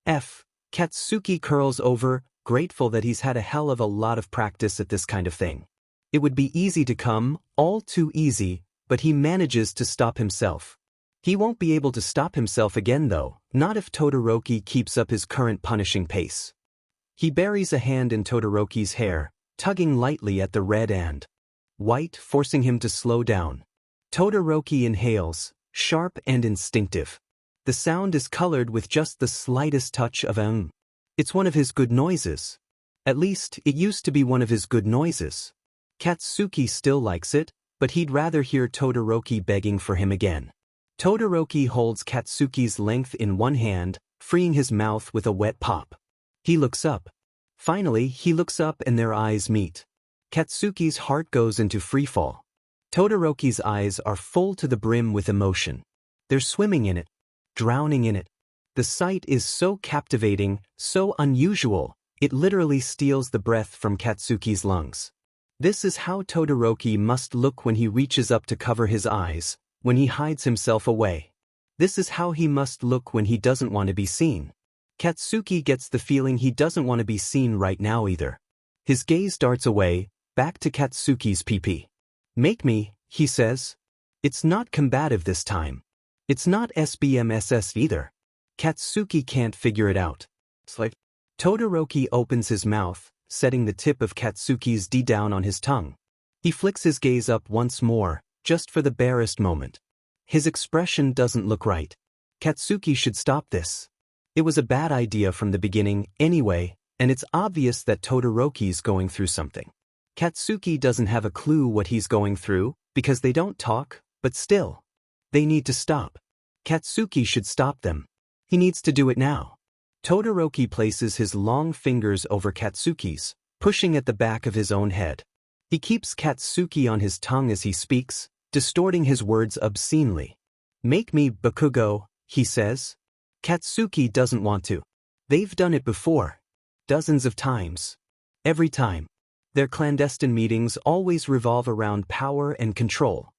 Katsuki curls over, grateful that he's had a hell of a lot of practice at this kind of thing. It would be easy to come, all too easy, but he manages to stop himself. He won't be able to stop himself again though, not if Todoroki keeps up his current punishing pace. He buries a hand in Todoroki's hair, tugging lightly at the red and white, forcing him to slow down. Todoroki inhales, sharp and instinctive. The sound is colored with just the slightest touch of It's one of his good noises. At least, it used to be one of his good noises. Katsuki still likes it, but he'd rather hear Todoroki begging for him again. Todoroki holds Katsuki's length in one hand, freeing his mouth with a wet pop. He looks up. Finally, he looks up and their eyes meet. Katsuki's heart goes into freefall. Todoroki's eyes are full to the brim with emotion. They're swimming in it, drowning in it. The sight is so captivating, so unusual, it literally steals the breath from Katsuki's lungs. This is how Todoroki must look when he reaches up to cover his eyes, when he hides himself away. This is how he must look when he doesn't want to be seen. Katsuki gets the feeling he doesn't want to be seen right now either. His gaze darts away, back to Katsuki's pee-pee. Make me, he says. It's not combative this time. It's not SBMSS either. Katsuki can't figure it out. It's like Todoroki opens his mouth, setting the tip of Katsuki's D down on his tongue. He flicks his gaze up once more, just for the barest moment. His expression doesn't look right. Katsuki should stop this. It was a bad idea from the beginning, anyway, and it's obvious that Todoroki's going through something. Katsuki doesn't have a clue what he's going through, because they don't talk, but still. They need to stop. Katsuki should stop them. He needs to do it now. Todoroki places his long fingers over Katsuki's, pushing at the back of his own head. He keeps Katsuki on his tongue as he speaks, distorting his words obscenely. "Make me Bakugo," he says. Katsuki doesn't want to. They've done it before. Dozens of times. Every time. Their clandestine meetings always revolve around power and control.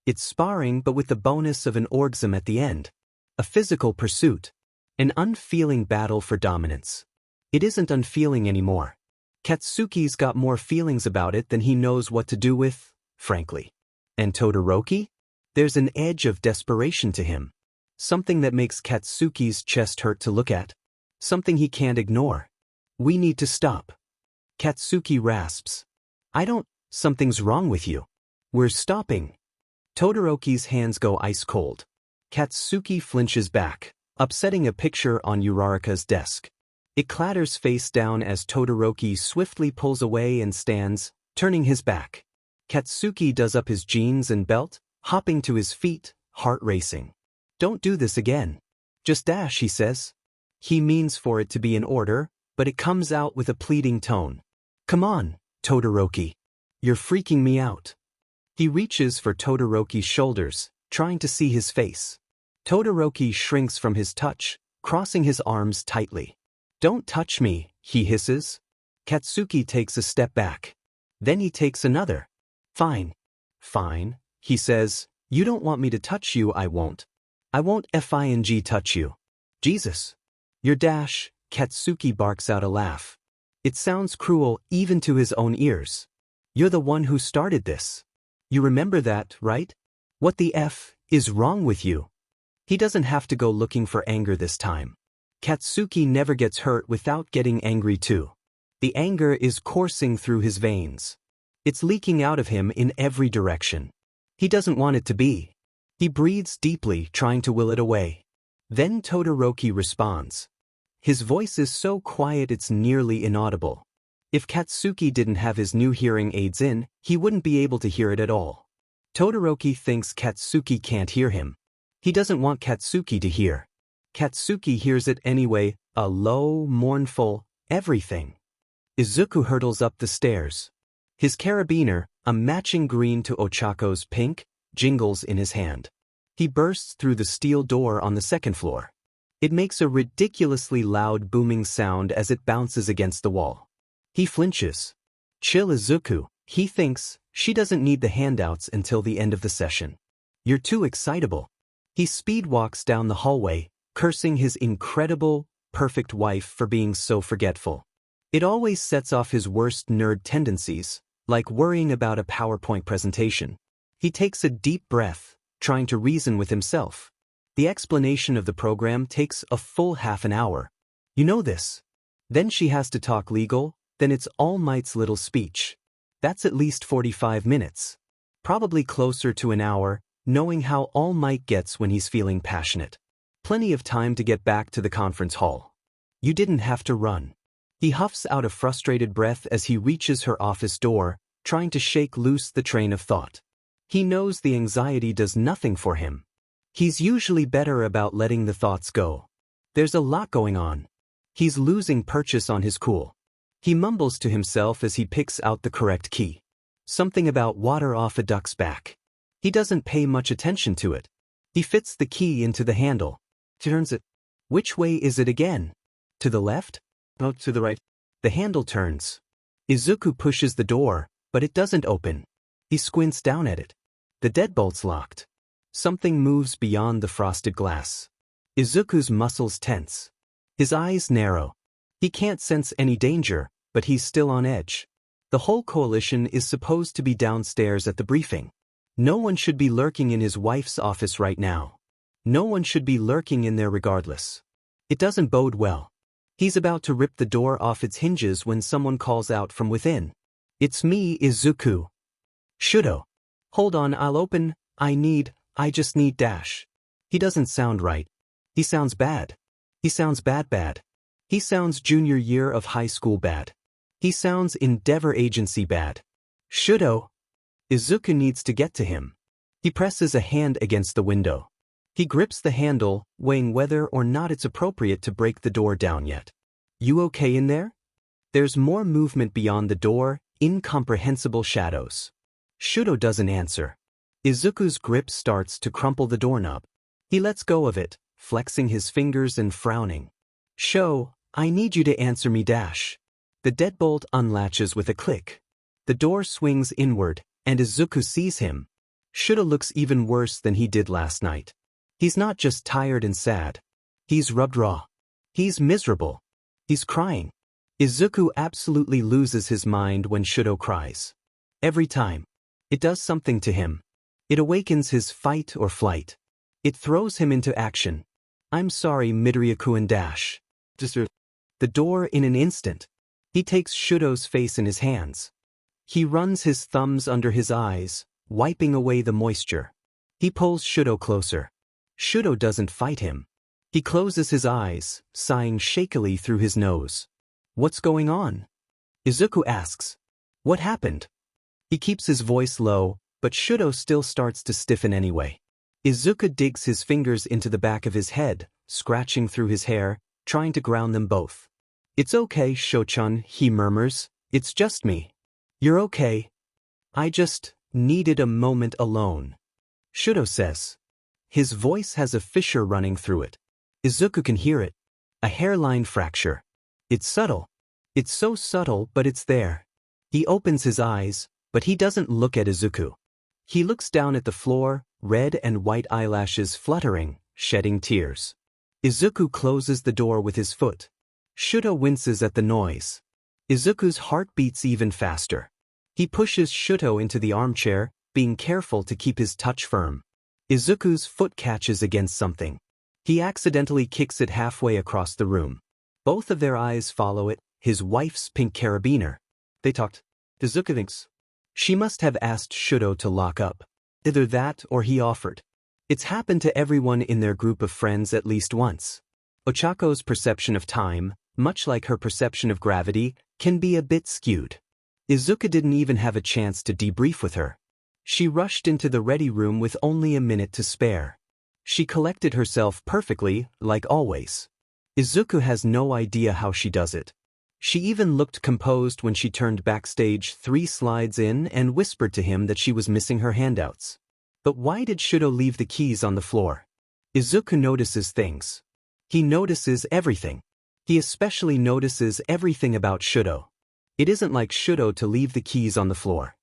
It's sparring but with the bonus of an orgasm at the end. A physical pursuit. An unfeeling battle for dominance. It isn't unfeeling anymore. Katsuki's got more feelings about it than he knows what to do with, frankly. And Todoroki? There's an edge of desperation to him. Something that makes Katsuki's chest hurt to look at. Something he can't ignore. "We need to stop." Katsuki rasps. Something's wrong with you. "We're stopping." Todoroki's hands go ice cold. Katsuki flinches back, upsetting a picture on Uraraka's desk. It clatters face down as Todoroki swiftly pulls away and stands, turning his back. Katsuki does up his jeans and belt, hopping to his feet, heart racing. "Don't do this again. Just dash," he says. He means for it to be in order, but it comes out with a pleading tone. "Come on, Todoroki. You're freaking me out." He reaches for Todoroki's shoulders, trying to see his face. Todoroki shrinks from his touch, crossing his arms tightly. "Don't touch me," he hisses. Katsuki takes a step back. Then he takes another. "Fine. Fine," he says. "You don't want me to touch you, I won't. I won't FING touch you." "Jesus. Your dash," Katsuki barks out a laugh. It sounds cruel even to his own ears. "You're the one who started this. You remember that, right? What the F is wrong with you?" He doesn't have to go looking for anger this time. Katsuki never gets hurt without getting angry too. The anger is coursing through his veins. It's leaking out of him in every direction. He doesn't want it to be. He breathes deeply, trying to will it away. Then Todoroki responds. His voice is so quiet it's nearly inaudible. If Katsuki didn't have his new hearing aids in, he wouldn't be able to hear it at all. Todoroki thinks Katsuki can't hear him. He doesn't want Katsuki to hear. Katsuki hears it anyway, a low, mournful, everything. Izuku hurtles up the stairs. His carabiner, a matching green to Ochako's pink, jingles in his hand. He bursts through the steel door on the second floor. It makes a ridiculously loud booming sound as it bounces against the wall. He flinches. Chill, Izuku, he thinks. She doesn't need the handouts until the end of the session. You're too excitable. He speed walks down the hallway, cursing his incredible, perfect wife for being so forgetful. It always sets off his worst nerd tendencies, like worrying about a PowerPoint presentation. He takes a deep breath, trying to reason with himself. The explanation of the program takes a full half an hour. You know this. Then she has to talk legal, then it's All Might's little speech. That's at least 45 minutes. Probably closer to an hour, knowing how All Might gets when he's feeling passionate. Plenty of time to get back to the conference hall. You didn't have to run. He huffs out a frustrated breath as he reaches her office door, trying to shake loose the train of thought. He knows the anxiety does nothing for him. He's usually better about letting the thoughts go. There's a lot going on. He's losing purchase on his cool. He mumbles to himself as he picks out the correct key. Something about water off a duck's back. He doesn't pay much attention to it. He fits the key into the handle. Turns it. Which way is it again? To the left? No, to the right. The handle turns. Izuku pushes the door, but it doesn't open. He squints down at it. The deadbolt's locked. Something moves beyond the frosted glass. Izuku's muscles tense. His eyes narrow. He can't sense any danger, but he's still on edge. The whole coalition is supposed to be downstairs at the briefing. No one should be lurking in his wife's office right now. No one should be lurking in there regardless. It doesn't bode well. He's about to rip the door off its hinges when someone calls out from within. It's me, Izuku. Shudo. Hold on, I'll open. I just need dash. He doesn't sound right. He sounds bad. He sounds bad. He sounds junior year of high school bad. He sounds Endeavor Agency bad. Shudo. Izuku needs to get to him. He presses a hand against the window. He grips the handle, weighing whether or not it's appropriate to break the door down yet. You okay in there? There's more movement beyond the door, incomprehensible shadows. Shudo doesn't answer. Izuku's grip starts to crumple the doorknob. He lets go of it, flexing his fingers and frowning. Sho, I need you to answer me dash. The deadbolt unlatches with a click. The door swings inward, and Izuku sees him. Shudo looks even worse than he did last night. He's not just tired and sad. He's rubbed raw. He's miserable. He's crying. Izuku absolutely loses his mind when Shudo cries. Every time. It does something to him. It awakens his fight or flight. It throws him into action. I'm sorry, Midoriya-kun dash. The door in an instant. He takes Shudo's face in his hands. He runs his thumbs under his eyes, wiping away the moisture. He pulls Shudo closer. Shudo doesn't fight him. He closes his eyes, sighing shakily through his nose. What's going on? Izuku asks. What happened? He keeps his voice low, but Shudo still starts to stiffen anyway. Izuku digs his fingers into the back of his head, scratching through his hair, trying to ground them both. It's okay, Sho-chan, he murmurs. It's just me. You're okay. I just needed a moment alone. Shudo says. His voice has a fissure running through it. Izuku can hear it. A hairline fracture. It's subtle. It's so subtle, but it's there. He opens his eyes, but he doesn't look at Izuku. He looks down at the floor, red and white eyelashes fluttering, shedding tears. Izuku closes the door with his foot. Shudo winces at the noise. Izuku's heart beats even faster. He pushes Shudo into the armchair, being careful to keep his touch firm. Izuku's foot catches against something. He accidentally kicks it halfway across the room. Both of their eyes follow it, his wife's pink carabiner. They talked. Izuku thinks. She must have asked Shudo to lock up. Either that or he offered. It's happened to everyone in their group of friends at least once. Ochako's perception of time, much like her perception of gravity, can be a bit skewed. Izuku didn't even have a chance to debrief with her. She rushed into the ready room with only a minute to spare. She collected herself perfectly, like always. Izuku has no idea how she does it. She even looked composed when she turned backstage 3 slides in and whispered to him that she was missing her handouts. But why did Shudo leave the keys on the floor? Izuku notices things. He notices everything. He especially notices everything about Shudo. It isn't like Shudo to leave the keys on the floor.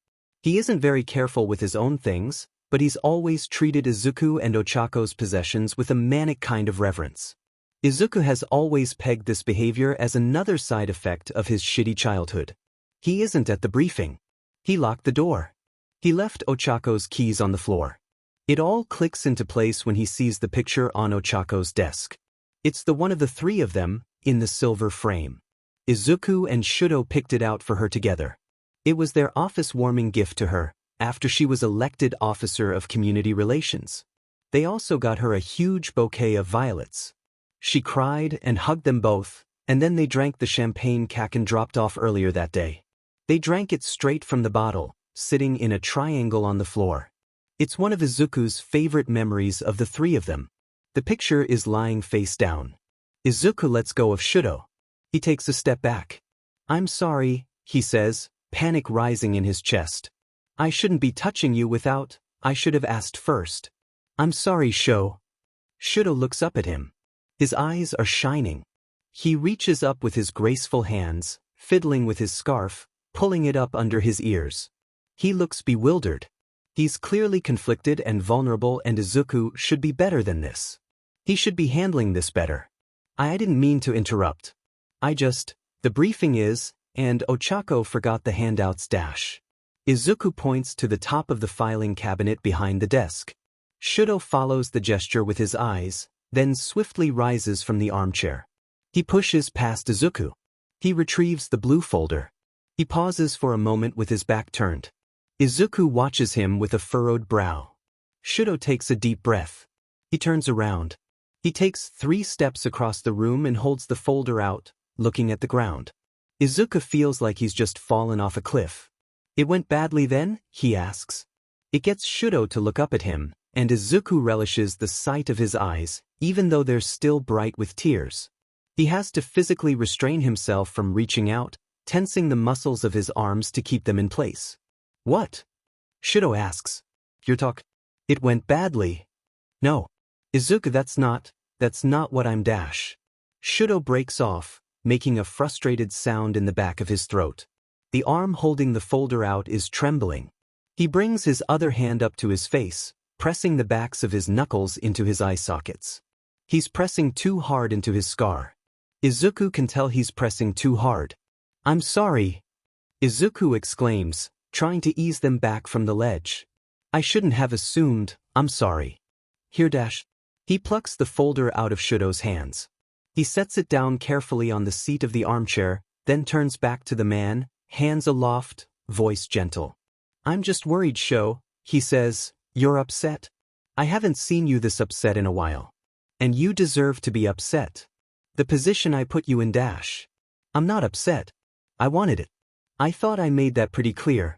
He isn't very careful with his own things, but he's always treated Izuku and Ochako's possessions with a manic kind of reverence. Izuku has always pegged this behavior as another side effect of his shitty childhood. He isn't at the briefing. He locked the door. He left Ochako's keys on the floor. It all clicks into place when he sees the picture on Ochako's desk. It's the one of the 3 of them, in the silver frame. Izuku and Shudo picked it out for her together. It was their office-warming gift to her, after she was elected Officer of Community Relations. They also got her a huge bouquet of violets. She cried and hugged them both, and then they drank the champagne Kaken dropped off earlier that day. They drank it straight from the bottle, sitting in a triangle on the floor. It's one of Izuku's favorite memories of the 3 of them. The picture is lying face down. Izuku lets go of Shudo. He takes a step back. I'm sorry, he says, panic rising in his chest. I shouldn't be touching you without, I should have asked first. I'm sorry, Sho. Shudo looks up at him. His eyes are shining. He reaches up with his graceful hands, fiddling with his scarf, pulling it up under his ears. He looks bewildered. He's clearly conflicted and vulnerable, and Izuku should be better than this. He should be handling this better. I didn't mean to interrupt. The briefing is, and Ochako forgot the handouts dash. Izuku points to the top of the filing cabinet behind the desk. Shudo follows the gesture with his eyes, then swiftly rises from the armchair. He pushes past Izuku. He retrieves the blue folder. He pauses for a moment with his back turned. Izuku watches him with a furrowed brow. Shudo takes a deep breath. He turns around. He takes 3 steps across the room and holds the folder out, looking at the ground. Izuku feels like he's just fallen off a cliff. "It went badly then?" he asks. It gets Shudo to look up at him, and Izuku relishes the sight of his eyes, even though they're still bright with tears. He has to physically restrain himself from reaching out, tensing the muscles of his arms to keep them in place. "What?" Shudo asks. It went badly." "No. Izuku, that's not what I'm dash." Shudo breaks off, making a frustrated sound in the back of his throat. The arm holding the folder out is trembling. He brings his other hand up to his face, pressing the backs of his knuckles into his eye sockets. He's pressing too hard into his scar. Izuku can tell he's pressing too hard. "I'm sorry," Izuku exclaims, trying to ease them back from the ledge. "I shouldn't have assumed, I'm sorry." "Here dash." He plucks the folder out of Shudo's hands. He sets it down carefully on the seat of the armchair, then turns back to the man, hands aloft, voice gentle. "I'm just worried, Sho," he says. "You're upset? I haven't seen you this upset in a while. And you deserve to be upset. The position I put you in dash. I'm not upset. I wanted it. I thought I made that pretty clear."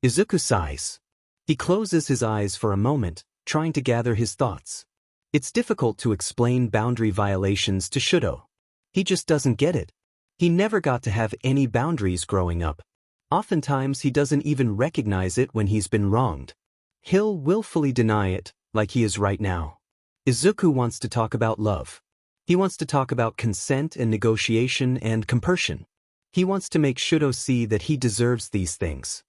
Izuku sighs. He closes his eyes for a moment, trying to gather his thoughts. It's difficult to explain boundary violations to Shudo. He just doesn't get it. He never got to have any boundaries growing up. Oftentimes he doesn't even recognize it when he's been wronged. He'll willfully deny it, like he is right now. Izuku wants to talk about love. He wants to talk about consent and negotiation and compersion. He wants to make Shudo see that he deserves these things.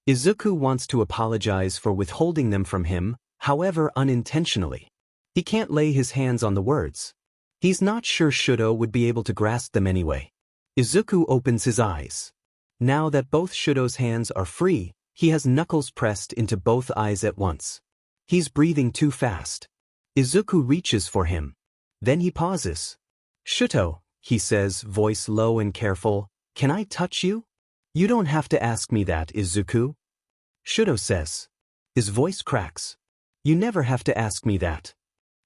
Izuku wants to apologize for withholding them from him, however unintentionally. He can't lay his hands on the words. He's not sure Shudo would be able to grasp them anyway. Izuku opens his eyes. Now that both Shudo's hands are free, he has knuckles pressed into both eyes at once. He's breathing too fast. Izuku reaches for him. Then he pauses. "Shudo," he says, voice low and careful, "can I touch you?" "You don't have to ask me that, Izuku." Shudo says. His voice cracks. "You never have to ask me that."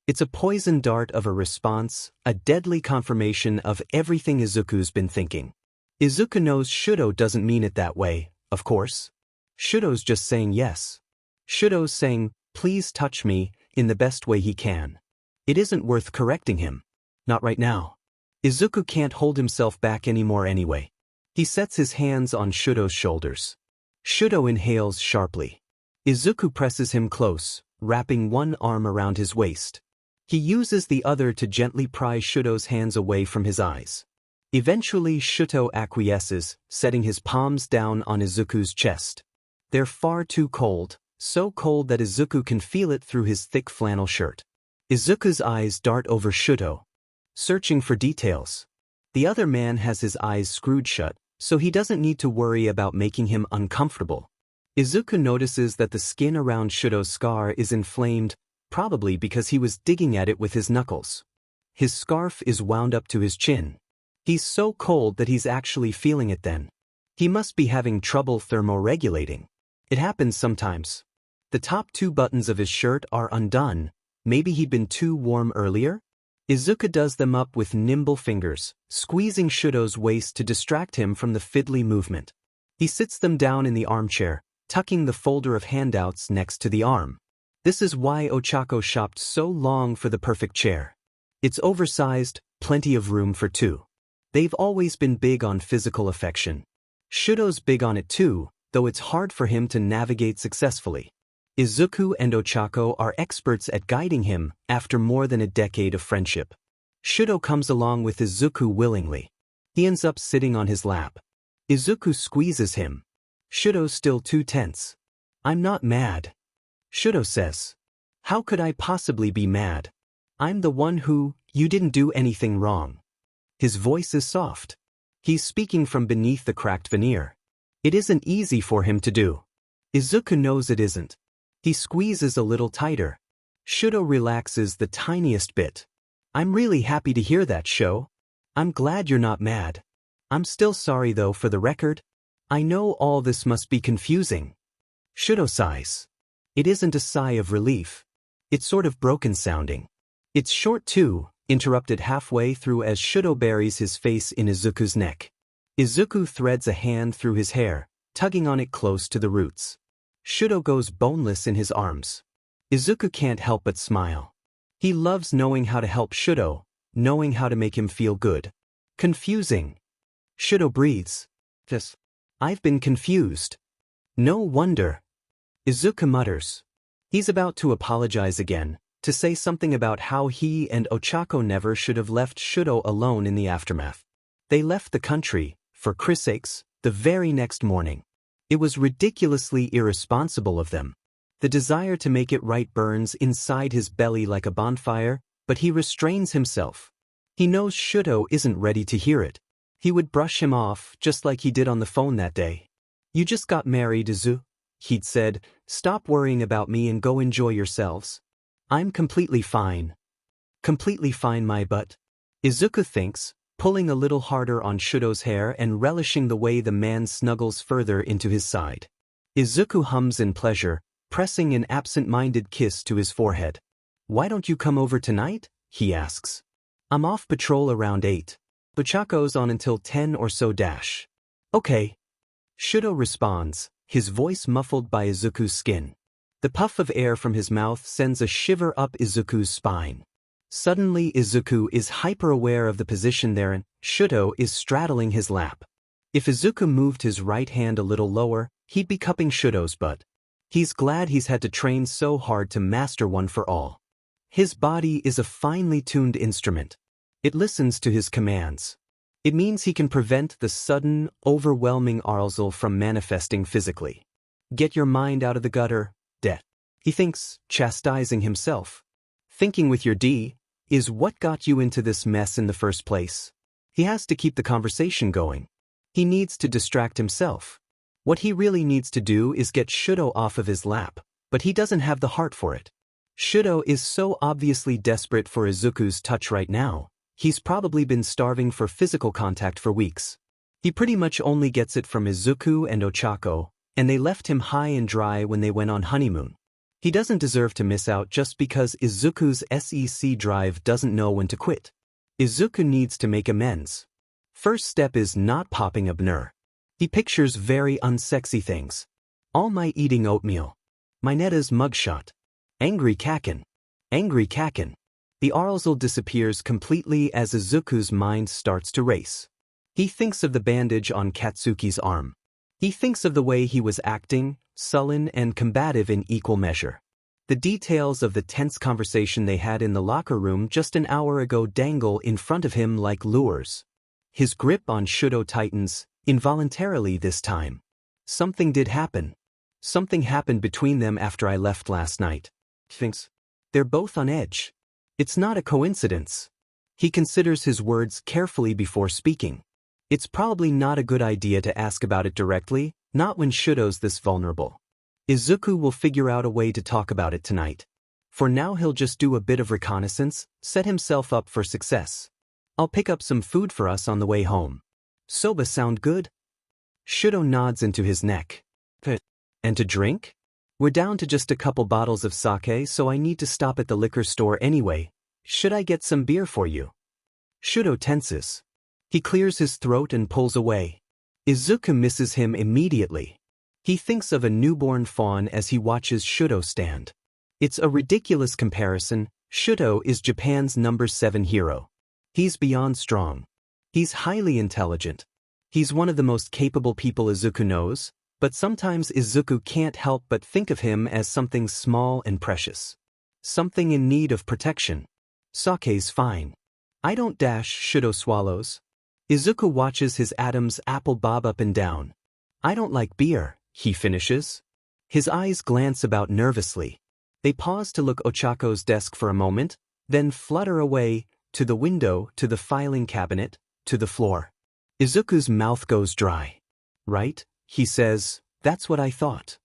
It's a poison dart of a response, a deadly confirmation of everything Izuku's been thinking. Izuku knows Shudo doesn't mean it that way, of course. Shudo's just saying yes. Shudo's saying, "Please touch me," in the best way he can. It isn't worth correcting him. Not right now. Izuku can't hold himself back anymore anyway. He sets his hands on Shudo's shoulders. Shudo inhales sharply. Izuku presses him close, wrapping one arm around his waist. He uses the other to gently pry Shudo's hands away from his eyes. Eventually Shudo acquiesces, setting his palms down on Izuku's chest. They're far too cold, so cold that Izuku can feel it through his thick flannel shirt. Izuku's eyes dart over Shudo, searching for details. The other man has his eyes screwed shut, so he doesn't need to worry about making him uncomfortable. Izuku notices that the skin around Shudo's scar is inflamed, probably because he was digging at it with his knuckles. His scarf is wound up to his chin. He's so cold that he's actually feeling it then. He must be having trouble thermoregulating. It happens sometimes. The top 2 buttons of his shirt are undone. Maybe he'd been too warm earlier? Izuku does them up with nimble fingers, squeezing Shudo's waist to distract him from the fiddly movement. He sits them down in the armchair, tucking the folder of handouts next to the arm. This is why Ochako shopped so long for the perfect chair. It's oversized, plenty of room for 2. They've always been big on physical affection. Shudo's big on it too, though it's hard for him to navigate successfully. Izuku and Ochako are experts at guiding him after more than a decade of friendship. Shudo comes along with Izuku willingly. He ends up sitting on his lap. Izuku squeezes him. Shudo's still too tense. "I'm not mad," Shudo says. "How could I possibly be mad? I'm the one who, you didn't do anything wrong." His voice is soft. He's speaking from beneath the cracked veneer. It isn't easy for him to do. Izuku knows it isn't. He squeezes a little tighter. Shudo relaxes the tiniest bit. I'm really happy to hear that, Sho. I'm glad you're not mad. I'm still sorry though, for the record. I know all this must be confusing. Shudo sighs. It isn't a sigh of relief. It's sort of broken sounding. It's short too, interrupted halfway through as Shudo buries his face in Izuku's neck. Izuku threads a hand through his hair, tugging on it close to the roots. Shudo goes boneless in his arms. Izuku can't help but smile. He loves knowing how to help Shudo, knowing how to make him feel good. Confusing. Shudo breathes. I've been confused. No wonder. Izuku mutters. He's about to apologize again, to say something about how he and Ochako never should have left Shudo alone in the aftermath. They left the country, for Chris' sakes, the very next morning. It was ridiculously irresponsible of them. The desire to make it right burns inside his belly like a bonfire, but he restrains himself. He knows Shudo isn't ready to hear it. He would brush him off just like he did on the phone that day. You just got married, Izu, he'd said. Stop worrying about me and go enjoy yourselves. I'm completely fine. Completely fine, my butt. Izuku thinks, pulling a little harder on Shudo's hair and relishing the way the man snuggles further into his side. Izuku hums in pleasure, pressing an absent-minded kiss to his forehead. Why don't you come over tonight? He asks. I'm off patrol around 8. Ochako's on until 10 or so dash. Okay. Shudo responds, his voice muffled by Izuku's skin. The puff of air from his mouth sends a shiver up Izuku's spine. Suddenly Izuku is hyper-aware of the position there and Shudo is straddling his lap. If Izuku moved his right hand a little lower, he'd be cupping Shudo's butt. He's glad he's had to train so hard to master one for all. His body is a finely tuned instrument. It listens to his commands. It means he can prevent the sudden, overwhelming arousal from manifesting physically. Get your mind out of the gutter, det. He thinks, chastising himself. Thinking with your D is what got you into this mess in the first place. He has to keep the conversation going. He needs to distract himself. What he really needs to do is get Shudo off of his lap, but he doesn't have the heart for it. Shudo is so obviously desperate for Izuku's touch right now. He's probably been starving for physical contact for weeks. He pretty much only gets it from Izuku and Ochako, and they left him high and dry when they went on honeymoon. He doesn't deserve to miss out just because Izuku's SEC drive doesn't know when to quit. Izuku needs to make amends. First step is not popping a bnur. He pictures very unsexy things. All my eating oatmeal. Mineta's mugshot. Angry Kaken. Angry Kaken. The arousal disappears completely as Izuku's mind starts to race. He thinks of the bandage on Katsuki's arm. He thinks of the way he was acting, sullen and combative in equal measure. The details of the tense conversation they had in the locker room just an hour ago dangle in front of him like lures. His grip on Shudo tightens, involuntarily this time. Something did happen. Something happened between them after I left last night. Thinks. They're both on edge. It's not a coincidence. He considers his words carefully before speaking. It's probably not a good idea to ask about it directly, not when Shudo's this vulnerable. Izuku will figure out a way to talk about it tonight. For now he'll just do a bit of reconnaissance, set himself up for success. I'll pick up some food for us on the way home. Soba sound good? Shudo nods into his neck. And to drink? We're down to just a couple bottles of sake, so I need to stop at the liquor store anyway. Should I get some beer for you? Shudo tenses. He clears his throat and pulls away. Izuku misses him immediately. He thinks of a newborn fawn as he watches Shudo stand. It's a ridiculous comparison. Shudo is Japan's number 7 hero. He's beyond strong. He's highly intelligent. He's one of the most capable people Izuku knows, but sometimes Izuku can't help but think of him as something small and precious. Something in need of protection. Sake's fine. I don't dash, Shudo swallows. Izuku watches his Adam's apple bob up and down. I don't like beer, he finishes. His eyes glance about nervously. They pause to look Ochako's desk for a moment, then flutter away, to the window, to the filing cabinet, to the floor. Izuku's mouth goes dry. Right? He says, that's what I thought.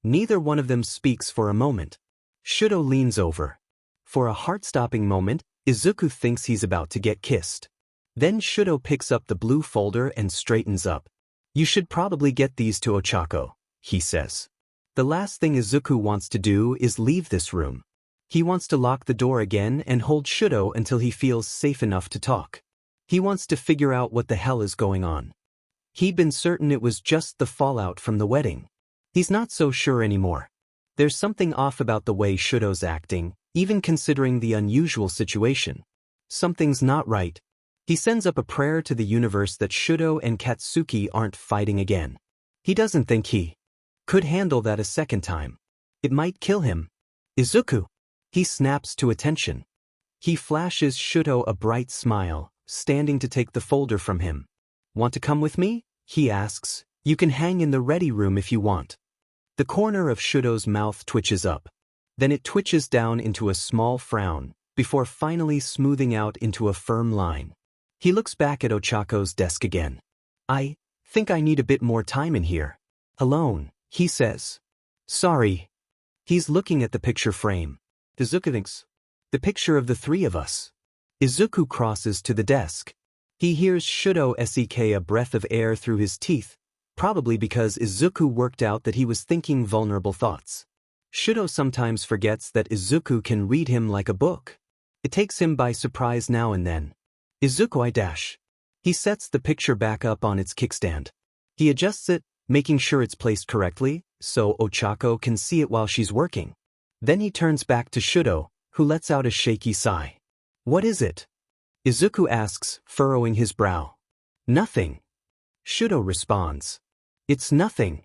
Neither one of them speaks for a moment. Shudo leans over. For a heart-stopping moment, Izuku thinks he's about to get kissed. Then Shudo picks up the blue folder and straightens up. You should probably get these to Ochako, he says. The last thing Izuku wants to do is leave this room. He wants to lock the door again and hold Shudo until he feels safe enough to talk. He wants to figure out what the hell is going on. He'd been certain it was just the fallout from the wedding. He's not so sure anymore. There's something off about the way Shudo's acting, even considering the unusual situation. Something's not right. He sends up a prayer to the universe that Shudo and Katsuki aren't fighting again. He doesn't think he could handle that a second time. It might kill him. Izuku! He snaps to attention. He flashes Shudo a bright smile, standing to take the folder from him. Want to come with me? He asks. You can hang in the ready room if you want. The corner of Shudo's mouth twitches up. Then it twitches down into a small frown, before finally smoothing out into a firm line. He looks back at Ochako's desk again. I think I need a bit more time in here. Alone, he says. Sorry. He's looking at the picture frame. Izuku thinks. The picture of the three of us. Izuku crosses to the desk. He hears Shudo sek a breath of air through his teeth, probably because Izuku worked out that he was thinking vulnerable thoughts. Shudo sometimes forgets that Izuku can read him like a book. It takes him by surprise now and then. Izuku I-. He sets the picture back up on its kickstand. He adjusts it, making sure it's placed correctly, so Ochako can see it while she's working. Then he turns back to Shudo, who lets out a shaky sigh. What is it? Izuku asks, furrowing his brow. Nothing. Shudo responds. It's nothing.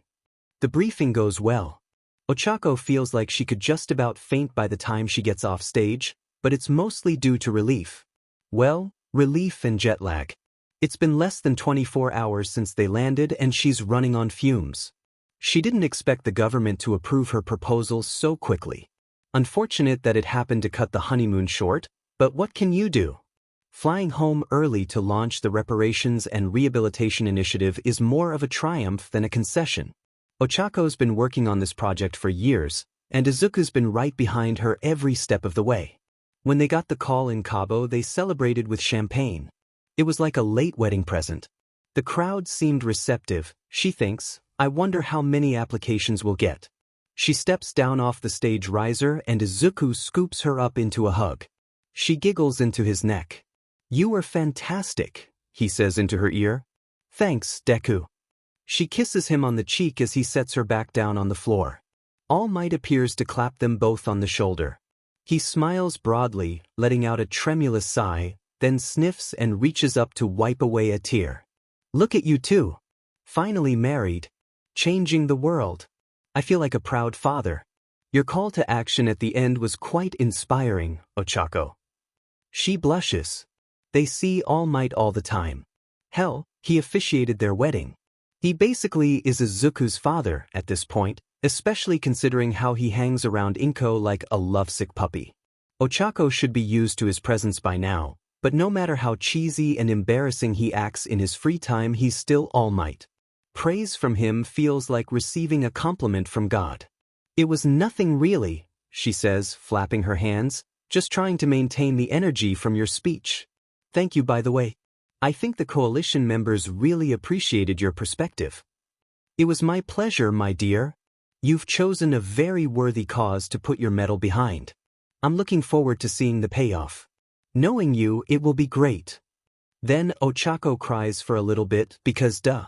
The briefing goes well. Ochako feels like she could just about faint by the time she gets off stage, but it's mostly due to relief. Well, relief and jet lag. It's been less than 24 hours since they landed and she's running on fumes. She didn't expect the government to approve her proposal so quickly. Unfortunate that it happened to cut the honeymoon short, but what can you do? Flying home early to launch the Reparations and Rehabilitation Initiative is more of a triumph than a concession. Ochako's been working on this project for years, and Izuku's been right behind her every step of the way. When they got the call in Cabo, they celebrated with champagne. It was like a late wedding present. The crowd seemed receptive, she thinks. I wonder how many applications we'll get. She steps down off the stage riser and Izuku scoops her up into a hug. She giggles into his neck. You were fantastic, he says into her ear. Thanks, Deku. She kisses him on the cheek as he sets her back down on the floor. All Might appears to clap them both on the shoulder. He smiles broadly, letting out a tremulous sigh, then sniffs and reaches up to wipe away a tear. Look at you two. Finally married. Changing the world. I feel like a proud father. Your call to action at the end was quite inspiring, Ochako. She blushes. They see All Might all the time. Hell, he officiated their wedding. He basically is Izuku's father at this point, especially considering how he hangs around Inko like a lovesick puppy. Ochako should be used to his presence by now, but no matter how cheesy and embarrassing he acts in his free time, he's still All Might. Praise from him feels like receiving a compliment from God. It was nothing really, she says, flapping her hands, just trying to maintain the energy from your speech. Thank you, by the way. I think the coalition members really appreciated your perspective. It was my pleasure, my dear. You've chosen a very worthy cause to put your medal behind. I'm looking forward to seeing the payoff. Knowing you, it will be great. Then Ochako cries for a little bit because duh.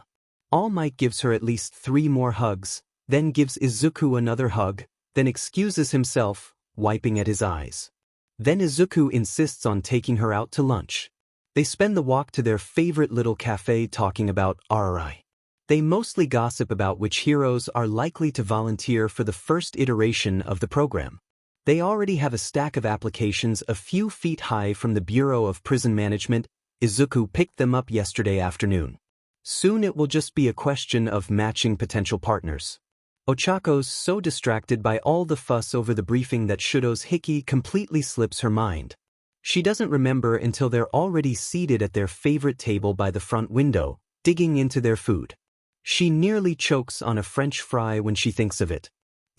All Might gives her at least 3 more hugs, then gives Izuku another hug, then excuses himself, wiping at his eyes. Then Izuku insists on taking her out to lunch. They spend the walk to their favorite little cafe talking about RRI. They mostly gossip about which heroes are likely to volunteer for the first iteration of the program. They already have a stack of applications a few feet high from the Bureau of Prison Management. Izuku picked them up yesterday afternoon. Soon it will just be a question of matching potential partners. Ochako's so distracted by all the fuss over the briefing that Shudo's hickey completely slips her mind. She doesn't remember until they're already seated at their favorite table by the front window, digging into their food. She nearly chokes on a French fry when she thinks of it.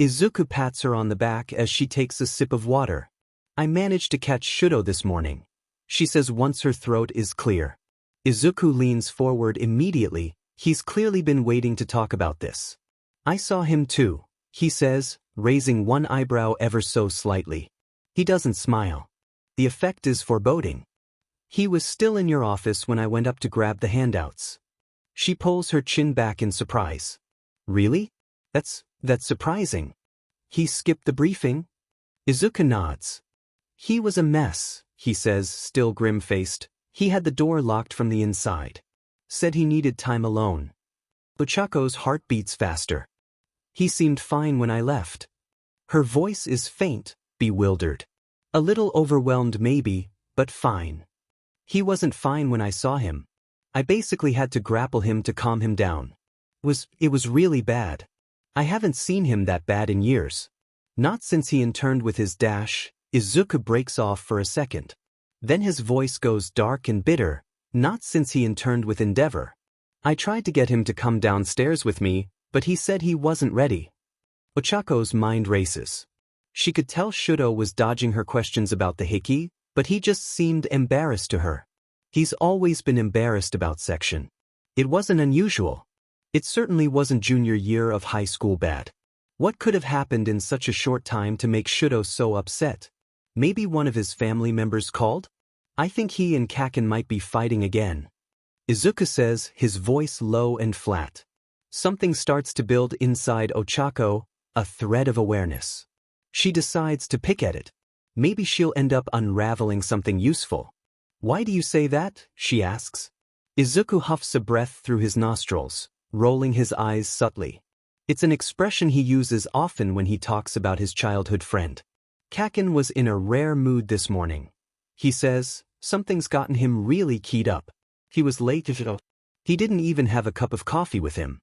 Izuku pats her on the back as she takes a sip of water. I managed to catch Shudo this morning, she says once her throat is clear. Izuku leans forward immediately. He's clearly been waiting to talk about this. I saw him too, he says, raising one eyebrow ever so slightly. He doesn't smile. The effect is foreboding. He was still in your office when I went up to grab the handouts. She pulls her chin back in surprise. Really? That's surprising. He skipped the briefing? Izuku nods. He was a mess, he says, still grim-faced. He had the door locked from the inside. Said he needed time alone. Ochako's heart beats faster. He seemed fine when I left. Her voice is faint, bewildered. A little overwhelmed maybe, but fine. He wasn't fine when I saw him. I basically had to grapple him to calm him down. It was really bad. I haven't seen him that bad in years. Not since he interned with his dash. Izuku breaks off for a second. Then his voice goes dark and bitter. Not since he interned with Endeavor. I tried to get him to come downstairs with me, but he said he wasn't ready. Ochako's mind races. She could tell Shudo was dodging her questions about the Hiki, but he just seemed embarrassed to her. He's always been embarrassed about section. It wasn't unusual. It certainly wasn't junior year of high school bad. What could have happened in such a short time to make Shudo so upset? Maybe one of his family members called? I think he and Kaken might be fighting again. Izuku says, his voice low and flat. Something starts to build inside Ochako, a thread of awareness. She decides to pick at it. Maybe she'll end up unraveling something useful. Why do you say that? She asks. Izuku huffs a breath through his nostrils, rolling his eyes subtly. It's an expression he uses often when he talks about his childhood friend. Kaken was in a rare mood this morning. He says, something's gotten him really keyed up. He was late. He didn't even have a cup of coffee with him.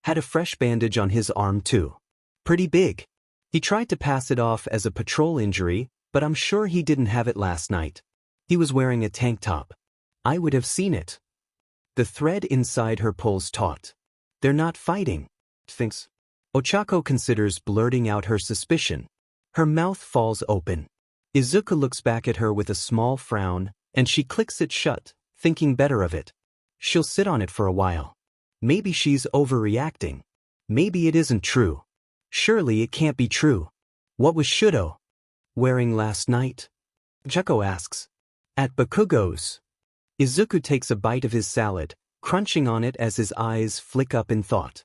Had a fresh bandage on his arm too. Pretty big. He tried to pass it off as a patrol injury, but I'm sure he didn't have it last night. He was wearing a tank top. I would have seen it. The thread inside her pulls taut. They're not fighting, thinks. Ochako considers blurting out her suspicion. Her mouth falls open. Izuku looks back at her with a small frown, and she clicks it shut, thinking better of it. She'll sit on it for a while. Maybe she's overreacting. Maybe it isn't true. Surely it can't be true. What was Shudo wearing last night? Ochako asks. At Bakugo's. Izuku takes a bite of his salad, crunching on it as his eyes flick up in thought.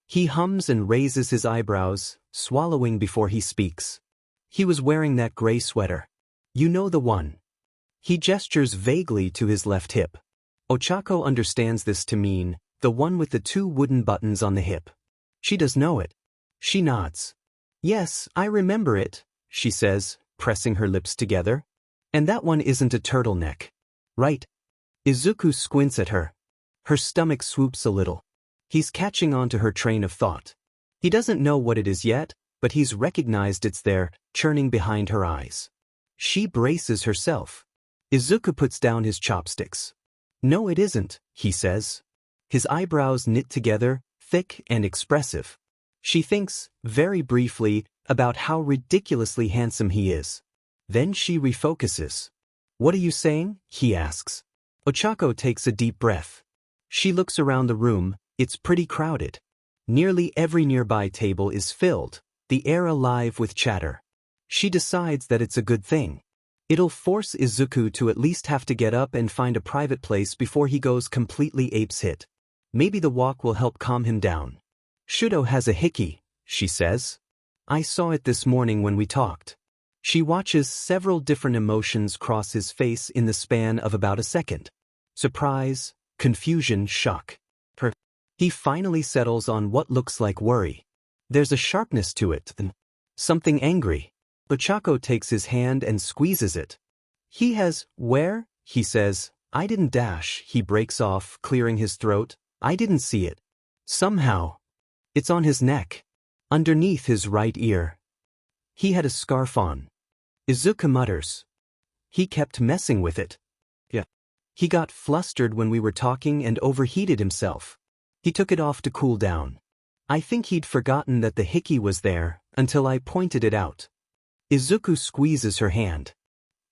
He hums and raises his eyebrows, swallowing before he speaks. He was wearing that gray sweater. You know the one. He gestures vaguely to his left hip. Ochako understands this to mean, the one with the 2 wooden buttons on the hip. She does know it. She nods. Yes, I remember it, she says, pressing her lips together. And that one isn't a turtleneck. Right? Izuku squints at her. Her stomach swoops a little. He's catching on to her train of thought. He doesn't know what it is yet, but he's recognized it's there, churning behind her eyes. She braces herself. Izuku puts down his chopsticks. No, it isn't, he says. His eyebrows knit together, thick and expressive. She thinks, very briefly, about how ridiculously handsome he is. Then she refocuses. What are you saying? He asks. Ochako takes a deep breath. She looks around the room. It's pretty crowded. Nearly every nearby table is filled, the air alive with chatter. She decides that it's a good thing. It'll force Izuku to at least have to get up and find a private place before he goes completely apeshit. Maybe the walk will help calm him down. Shudo has a hickey, she says. I saw it this morning when we talked. She watches several different emotions cross his face in the span of about a second. Surprise, confusion, shock. He finally settles on what looks like worry. There's a sharpness to it, something angry. Ochako takes his hand and squeezes it. He has, where? He says. I didn't dash, he breaks off, clearing his throat. I didn't see it. Somehow. It's on his neck. Underneath his right ear. He had a scarf on. Izuku mutters. He kept messing with it. Yeah. He got flustered when we were talking and overheated himself. He took it off to cool down. I think he'd forgotten that the hickey was there, until I pointed it out. Izuku squeezes her hand.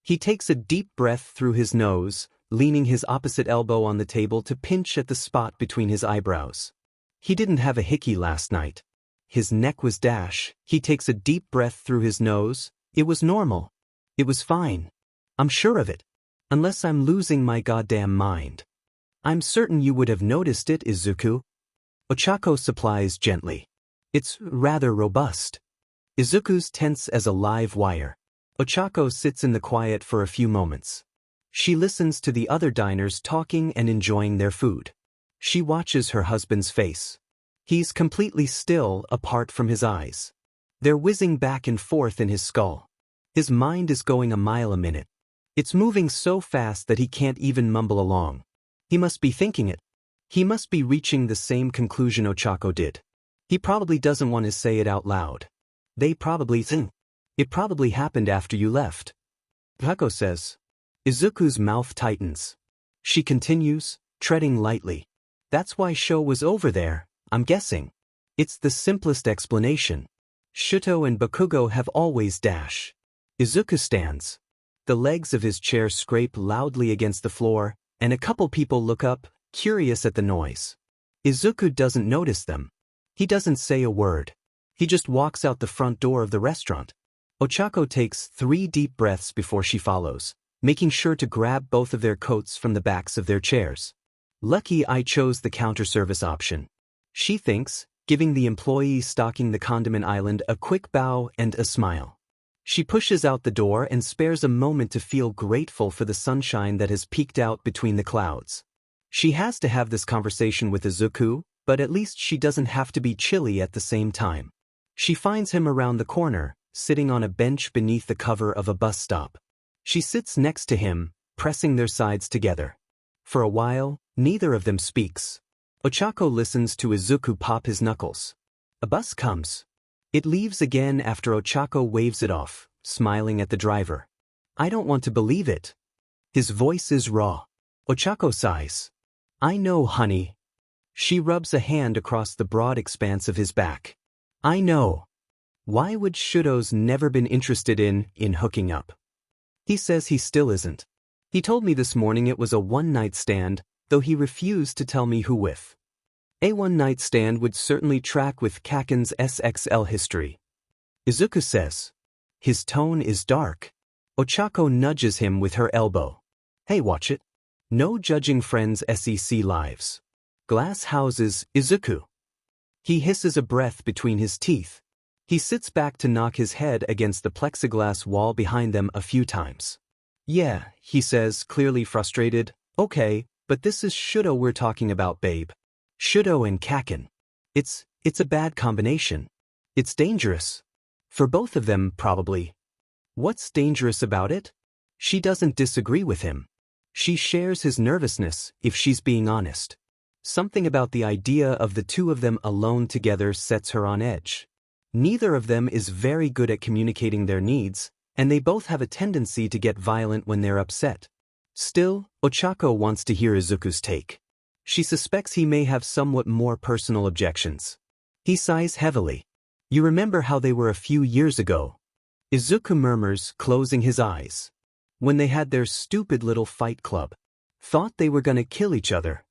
He takes a deep breath through his nose, leaning his opposite elbow on the table to pinch at the spot between his eyebrows. He didn't have a hickey last night. His neck was dash. He takes a deep breath through his nose. It was normal. It was fine. I'm sure of it. Unless I'm losing my goddamn mind. I'm certain you would have noticed it, Izuku. Ochako supplies gently. It's rather robust. Izuku's tense as a live wire. Ochako sits in the quiet for a few moments. She listens to the other diners talking and enjoying their food. She watches her husband's face. He's completely still apart from his eyes. They're whizzing back and forth in his skull. His mind is going a mile a minute. It's moving so fast that he can't even mumble along. He must be thinking it. He must be reaching the same conclusion Ochako did. He probably doesn't want to say it out loud. They probably think. It probably happened after you left. Ochako says. Izuku's mouth tightens. She continues, treading lightly. That's why Sho was over there, I'm guessing. It's the simplest explanation. Shuto and Bakugo have always dash. Izuku stands. The legs of his chair scrape loudly against the floor, and a couple people look up, curious at the noise. Izuku doesn't notice them. He doesn't say a word. He just walks out the front door of the restaurant. Ochako takes 3 deep breaths before she follows, making sure to grab both of their coats from the backs of their chairs. Lucky I chose the counter service option. She thinks, giving the employee stocking the condiment island a quick bow and a smile. She pushes out the door and spares a moment to feel grateful for the sunshine that has peeked out between the clouds. She has to have this conversation with Izuku, but at least she doesn't have to be chilly at the same time. She finds him around the corner, sitting on a bench beneath the cover of a bus stop. She sits next to him, pressing their sides together. For a while, neither of them speaks. Ochako listens to Izuku pop his knuckles. A bus comes. It leaves again after Ochako waves it off, smiling at the driver. I don't want to believe it. His voice is raw. Ochako sighs. I know, honey. She rubs a hand across the broad expanse of his back. I know. Why would Shuto's never been interested in hooking up? He says he still isn't. He told me this morning it was a one-night stand, though he refused to tell me who with. A one-night stand would certainly track with Kaken's SXL history. Izuku says. His tone is dark. Ochako nudges him with her elbow. Hey, watch it. No judging friends' SEC lives. Glass houses, Izuku. He hisses a breath between his teeth. He sits back to knock his head against the plexiglass wall behind them a few times. Yeah, he says, clearly frustrated. Okay, but this is Shuto we're talking about, babe. Shuto and Kaken. It's a bad combination. It's dangerous. For both of them, probably. What's dangerous about it? She doesn't disagree with him. She shares his nervousness, if she's being honest. Something about the idea of the two of them alone together sets her on edge. Neither of them is very good at communicating their needs, and they both have a tendency to get violent when they're upset. Still, Ochako wants to hear Izuku's take. She suspects he may have somewhat more personal objections. He sighs heavily. You remember how they were a few years ago? Izuku murmurs, closing his eyes. When they had their stupid little fight club. Thought they were gonna kill each other.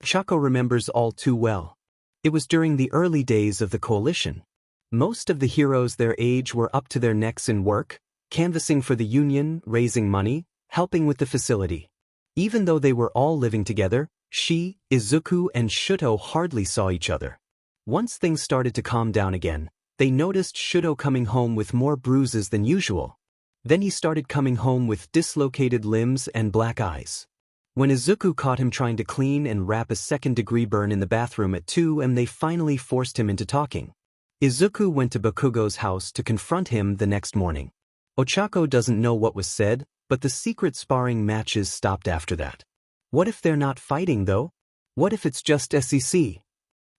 Ochako remembers all too well. It was during the early days of the coalition. Most of the heroes their age were up to their necks in work, canvassing for the union, raising money, helping with the facility. Even though they were all living together, she, Izuku, and Shuto hardly saw each other. Once things started to calm down again, they noticed Shuto coming home with more bruises than usual. Then he started coming home with dislocated limbs and black eyes. When Izuku caught him trying to clean and wrap a second-degree burn in the bathroom at 2 a.m., they finally forced him into talking. Izuku went to Bakugo's house to confront him the next morning. Ochako doesn't know what was said, but the secret sparring matches stopped after that. What if they're not fighting, though? What if it's just SEC?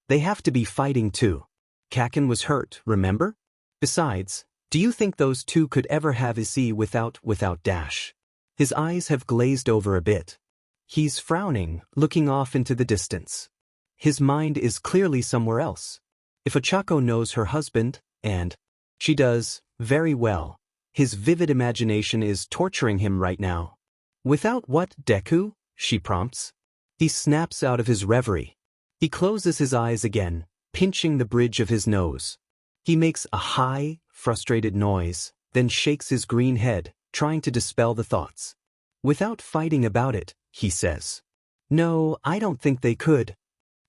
They have to be fighting too. Kaken was hurt, remember? Besides, do you think those two could ever have SE without Dash? His eyes have glazed over a bit. He's frowning, looking off into the distance. His mind is clearly somewhere else. If Ochako knows her husband, and She does, very well. His vivid imagination is torturing him right now. Without what, Deku? She prompts. He snaps out of his reverie. He closes his eyes again, pinching the bridge of his nose. He makes a high, frustrated noise, then shakes his green head, trying to dispel the thoughts. Without fighting about it, he says. No, I don't think they could.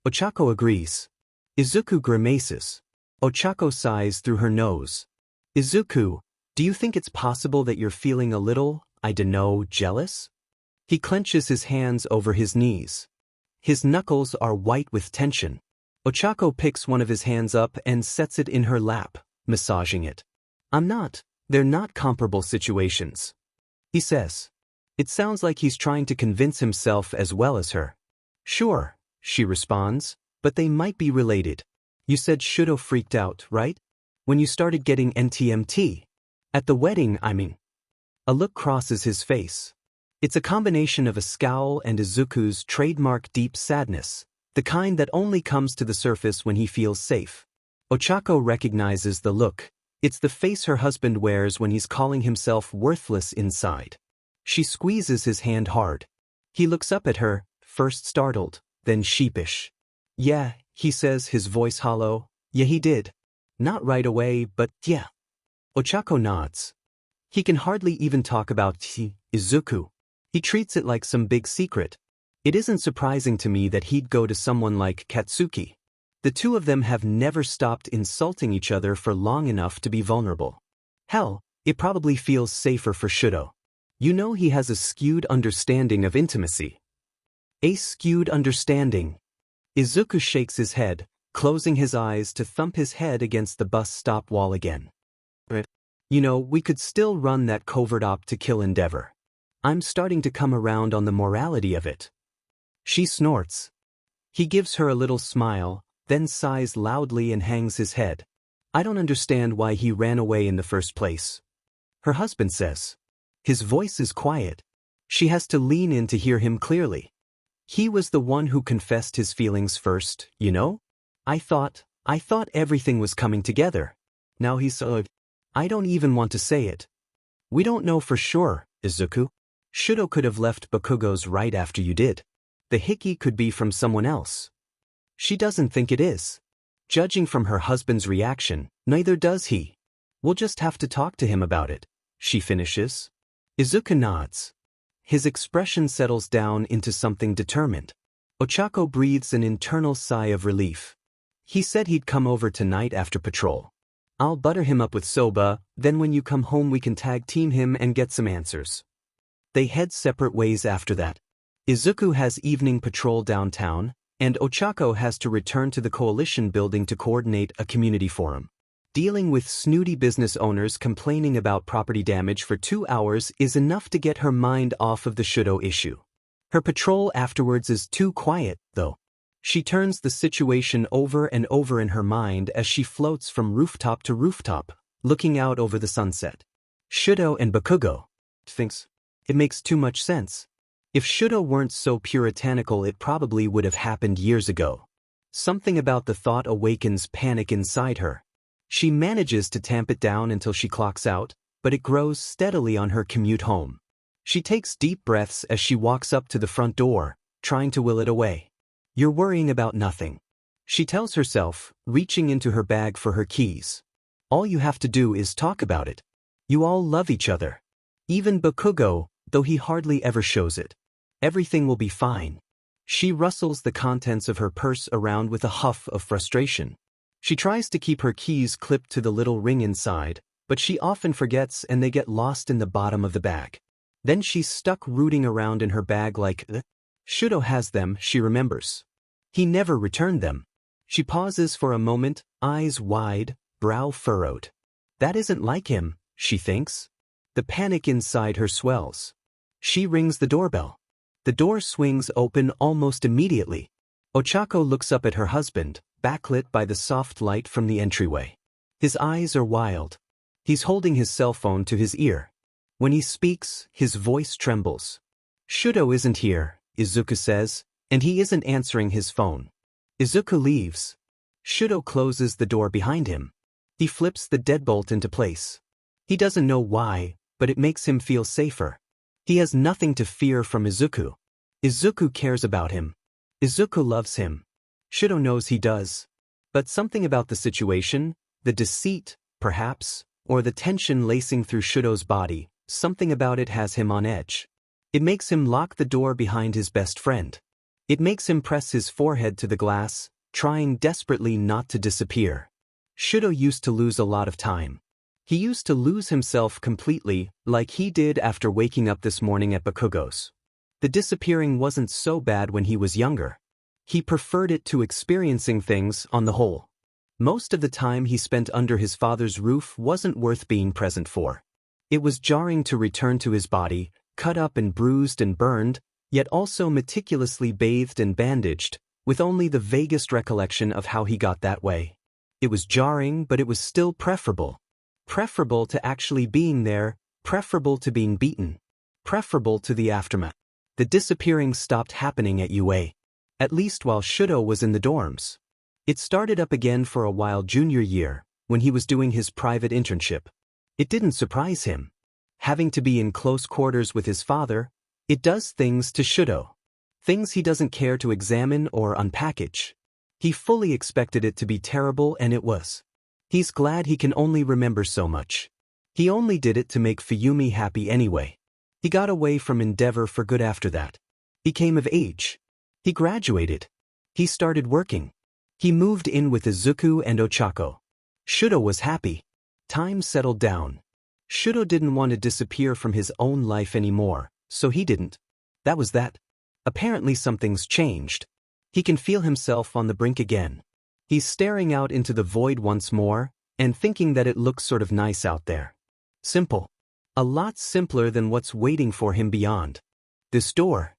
Ochako agrees. Izuku grimaces. Ochako sighs through her nose. Izuku, do you think it's possible that you're feeling a little, I dunno, jealous? He clenches his hands over his knees. His knuckles are white with tension. Ochako picks one of his hands up and sets it in her lap, massaging it. I'm not. They're not comparable situations. He says. It sounds like he's trying to convince himself as well as her. Sure, she responds, but they might be related. You said Shudo freaked out, right? When you started getting NTMT. At the wedding, I mean. A look crosses his face. It's a combination of a scowl and Izuku's trademark deep sadness, the kind that only comes to the surface when he feels safe. Ochako recognizes the look. It's the face her husband wears when he's calling himself worthless inside. She squeezes his hand hard. He looks up at her, first startled, then sheepish. Yeah, he says, his voice hollow. Yeah, he did. Not right away, but yeah. Ochako nods. He can hardly even talk about Izuku. He treats it like some big secret. It isn't surprising to me that he'd go to someone like Katsuki. The two of them have never stopped insulting each other for long enough to be vulnerable. Hell, it probably feels safer for Shudo. You know he has a skewed understanding of intimacy. A skewed understanding. Izuku shakes his head, closing his eyes to thump his head against the bus stop wall again. You know, we could still run that covert op to kill endeavor. I'm starting to come around on the morality of it. She snorts. He gives her a little smile, then sighs loudly and hangs his head. I don't understand why he ran away in the first place. Her husband says. His voice is quiet. She has to lean in to hear him clearly. He was the one who confessed his feelings first, you know? I thought everything was coming together. Now he's I don't even want to say it. We don't know for sure, Izuku. Shudo could have left Bakugo's right after you did. The hickey could be from someone else. She doesn't think it is. Judging from her husband's reaction, neither does he. We'll just have to talk to him about it, she finishes. Izuku nods. His expression settles down into something determined. Ochako breathes an internal sigh of relief. He said he'd come over tonight after patrol. I'll butter him up with soba, then when you come home we can tag team him and get some answers. They head separate ways after that. Izuku has evening patrol downtown, and Ochako has to return to the coalition building to coordinate a community forum. Dealing with snooty business owners complaining about property damage for 2 hours is enough to get her mind off of the Shudo issue. Her patrol afterwards is too quiet, though. She turns the situation over and over in her mind as she floats from rooftop to rooftop, looking out over the sunset. Shudo and Bakugo. Thinks. It makes too much sense. If Shudo weren't so puritanical it probably would have happened years ago. Something about the thought awakens panic inside her. She manages to tamp it down until she clocks out, but it grows steadily on her commute home. She takes deep breaths as she walks up to the front door, trying to will it away. You're worrying about nothing. She tells herself, reaching into her bag for her keys. All you have to do is talk about it. You all love each other. Even Bakugo, though he hardly ever shows it. Everything will be fine. She rustles the contents of her purse around with a huff of frustration. She tries to keep her keys clipped to the little ring inside, but she often forgets and they get lost in the bottom of the bag. Then she's stuck rooting around in her bag like, Shudo has them, she remembers. He never returned them. She pauses for a moment, eyes wide, brow furrowed. That isn't like him, she thinks. The panic inside her swells. She rings the doorbell. The door swings open almost immediately. Ochako looks up at her husband, backlit by the soft light from the entryway. His eyes are wild. He's holding his cell phone to his ear. When he speaks, his voice trembles. Shudo isn't here, Izuku says, and he isn't answering his phone. Izuku leaves. Shudo closes the door behind him. He flips the deadbolt into place. He doesn't know why, but it makes him feel safer. He has nothing to fear from Izuku. Izuku cares about him. Izuku loves him. Shudo knows he does. But something about the situation, the deceit, perhaps, or the tension lacing through Shudo's body, something about it has him on edge. It makes him lock the door behind his best friend. It makes him press his forehead to the glass, trying desperately not to disappear. Shudo used to lose a lot of time. He used to lose himself completely, like he did after waking up this morning at Bakugo's. The disappearing wasn't so bad when he was younger. He preferred it to experiencing things on the whole. Most of the time he spent under his father's roof wasn't worth being present for. It was jarring to return to his body, cut up and bruised and burned, yet also meticulously bathed and bandaged, with only the vaguest recollection of how he got that way. It was jarring, but it was still preferable. Preferable to actually being there, preferable to being beaten, preferable to the aftermath. The disappearing stopped happening at UA. At least while Shudo was in the dorms. It started up again for a while junior year, when he was doing his private internship. It didn't surprise him. Having to be in close quarters with his father, it does things to Shudo. Things he doesn't care to examine or unpackage. He fully expected it to be terrible, and it was. He's glad he can only remember so much. He only did it to make Fuyumi happy anyway. He got away from Endeavor for good after that. He came of age. He graduated. He started working. He moved in with Izuku and Ochako. Shudo was happy. Time settled down. Shudo didn't want to disappear from his own life anymore, so he didn't. That was that. Apparently something's changed. He can feel himself on the brink again. He's staring out into the void once more, and thinking that it looks sort of nice out there. Simple. A lot simpler than what's waiting for him beyond. This door.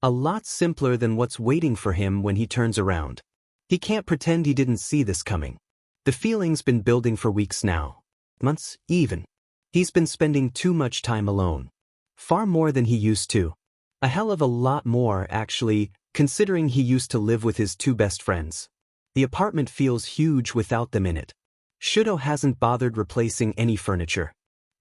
A lot simpler than what's waiting for him when he turns around. He can't pretend he didn't see this coming. The feeling's been building for weeks now. Months, even. He's been spending too much time alone. Far more than he used to. A hell of a lot more, actually, considering he used to live with his two best friends. The apartment feels huge without them in it. Shudo hasn't bothered replacing any furniture.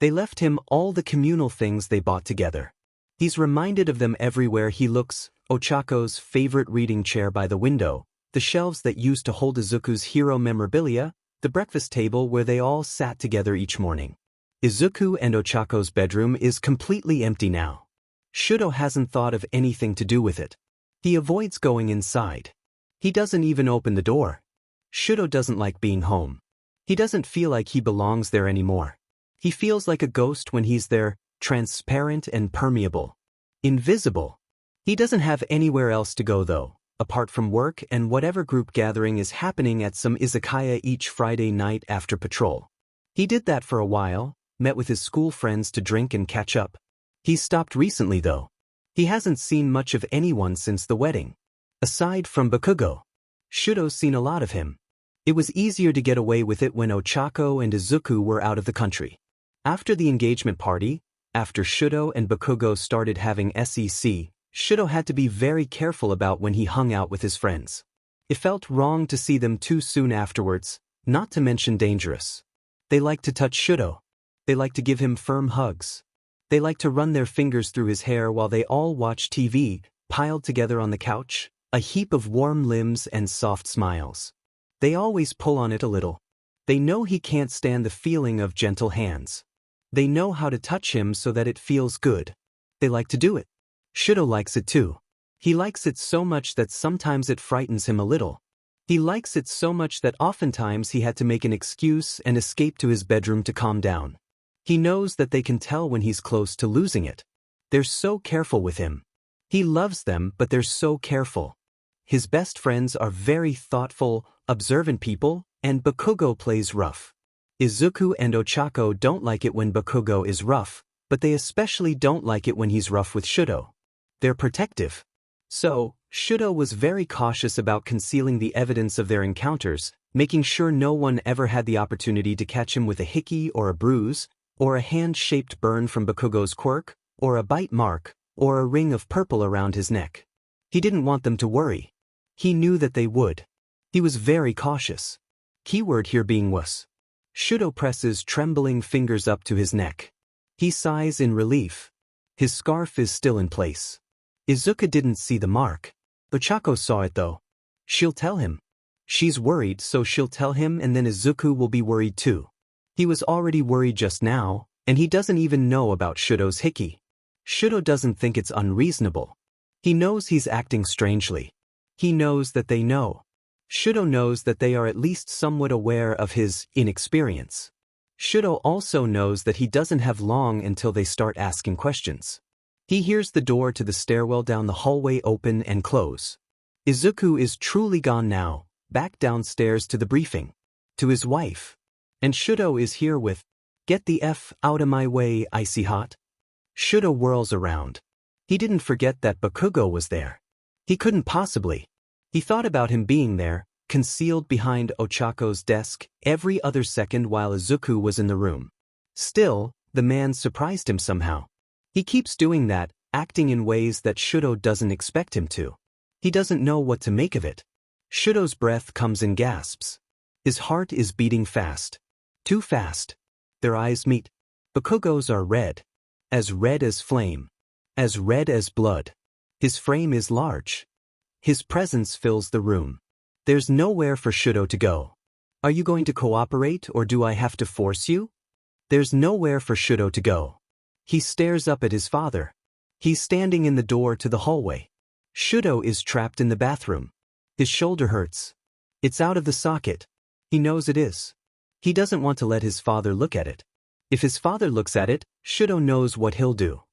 They left him all the communal things they bought together. He's reminded of them everywhere he looks: Ochako's favorite reading chair by the window, the shelves that used to hold Izuku's hero memorabilia, the breakfast table where they all sat together each morning. Izuku and Ochako's bedroom is completely empty now. Shudo hasn't thought of anything to do with it. He avoids going inside. He doesn't even open the door. Shudo doesn't like being home. He doesn't feel like he belongs there anymore. He feels like a ghost when he's there, transparent and permeable. Invisible. He doesn't have anywhere else to go though, apart from work and whatever group gathering is happening at some izakaya each Friday night after patrol. He did that for a while, met with his school friends to drink and catch up. He's stopped recently though. He hasn't seen much of anyone since the wedding. Aside from Bakugo. Shudo's seen a lot of him. It was easier to get away with it when Ochako and Izuku were out of the country. After the engagement party, after Shudo and Bakugo started having SEC, Shudo had to be very careful about when he hung out with his friends. It felt wrong to see them too soon afterwards, not to mention dangerous. They liked to touch Shudo. They liked to give him firm hugs. They liked to run their fingers through his hair while they all watched TV, piled together on the couch, a heap of warm limbs and soft smiles. They always pull on it a little. They know he can't stand the feeling of gentle hands. They know how to touch him so that it feels good. They like to do it. Shudo likes it too. He likes it so much that sometimes it frightens him a little. He likes it so much that oftentimes he had to make an excuse and escape to his bedroom to calm down. He knows that they can tell when he's close to losing it. They're so careful with him. He loves them, but they're so careful. His best friends are very thoughtful, observant people, and Bakugo plays rough. Izuku and Ochako don't like it when Bakugo is rough, but they especially don't like it when he's rough with Shudo. They're protective. So, Shudo was very cautious about concealing the evidence of their encounters, making sure no one ever had the opportunity to catch him with a hickey or a bruise, or a hand-shaped burn from Bakugo's quirk, or a bite mark, or a ring of purple around his neck. He didn't want them to worry. He knew that they would. He was very cautious. Keyword here being was. Shudo presses trembling fingers up to his neck. He sighs in relief. His scarf is still in place. Izuka didn't see the mark. Ochako saw it though. She'll tell him. She's worried, so she'll tell him, and then Izuku will be worried too. He was already worried just now, and he doesn't even know about Shudo's hickey. Shudo doesn't think it's unreasonable. He knows he's acting strangely. He knows that they know. Shudo knows that they are at least somewhat aware of his inexperience. Shudo also knows that he doesn't have long until they start asking questions. He hears the door to the stairwell down the hallway open and close. Izuku is truly gone now, back downstairs to the briefing. To his wife. And Shudo is here with, "Get the F out of my way, icy hot." Shudo whirls around. He didn't forget that Bakugo was there. He couldn't possibly. He thought about him being there, concealed behind Ochako's desk, every other second while Izuku was in the room. Still, the man surprised him somehow. He keeps doing that, acting in ways that Shudo doesn't expect him to. He doesn't know what to make of it. Shudo's breath comes in gasps. His heart is beating fast. Too fast. Their eyes meet. Bakugo's are red as flame. As red as blood. His frame is large. His presence fills the room. There's nowhere for Shudo to go. Are you going to cooperate, or do I have to force you? There's nowhere for Shudo to go. He stares up at his father. He's standing in the door to the hallway. Shudo is trapped in the bathroom. His shoulder hurts. It's out of the socket. He knows it is. He doesn't want to let his father look at it. If his father looks at it, Shudo knows what he'll do.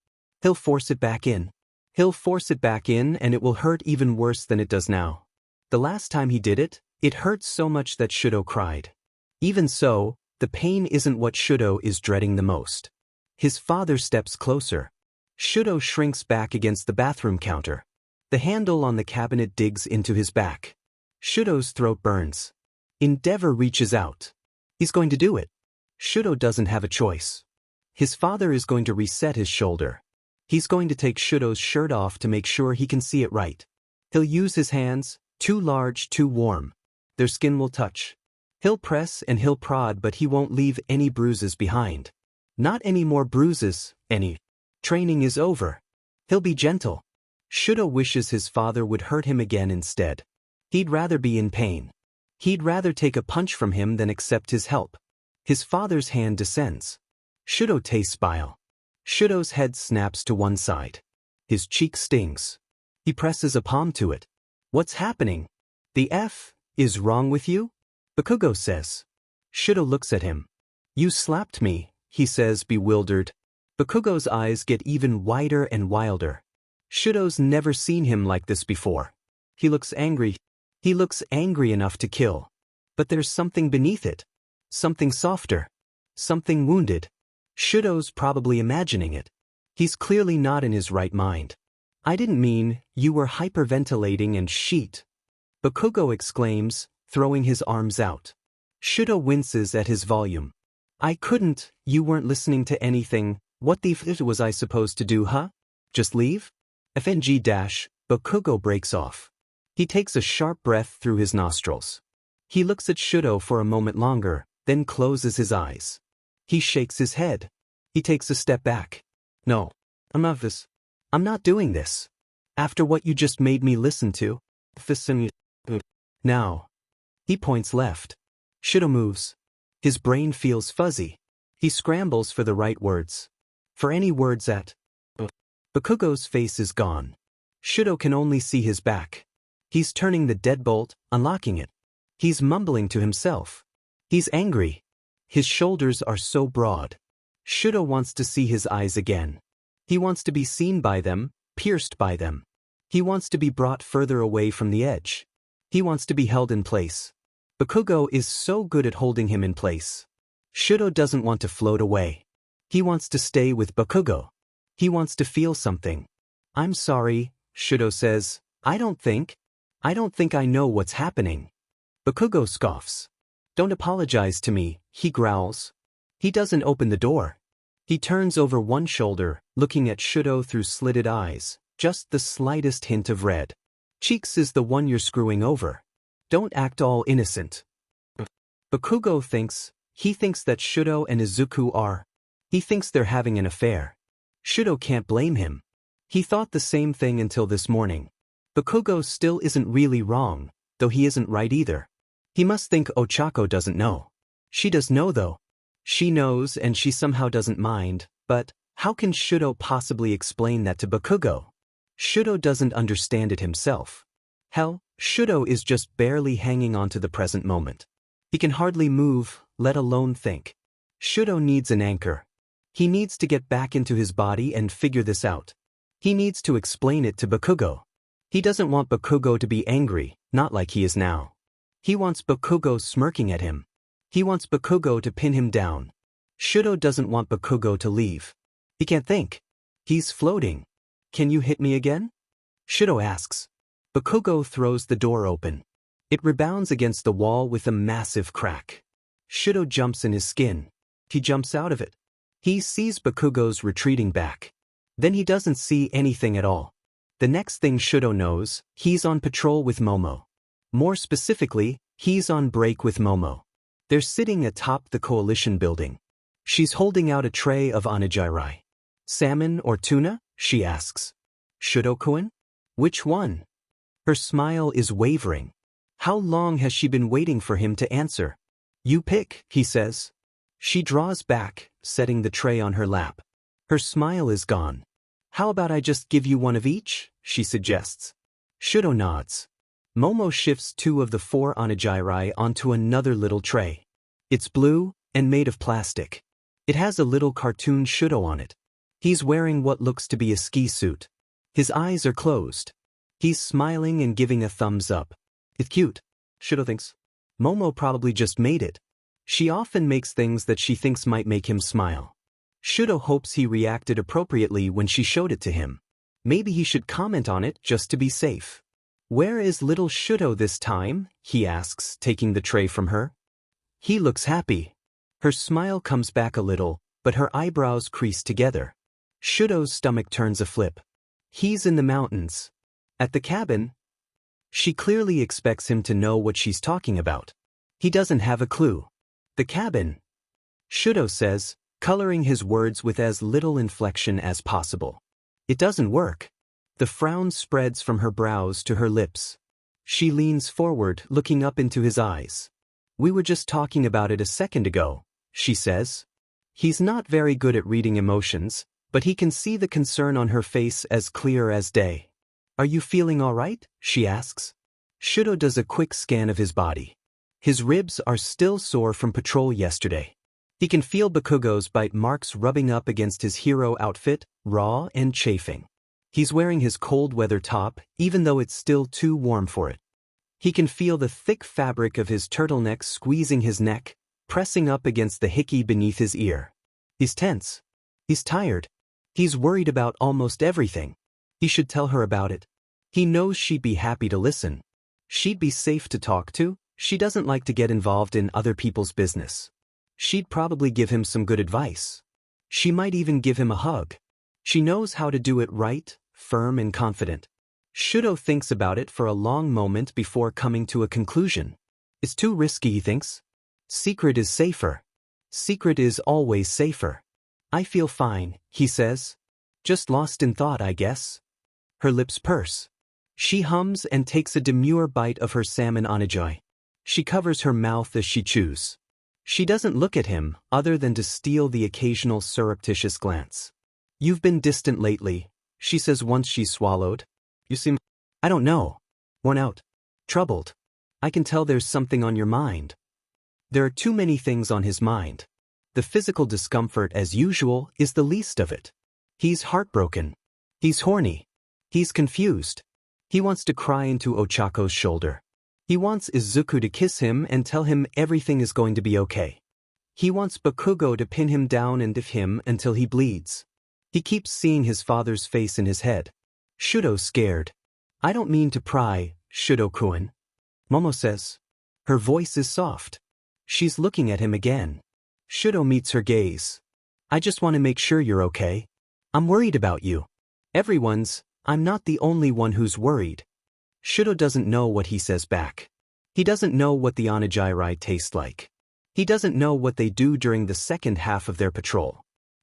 He'll force it back in. He'll force it back in, and it will hurt even worse than it does now. The last time he did it, it hurt so much that Shudo cried. Even so, the pain isn't what Shudo is dreading the most. His father steps closer. Shudo shrinks back against the bathroom counter. The handle on the cabinet digs into his back. Shudo's throat burns. Endeavor reaches out. He's going to do it. Shudo doesn't have a choice. His father is going to reset his shoulder. He's going to take Shudo's shirt off to make sure he can see it right. He'll use his hands, too large, too warm. Their skin will touch. He'll press and he'll prod, but he won't leave any bruises behind. Not any more bruises, any. Training is over. He'll be gentle. Shudo wishes his father would hurt him again instead. He'd rather be in pain. He'd rather take a punch from him than accept his help. His father's hand descends. Shudo tastes bile. Shudo's head snaps to one side. His cheek stings. He presses a palm to it. What's happening? The F is wrong with you? Bakugo says. Shudo looks at him. You slapped me, he says, bewildered. Bakugo's eyes get even wider and wilder. Shudo's never seen him like this before. He looks angry. He looks angry enough to kill. But there's something beneath it. Something softer. Something wounded. Shudo's probably imagining it. He's clearly not in his right mind. I didn't mean, you were hyperventilating and shit. Bakugo exclaims, throwing his arms out. Shudo winces at his volume. I couldn't, you weren't listening to anything, what the f was I supposed to do, huh? Just leave? FNG dash, Bakugo breaks off. He takes a sharp breath through his nostrils. He looks at Shudo for a moment longer, then closes his eyes. He shakes his head. He takes a step back. No, I'm not doing this. After what you just made me listen to. Now. He points left. Shudo moves. His brain feels fuzzy. He scrambles for the right words. For any words at. Bakugo's face is gone. Shudo can only see his back. He's turning the deadbolt, unlocking it. He's mumbling to himself. He's angry. His shoulders are so broad. Shudo wants to see his eyes again. He wants to be seen by them, pierced by them. He wants to be brought further away from the edge. He wants to be held in place. Bakugo is so good at holding him in place. Shudo doesn't want to float away. He wants to stay with Bakugo. He wants to feel something. I'm sorry, Shudo says. I don't think I know what's happening. Bakugo scoffs. Don't apologize to me, he growls. He doesn't open the door. He turns over one shoulder, looking at Shudo through slitted eyes, just the slightest hint of red. Cheeks is the one you're screwing over. Don't act all innocent. Bakugo thinks, He thinks that Shudo and Izuku are. He thinks they're having an affair. Shudo can't blame him. He thought the same thing until this morning. Bakugo still isn't really wrong, though he isn't right either. He must think Ochako doesn't know. She does know though. She knows and she somehow doesn't mind, but how can Shudo possibly explain that to Bakugo? Shudo doesn't understand it himself. Hell, Shudo is just barely hanging on to the present moment. He can hardly move, let alone think. Shudo needs an anchor. He needs to get back into his body and figure this out. He needs to explain it to Bakugo. He doesn't want Bakugo to be angry, not like he is now. He wants Bakugo smirking at him. He wants Bakugo to pin him down. Shudo doesn't want Bakugo to leave. He can't think. He's floating. Can you hit me again? Shudo asks. Bakugo throws the door open. It rebounds against the wall with a massive crack. Shudo jumps in his skin. He jumps out of it. He sees Bakugo's retreating back. Then he doesn't see anything at all. The next thing Shudo knows, he's on patrol with Momo. More specifically, he's on break with Momo. They're sitting atop the coalition building. She's holding out a tray of onigiri. Salmon or tuna? She asks. Shudo-kun? Which one? Her smile is wavering. How long has she been waiting for him to answer? You pick, he says. She draws back, setting the tray on her lap. Her smile is gone. How about I just give you one of each? She suggests. Shudo nods. Momo shifts 2 of the 4 onigiri onto another little tray. It's blue and made of plastic. It has a little cartoon Shudo on it. He's wearing what looks to be a ski suit. His eyes are closed. He's smiling and giving a thumbs up. It's cute, Shudo thinks. Momo probably just made it. She often makes things that she thinks might make him smile. Shudo hopes he reacted appropriately when she showed it to him. Maybe he should comment on it just to be safe. Where is little Shudo this time? He asks, taking the tray from her. He looks happy. Her smile comes back a little, but her eyebrows crease together. Shudo's stomach turns a flip. He's in the mountains. At the cabin. She clearly expects him to know what she's talking about. He doesn't have a clue. The cabin. Shudo says, coloring his words with as little inflection as possible. It doesn't work. The frown spreads from her brows to her lips. She leans forward, looking up into his eyes. We were just talking about it a second ago, she says. He's not very good at reading emotions, but he can see the concern on her face as clear as day. Are you feeling all right? She asks. Shudo does a quick scan of his body. His ribs are still sore from patrol yesterday. He can feel Bakugo's bite marks rubbing up against his hero outfit, raw and chafing. He's wearing his cold weather top, even though it's still too warm for it. He can feel the thick fabric of his turtleneck squeezing his neck, pressing up against the hickey beneath his ear. He's tense. He's tired. He's worried about almost everything. He should tell her about it. He knows she'd be happy to listen. She'd be safe to talk to. She doesn't like to get involved in other people's business. She'd probably give him some good advice. She might even give him a hug. She knows how to do it right, firm and confident. Shudo thinks about it for a long moment before coming to a conclusion. It's too risky, he thinks. Secret is safer. Secret is always safer. I feel fine, he says. Just lost in thought, I guess. Her lips purse. She hums and takes a demure bite of her salmon onigiri. She covers her mouth as she chews. She doesn't look at him, other than to steal the occasional surreptitious glance. You've been distant lately, she says once she's swallowed. You seem, I don't know. Worn out. Troubled. I can tell there's something on your mind. There are too many things on his mind. The physical discomfort, as usual, is the least of it. He's heartbroken. He's horny. He's confused. He wants to cry into Ochako's shoulder. He wants Izuku to kiss him and tell him everything is going to be okay. He wants Bakugo to pin him down and if him until he bleeds. He keeps seeing his father's face in his head. Shudo's scared. I don't mean to pry, Shudo-kun. Momo says. Her voice is soft. She's looking at him again. Shudo meets her gaze. I just want to make sure you're okay. I'm worried about you. Everyone's. I'm not the only one who's worried. Shudo doesn't know what he says back. He doesn't know what the onigiri taste like. He doesn't know what they do during the second half of their patrol.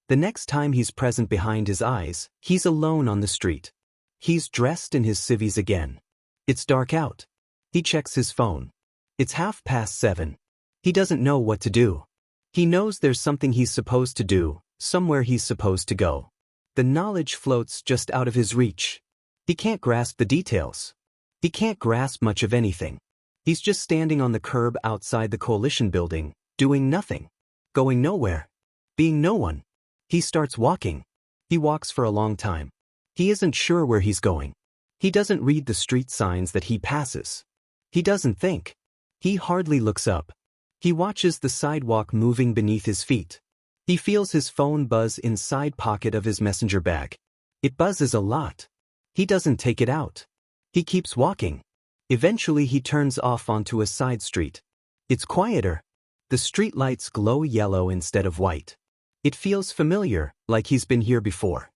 The next time he's present behind his eyes, he's alone on the street. He's dressed in his civvies again. It's dark out. He checks his phone. It's 7:30. He doesn't know what to do. He knows there's something he's supposed to do, somewhere he's supposed to go. The knowledge floats just out of his reach. He can't grasp the details. He can't grasp much of anything. He's just standing on the curb outside the coalition building, doing nothing, going nowhere, being no one. He starts walking. He walks for a long time. He isn't sure where he's going. He doesn't read the street signs that he passes. He doesn't think. He hardly looks up. He watches the sidewalk moving beneath his feet. He feels his phone buzz inside pocket of his messenger bag. It buzzes a lot. He doesn't take it out. He keeps walking. Eventually he turns off onto a side street. It's quieter. The street lights glow yellow instead of white. It feels familiar, like he's been here before.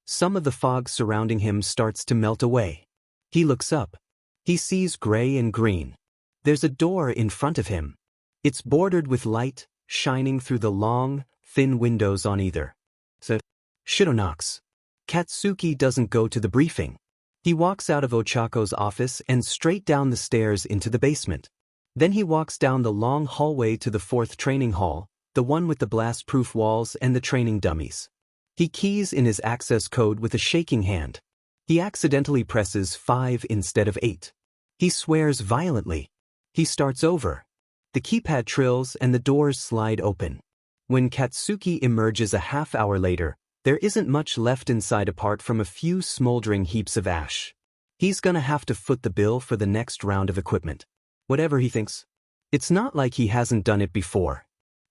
Some of the fog surrounding him starts to melt away. He looks up. He sees gray and green. There's a door in front of him. It's bordered with light, shining through the long, thin windows on either. So, Shido knocks. Katsuki doesn't go to the briefing. He walks out of Ochako's office and straight down the stairs into the basement. Then he walks down the long hallway to the 4th training hall, the one with the blast-proof walls and the training dummies. He keys in his access code with a shaking hand. He accidentally presses 5 instead of 8. He swears violently. He starts over. The keypad trills and the doors slide open. When Katsuki emerges a half hour later, there isn't much left inside apart from a few smoldering heaps of ash. He's gonna have to foot the bill for the next round of equipment. Whatever he thinks. It's not like he hasn't done it before.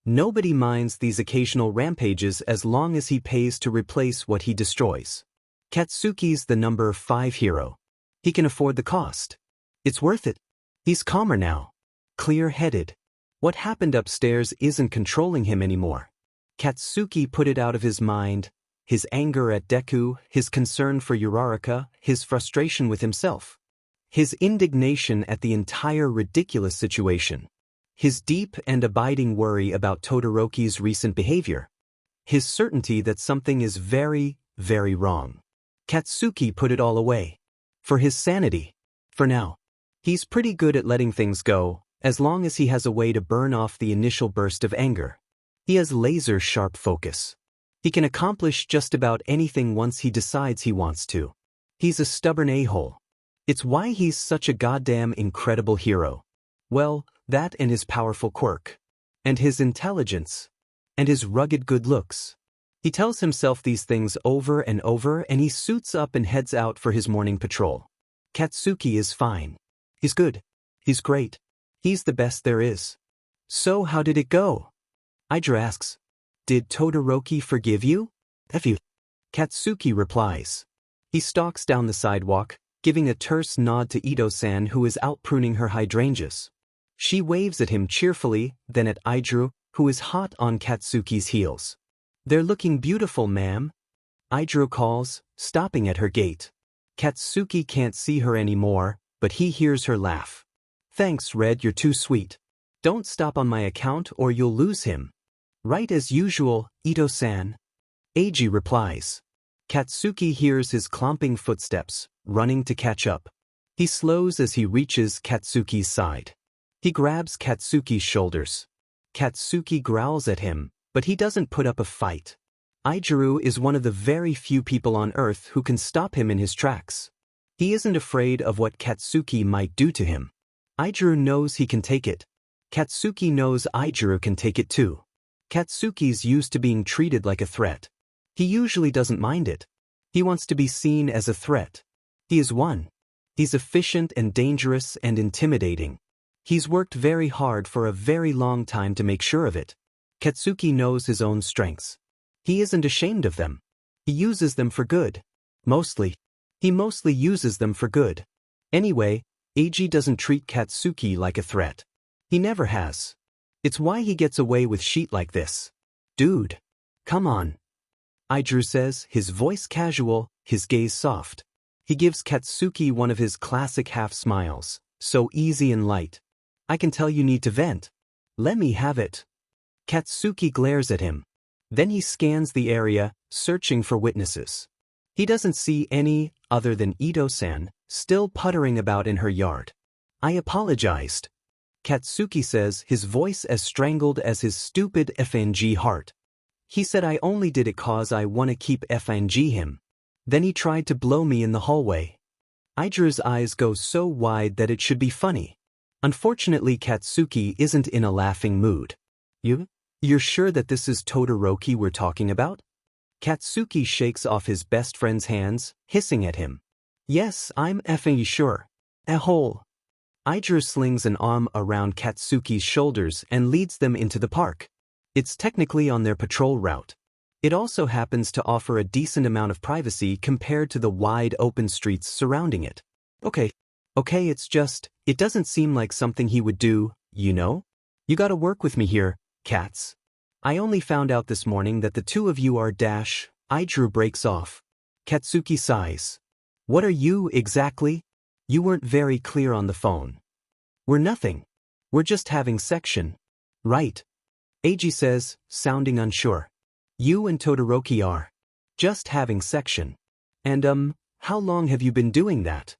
Nobody minds these occasional rampages as long as he pays to replace what he destroys. Katsuki's the number 5 hero. He can afford the cost. It's worth it. He's calmer now. Clear-headed. What happened upstairs isn't controlling him anymore. Katsuki put it out of his mind. His anger at Deku, his concern for Uraraka, his frustration with himself. His indignation at the entire ridiculous situation. His deep and abiding worry about Todoroki's recent behavior. His certainty that something is very, very wrong. Katsuki put it all away. For his sanity. For now. He's pretty good at letting things go, as long as he has a way to burn off the initial burst of anger. He has laser-sharp focus. He can accomplish just about anything once he decides he wants to. He's a stubborn a-hole. It's why he's such a goddamn incredible hero. Well, that and his powerful quirk. And his intelligence. And his rugged good looks. He tells himself these things over and over and he suits up and heads out for his morning patrol. Katsuki is fine. He's good. He's great. He's the best there is. So how did it go? Idra asks. Did Todoroki forgive you? F you. Katsuki replies. He stalks down the sidewalk, giving a terse nod to Ito-san who is out pruning her hydrangeas. She waves at him cheerfully, then at Idru, who is hot on Katsuki's heels. They're looking beautiful, ma'am. Idru calls, stopping at her gate. Katsuki can't see her anymore, but he hears her laugh. Thanks, Red, you're too sweet. Don't stop on my account or you'll lose him. Right as usual, Ito-san. Eiji replies. Katsuki hears his clomping footsteps, running to catch up. He slows as he reaches Katsuki's side. He grabs Katsuki's shoulders. Katsuki growls at him, but he doesn't put up a fight. Idru is one of the very few people on Earth who can stop him in his tracks. He isn't afraid of what Katsuki might do to him. Idru knows he can take it. Katsuki knows Idru can take it too. Katsuki's used to being treated like a threat. He usually doesn't mind it. He wants to be seen as a threat. He is one. He's efficient and dangerous and intimidating. He's worked very hard for a very long time to make sure of it. Katsuki knows his own strengths. He isn't ashamed of them. He uses them for good. Mostly. He mostly uses them for good. Anyway, Eiji doesn't treat Katsuki like a threat. He never has. It's why he gets away with shit like this. Dude. Come on. Idru says, his voice casual, his gaze soft. He gives Katsuki one of his classic half-smiles, so easy and light. I can tell you need to vent. Let me have it, Katsuki glares at him. Then he scans the area, searching for witnesses. He doesn't see any other than Ito-san, still puttering about in her yard. I apologized. Katsuki says, his voice as strangled as his stupid FNG heart. He said I only did it cause I wanna keep FNG him. Then he tried to blow me in the hallway. Ijiru's eyes go so wide that it should be funny. Unfortunately, Katsuki isn't in a laughing mood. You're sure that this is Todoroki we're talking about? Katsuki shakes off his best friend's hands, hissing at him. Yes, I'm effing sure. Hole. Ijiru slings an arm around Katsuki's shoulders and leads them into the park. It's technically on their patrol route. It also happens to offer a decent amount of privacy compared to the wide open streets surrounding it. Okay, it's just, it doesn't seem like something he would do, you know? You gotta work with me here, Cats. I only found out this morning that the two of you are Ijiru breaks off. Katsuki sighs. What are you, exactly? You weren't very clear on the phone. We're nothing. We're just having section. Right. Eiji says, sounding unsure. You and Todoroki are just having section. And how long have you been doing that?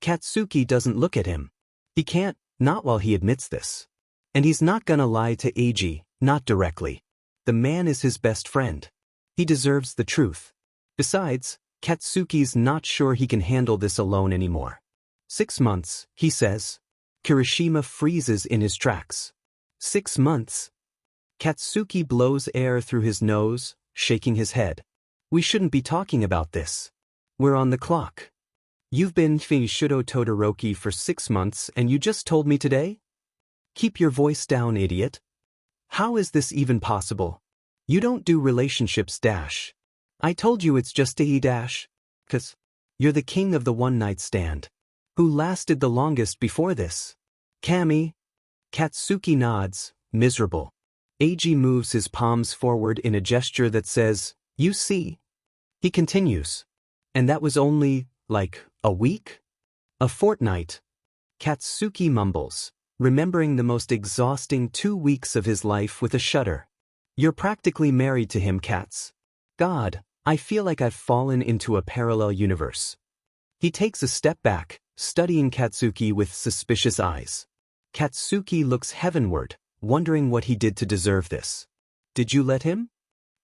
Katsuki doesn't look at him. He can't, not while he admits this. And he's not gonna lie to Eiji, not directly. The man is his best friend. He deserves the truth. Besides, Katsuki's not sure he can handle this alone anymore. 6 months, he says. Kirishima freezes in his tracks. 6 months? Katsuki blows air through his nose, shaking his head. We shouldn't be talking about this. We're on the clock. You've been Shudo Todoroki for 6 months and you just told me today? Keep your voice down, idiot. How is this even possible? You don't do relationships. I told you it's just a 'cause you're the king of the one-night stand. Who lasted the longest before this? Kami? Katsuki nods, miserable. Eiji moves his palms forward in a gesture that says, you see. He continues. And that was only, like, a week? A fortnight. Katsuki mumbles, remembering the most exhausting 2 weeks of his life with a shudder. You're practically married to him, Kats. God, I feel like I've fallen into a parallel universe. He takes a step back, studying Katsuki with suspicious eyes. Katsuki looks heavenward, wondering what he did to deserve this. Did you let him?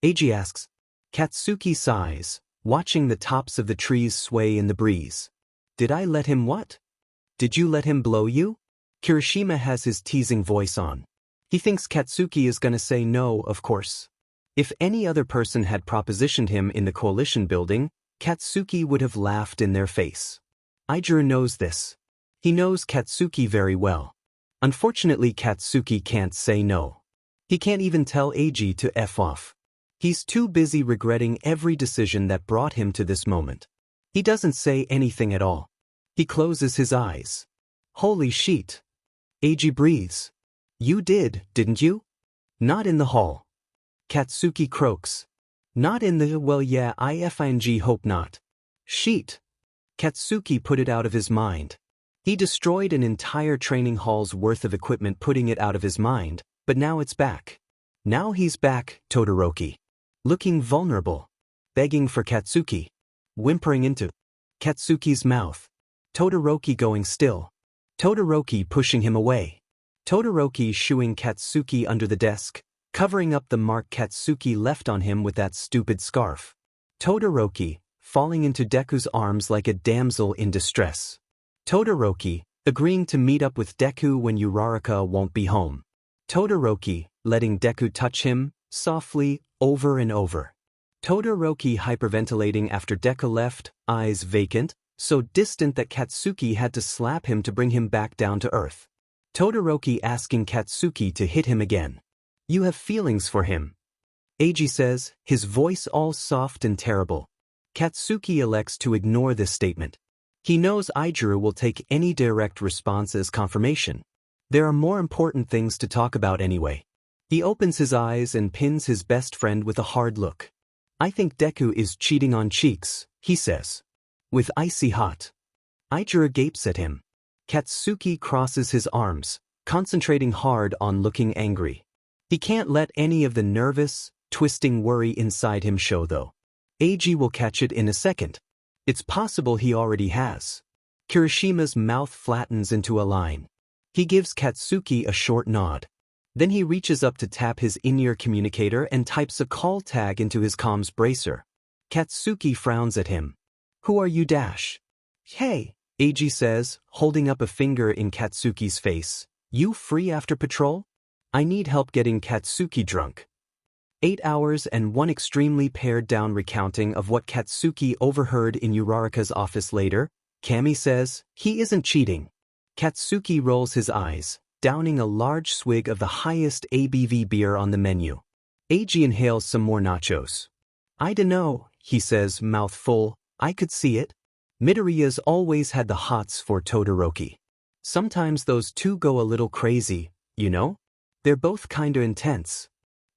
Eiji asks. Katsuki sighs, watching the tops of the trees sway in the breeze. Did I let him what? Did you let him blow you? Kirishima has his teasing voice on. He thinks Katsuki is gonna say no, of course. If any other person had propositioned him in the coalition building, Katsuki would have laughed in their face. Ijiru knows this. He knows Katsuki very well. Unfortunately, Katsuki can't say no. He can't even tell Eiji to F off. He's too busy regretting every decision that brought him to this moment. He doesn't say anything at all. He closes his eyes. Holy shit. Eiji breathes. You did, didn't you? Not in the hall. Katsuki croaks. Not in the, well yeah, I FNG hope not. Sheet. Katsuki put it out of his mind. He destroyed an entire training hall's worth of equipment putting it out of his mind, but now it's back. Now he's back, Todoroki. Looking vulnerable. Begging for Katsuki. Whimpering into Katsuki's mouth. Todoroki going still. Todoroki pushing him away. Todoroki shooing Katsuki under the desk, covering up the mark Katsuki left on him with that stupid scarf. Todoroki, falling into Deku's arms like a damsel in distress. Todoroki, agreeing to meet up with Deku when Uraraka won't be home. Todoroki, letting Deku touch him, softly, over and over. Todoroki hyperventilating after Deku left, eyes vacant, so distant that Katsuki had to slap him to bring him back down to earth. Todoroki asking Katsuki to hit him again. You have feelings for him. Eiji says, his voice all soft and terrible. Katsuki elects to ignore this statement. He knows Ijiru will take any direct response as confirmation. There are more important things to talk about anyway. He opens his eyes and pins his best friend with a hard look. I think Deku is cheating on Cheeks, he says. With icy hot. Ijiru gapes at him. Katsuki crosses his arms, concentrating hard on looking angry. He can't let any of the nervous, twisting worry inside him show though. AG will catch it in a second. It's possible he already has. Kirishima's mouth flattens into a line. He gives Katsuki a short nod. Then he reaches up to tap his in-ear communicator and types a call tag into his comms bracer. Katsuki frowns at him. Who are you dash? Hey, AG says, holding up a finger in Katsuki's face. You free after patrol? I need help getting Katsuki drunk. 8 hours and one extremely pared-down recounting of what Katsuki overheard in Uraraka's office later, Kami says, he isn't cheating. Katsuki rolls his eyes, downing a large swig of the highest ABV beer on the menu. AG inhales some more nachos. I dunno, he says, mouth full, I could see it. Midoriya's always had the hots for Todoroki. Sometimes those two go a little crazy, you know? They're both kinda intense.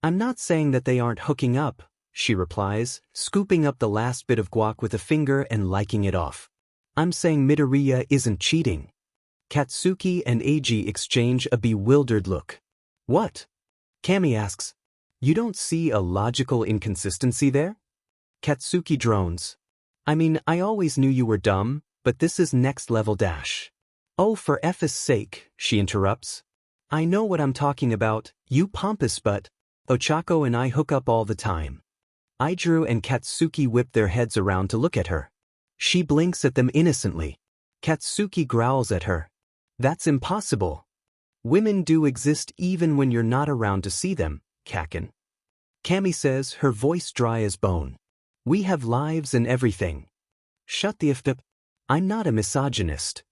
I'm not saying that they aren't hooking up, she replies, scooping up the last bit of guac with a finger and liking it off. I'm saying Midoriya isn't cheating. Katsuki and AG exchange a bewildered look. What? Kami asks. You don't see a logical inconsistency there? Katsuki drones. I mean, I always knew you were dumb, but this is next level dash. Oh, for F's sake, she interrupts. I know what I'm talking about, you pompous butt. Ochako and I hook up all the time. Aijuru and Katsuki whip their heads around to look at her. She blinks at them innocently. Katsuki growls at her. That's impossible. Women do exist even when you're not around to see them, Kaken. Kami says, her voice dry as bone. We have lives and everything. Shut the f up. I'm not a misogynist.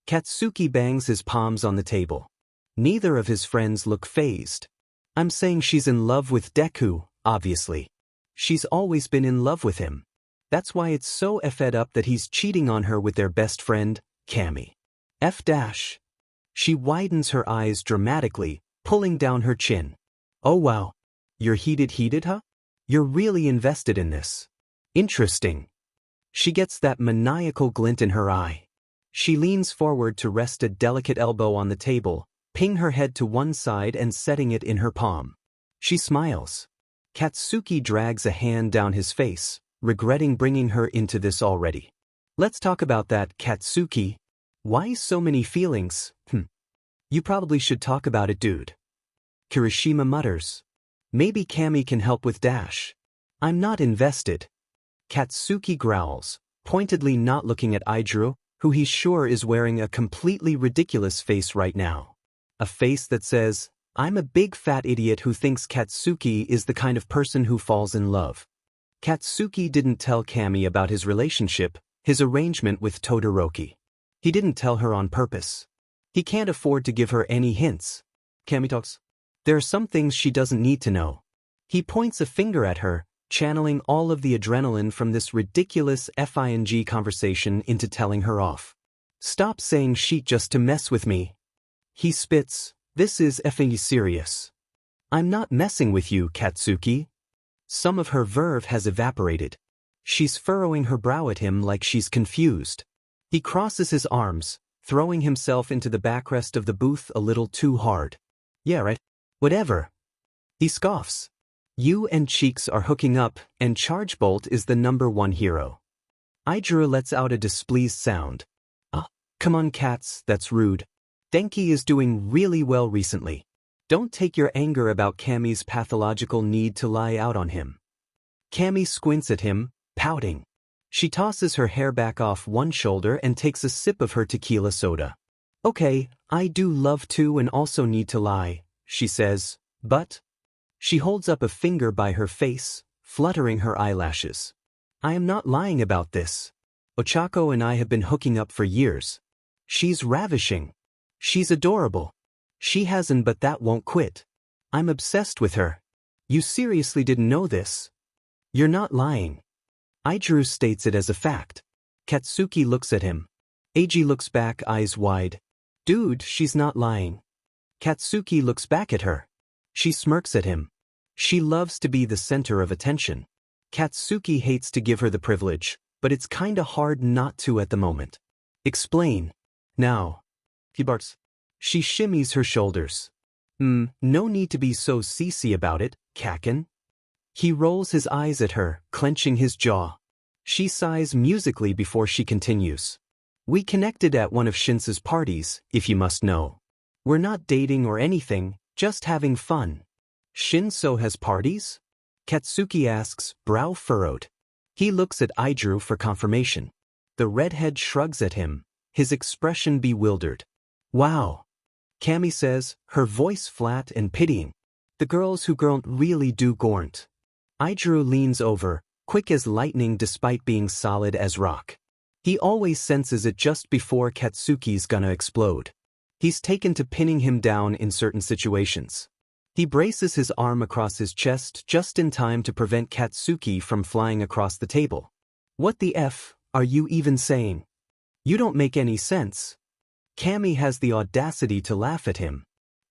Katsuki bangs his palms on the table. Neither of his friends look fazed. I'm saying she's in love with Deku, obviously. She's always been in love with him. That's why it's so fed up that he's cheating on her with their best friend, Kami. F dash. She widens her eyes dramatically, pulling down her chin. Oh wow. You're heated, huh? You're really invested in this. Interesting. She gets that maniacal glint in her eye. She leans forward to rest a delicate elbow on the table, ping her head to one side and setting it in her palm. She smiles. Katsuki drags a hand down his face, regretting bringing her into this already. Let's talk about that, Katsuki. Why so many feelings? You probably should talk about it, dude. Kirishima mutters. Maybe Kami can help with dash. I'm not invested. Katsuki growls, pointedly not looking at Aijuru, who he's sure is wearing a completely ridiculous face right now. A face that says, I'm a big fat idiot who thinks Katsuki is the kind of person who falls in love. Katsuki didn't tell Kami about his relationship, his arrangement with Todoroki. He didn't tell her on purpose. He can't afford to give her any hints. Kami talks. There are some things she doesn't need to know. He points a finger at her, channeling all of the adrenaline from this ridiculous FING conversation into telling her off. Stop saying shit just to mess with me. He spits, this is effing serious. I'm not messing with you, Katsuki. Some of her verve has evaporated. She's furrowing her brow at him like she's confused. He crosses his arms, throwing himself into the backrest of the booth a little too hard. Yeah, right. Whatever. He scoffs. You and Cheeks are hooking up, and Chargebolt is the #1 hero. Aijuru lets out a displeased sound. Come on cats, that's rude. Denki is doing really well recently. Don't take your anger about Kami's pathological need to lie out on him. Kami squints at him, pouting. She tosses her hair back off one shoulder and takes a sip of her tequila soda. Okay, I do love to and also need to lie, she says, but... She holds up a finger by her face, fluttering her eyelashes. I am not lying about this. Ochako and I have been hooking up for years. She's ravishing. She's adorable. She hasn't, but that won't quit. I'm obsessed with her. You seriously didn't know this? You're not lying. Aijuru states it as a fact. Katsuki looks at him. Eiji looks back, eyes wide. Dude, she's not lying. Katsuki looks back at her. She smirks at him. She loves to be the center of attention. Katsuki hates to give her the privilege, but it's kinda hard not to at the moment. Explain. Now. He barks. She shimmies her shoulders. No need to be so CC about it, Kaken. He rolls his eyes at her, clenching his jaw. She sighs musically before she continues. We connected at one of Shinsa's parties, if you must know. We're not dating or anything, just having fun. Shinso has parties? Katsuki asks, brow furrowed. He looks at Idru for confirmation. The redhead shrugs at him, his expression bewildered. Wow. Cammy says, her voice flat and pitying. The girls who really do gornt. Idru leans over, quick as lightning despite being solid as rock. He always senses it just before Katsuki's gonna explode. He's taken to pinning him down in certain situations. He braces his arm across his chest just in time to prevent Katsuki from flying across the table. What the F are you even saying? You don't make any sense. Cammy has the audacity to laugh at him.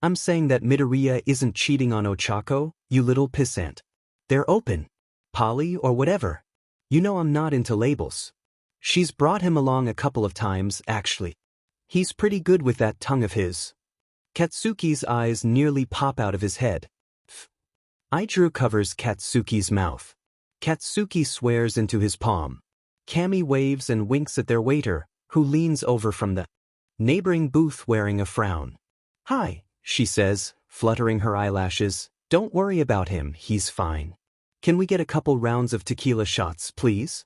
I'm saying that Midoriya isn't cheating on Ochako, you little pissant. They're open. Poly or whatever. You know I'm not into labels. She's brought him along a couple of times, actually. He's pretty good with that tongue of his. Katsuki's eyes nearly pop out of his head. Idru covers Katsuki's mouth. Katsuki swears into his palm. Cammy waves and winks at their waiter, who leans over from the neighboring booth wearing a frown. Hi, she says, fluttering her eyelashes. Don't worry about him, he's fine. Can we get a couple rounds of tequila shots, please?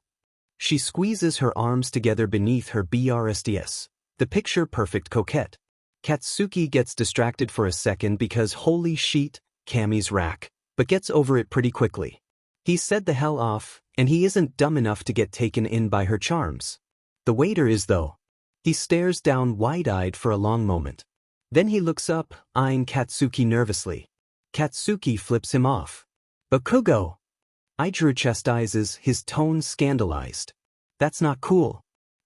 She squeezes her arms together beneath her BRSDS, the picture-perfect coquette. Katsuki gets distracted for a second because holy shit, Cammy's rack, but gets over it pretty quickly. He said the hell off, and he isn't dumb enough to get taken in by her charms. The waiter is though. He stares down wide-eyed for a long moment. Then he looks up, eyeing Katsuki nervously. Katsuki flips him off. Bakugo! Idru chastises, his tone scandalized. That's not cool.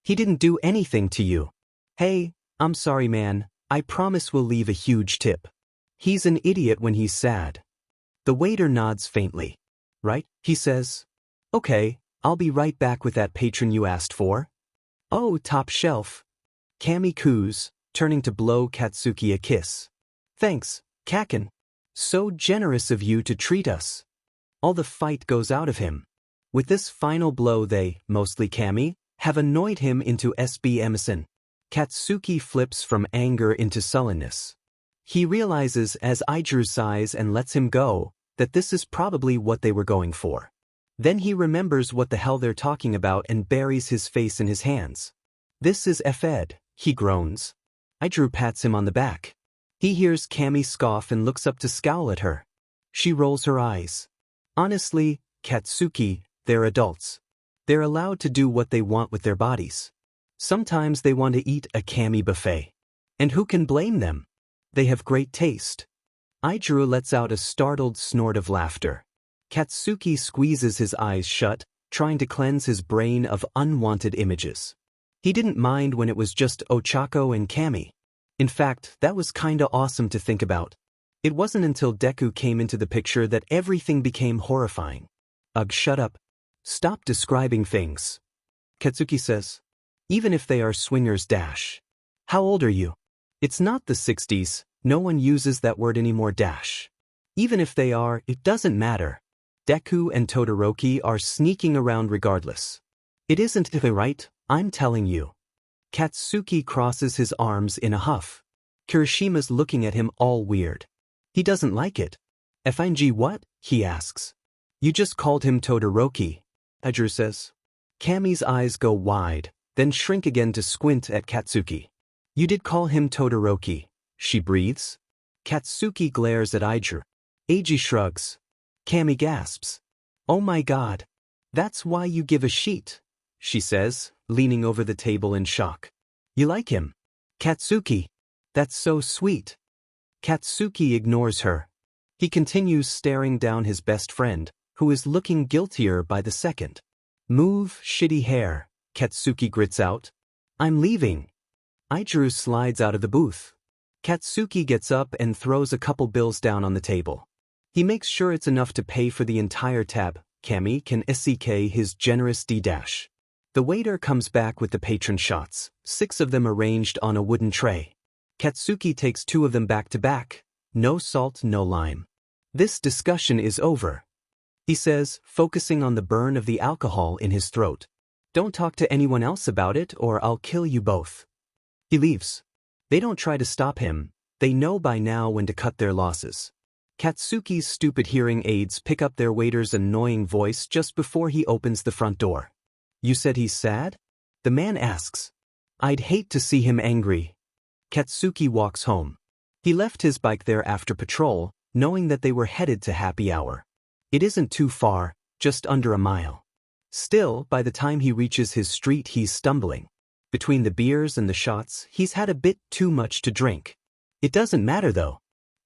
He didn't do anything to you. Hey, I'm sorry man, I promise we'll leave a huge tip. He's an idiot when he's sad. The waiter nods faintly. Right, he says. Okay, I'll be right back with that patron you asked for. Oh, top shelf. Cammy coos, turning to blow Katsuki a kiss. Thanks, Kaken. So generous of you to treat us. All the fight goes out of him. With this final blow they, mostly Cammy, have annoyed him into SB Emerson. Katsuki flips from anger into sullenness. He realizes as Idru sighs and lets him go, that this is probably what they were going for. Then he remembers what the hell they're talking about and buries his face in his hands. This is F-Ed, he groans. Idru pats him on the back. He hears Cammy scoff and looks up to scowl at her. She rolls her eyes. Honestly, Katsuki, they're adults. They're allowed to do what they want with their bodies. Sometimes they want to eat a Cammy buffet. And who can blame them? They have great taste. Idru lets out a startled snort of laughter. Katsuki squeezes his eyes shut, trying to cleanse his brain of unwanted images. He didn't mind when it was just Ochako and Cammy. In fact, that was kinda awesome to think about. It wasn't until Deku came into the picture that everything became horrifying. Ugh, shut up. Stop describing things. Katsuki says. Even if they are swingers dash. How old are you? It's not the 60s, no one uses that word anymore dash. Even if they are, it doesn't matter. Deku and Todoroki are sneaking around regardless. It isn't right, I'm telling you. Katsuki crosses his arms in a huff. Kirishima's looking at him all weird. He doesn't like it. FNG what? He asks. You just called him Todoroki, Idru says. Cammy's eyes go wide, then shrink again to squint at Katsuki. You did call him Todoroki, she breathes. Katsuki glares at Idru. Eiji shrugs. Cammy gasps. Oh my god. That's why you give a shit, she says, leaning over the table in shock. You like him? Katsuki. That's so sweet. Katsuki ignores her. He continues staring down his best friend, who is looking guiltier by the second. Move, shitty hair, Katsuki grits out. I'm leaving. Idru slides out of the booth. Katsuki gets up and throws a couple bills down on the table. He makes sure it's enough to pay for the entire tab. Cammy can SEK his generous D-dash. The waiter comes back with the patron shots, 6 of them arranged on a wooden tray. Katsuki takes 2 of them back to back, no salt, no lime. This discussion is over, he says, focusing on the burn of the alcohol in his throat. Don't talk to anyone else about it or I'll kill you both. He leaves. They don't try to stop him, they know by now when to cut their losses. Katsuki's stupid hearing aids pick up their waiter's annoying voice just before he opens the front door. You said he's sad? The man asks. I'd hate to see him angry. Katsuki walks home. He left his bike there after patrol, knowing that they were headed to happy hour. It isn't too far, just under a mile. Still, by the time he reaches his street he's stumbling. Between the beers and the shots, he's had a bit too much to drink. It doesn't matter though.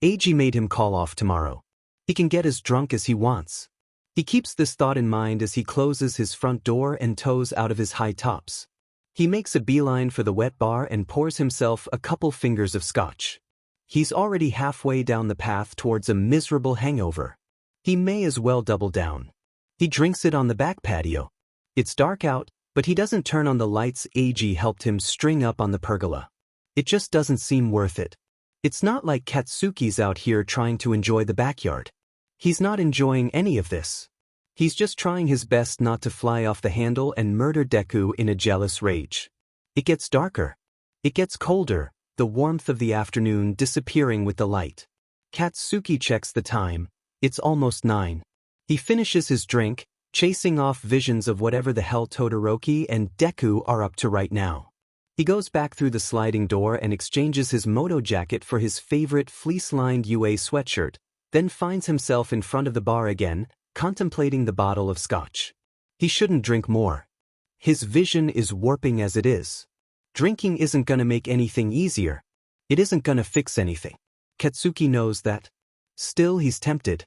Eiji made him call off tomorrow. He can get as drunk as he wants. He keeps this thought in mind as he closes his front door and toes out of his high tops. He makes a beeline for the wet bar and pours himself a couple fingers of scotch. He's already halfway down the path towards a miserable hangover. He may as well double down. He drinks it on the back patio. It's dark out, but he doesn't turn on the lights Eiji helped him string up on the pergola. It just doesn't seem worth it. It's not like Katsuki's out here trying to enjoy the backyard. He's not enjoying any of this. He's just trying his best not to fly off the handle and murder Deku in a jealous rage. It gets darker. It gets colder, the warmth of the afternoon disappearing with the light. Katsuki checks the time. It's almost 9. He finishes his drink, chasing off visions of whatever the hell Todoroki and Deku are up to right now. He goes back through the sliding door and exchanges his moto jacket for his favorite fleece-lined UA sweatshirt, then finds himself in front of the bar again, contemplating the bottle of scotch. He shouldn't drink more. His vision is warping as it is. Drinking isn't gonna make anything easier. It isn't gonna fix anything. Katsuki knows that. Still, he's tempted.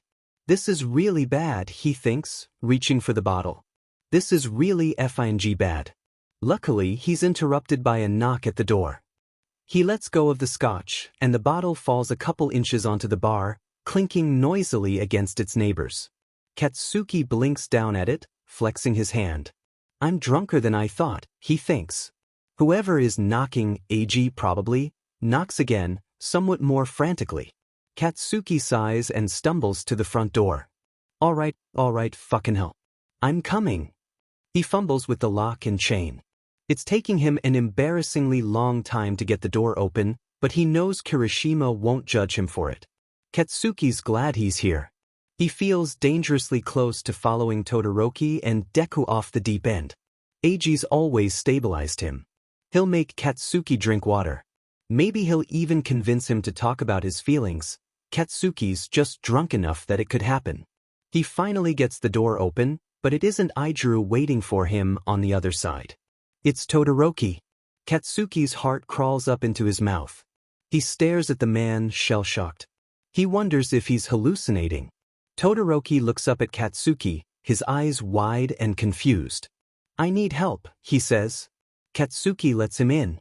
This is really bad, he thinks, reaching for the bottle. This is really FING bad. Luckily, he's interrupted by a knock at the door. He lets go of the scotch, and the bottle falls a couple inches onto the bar, clinking noisily against its neighbors. Katsuki blinks down at it, flexing his hand. I'm drunker than I thought, he thinks. Whoever is knocking, Eiji probably, knocks again, somewhat more frantically. Katsuki sighs and stumbles to the front door. All right, fucking hell. I'm coming. He fumbles with the lock and chain. It's taking him an embarrassingly long time to get the door open, but he knows Kirishima won't judge him for it. Katsuki's glad he's here. He feels dangerously close to following Todoroki and Deku off the deep end. Eiji's always stabilized him. He'll make Katsuki drink water. Maybe he'll even convince him to talk about his feelings. Katsuki's just drunk enough that it could happen. He finally gets the door open, but it isn't Aijuru waiting for him on the other side. It's Todoroki. Katsuki's heart crawls up into his mouth. He stares at the man, shell-shocked. He wonders if he's hallucinating. Todoroki looks up at Katsuki, his eyes wide and confused. I need help, he says. Katsuki lets him in.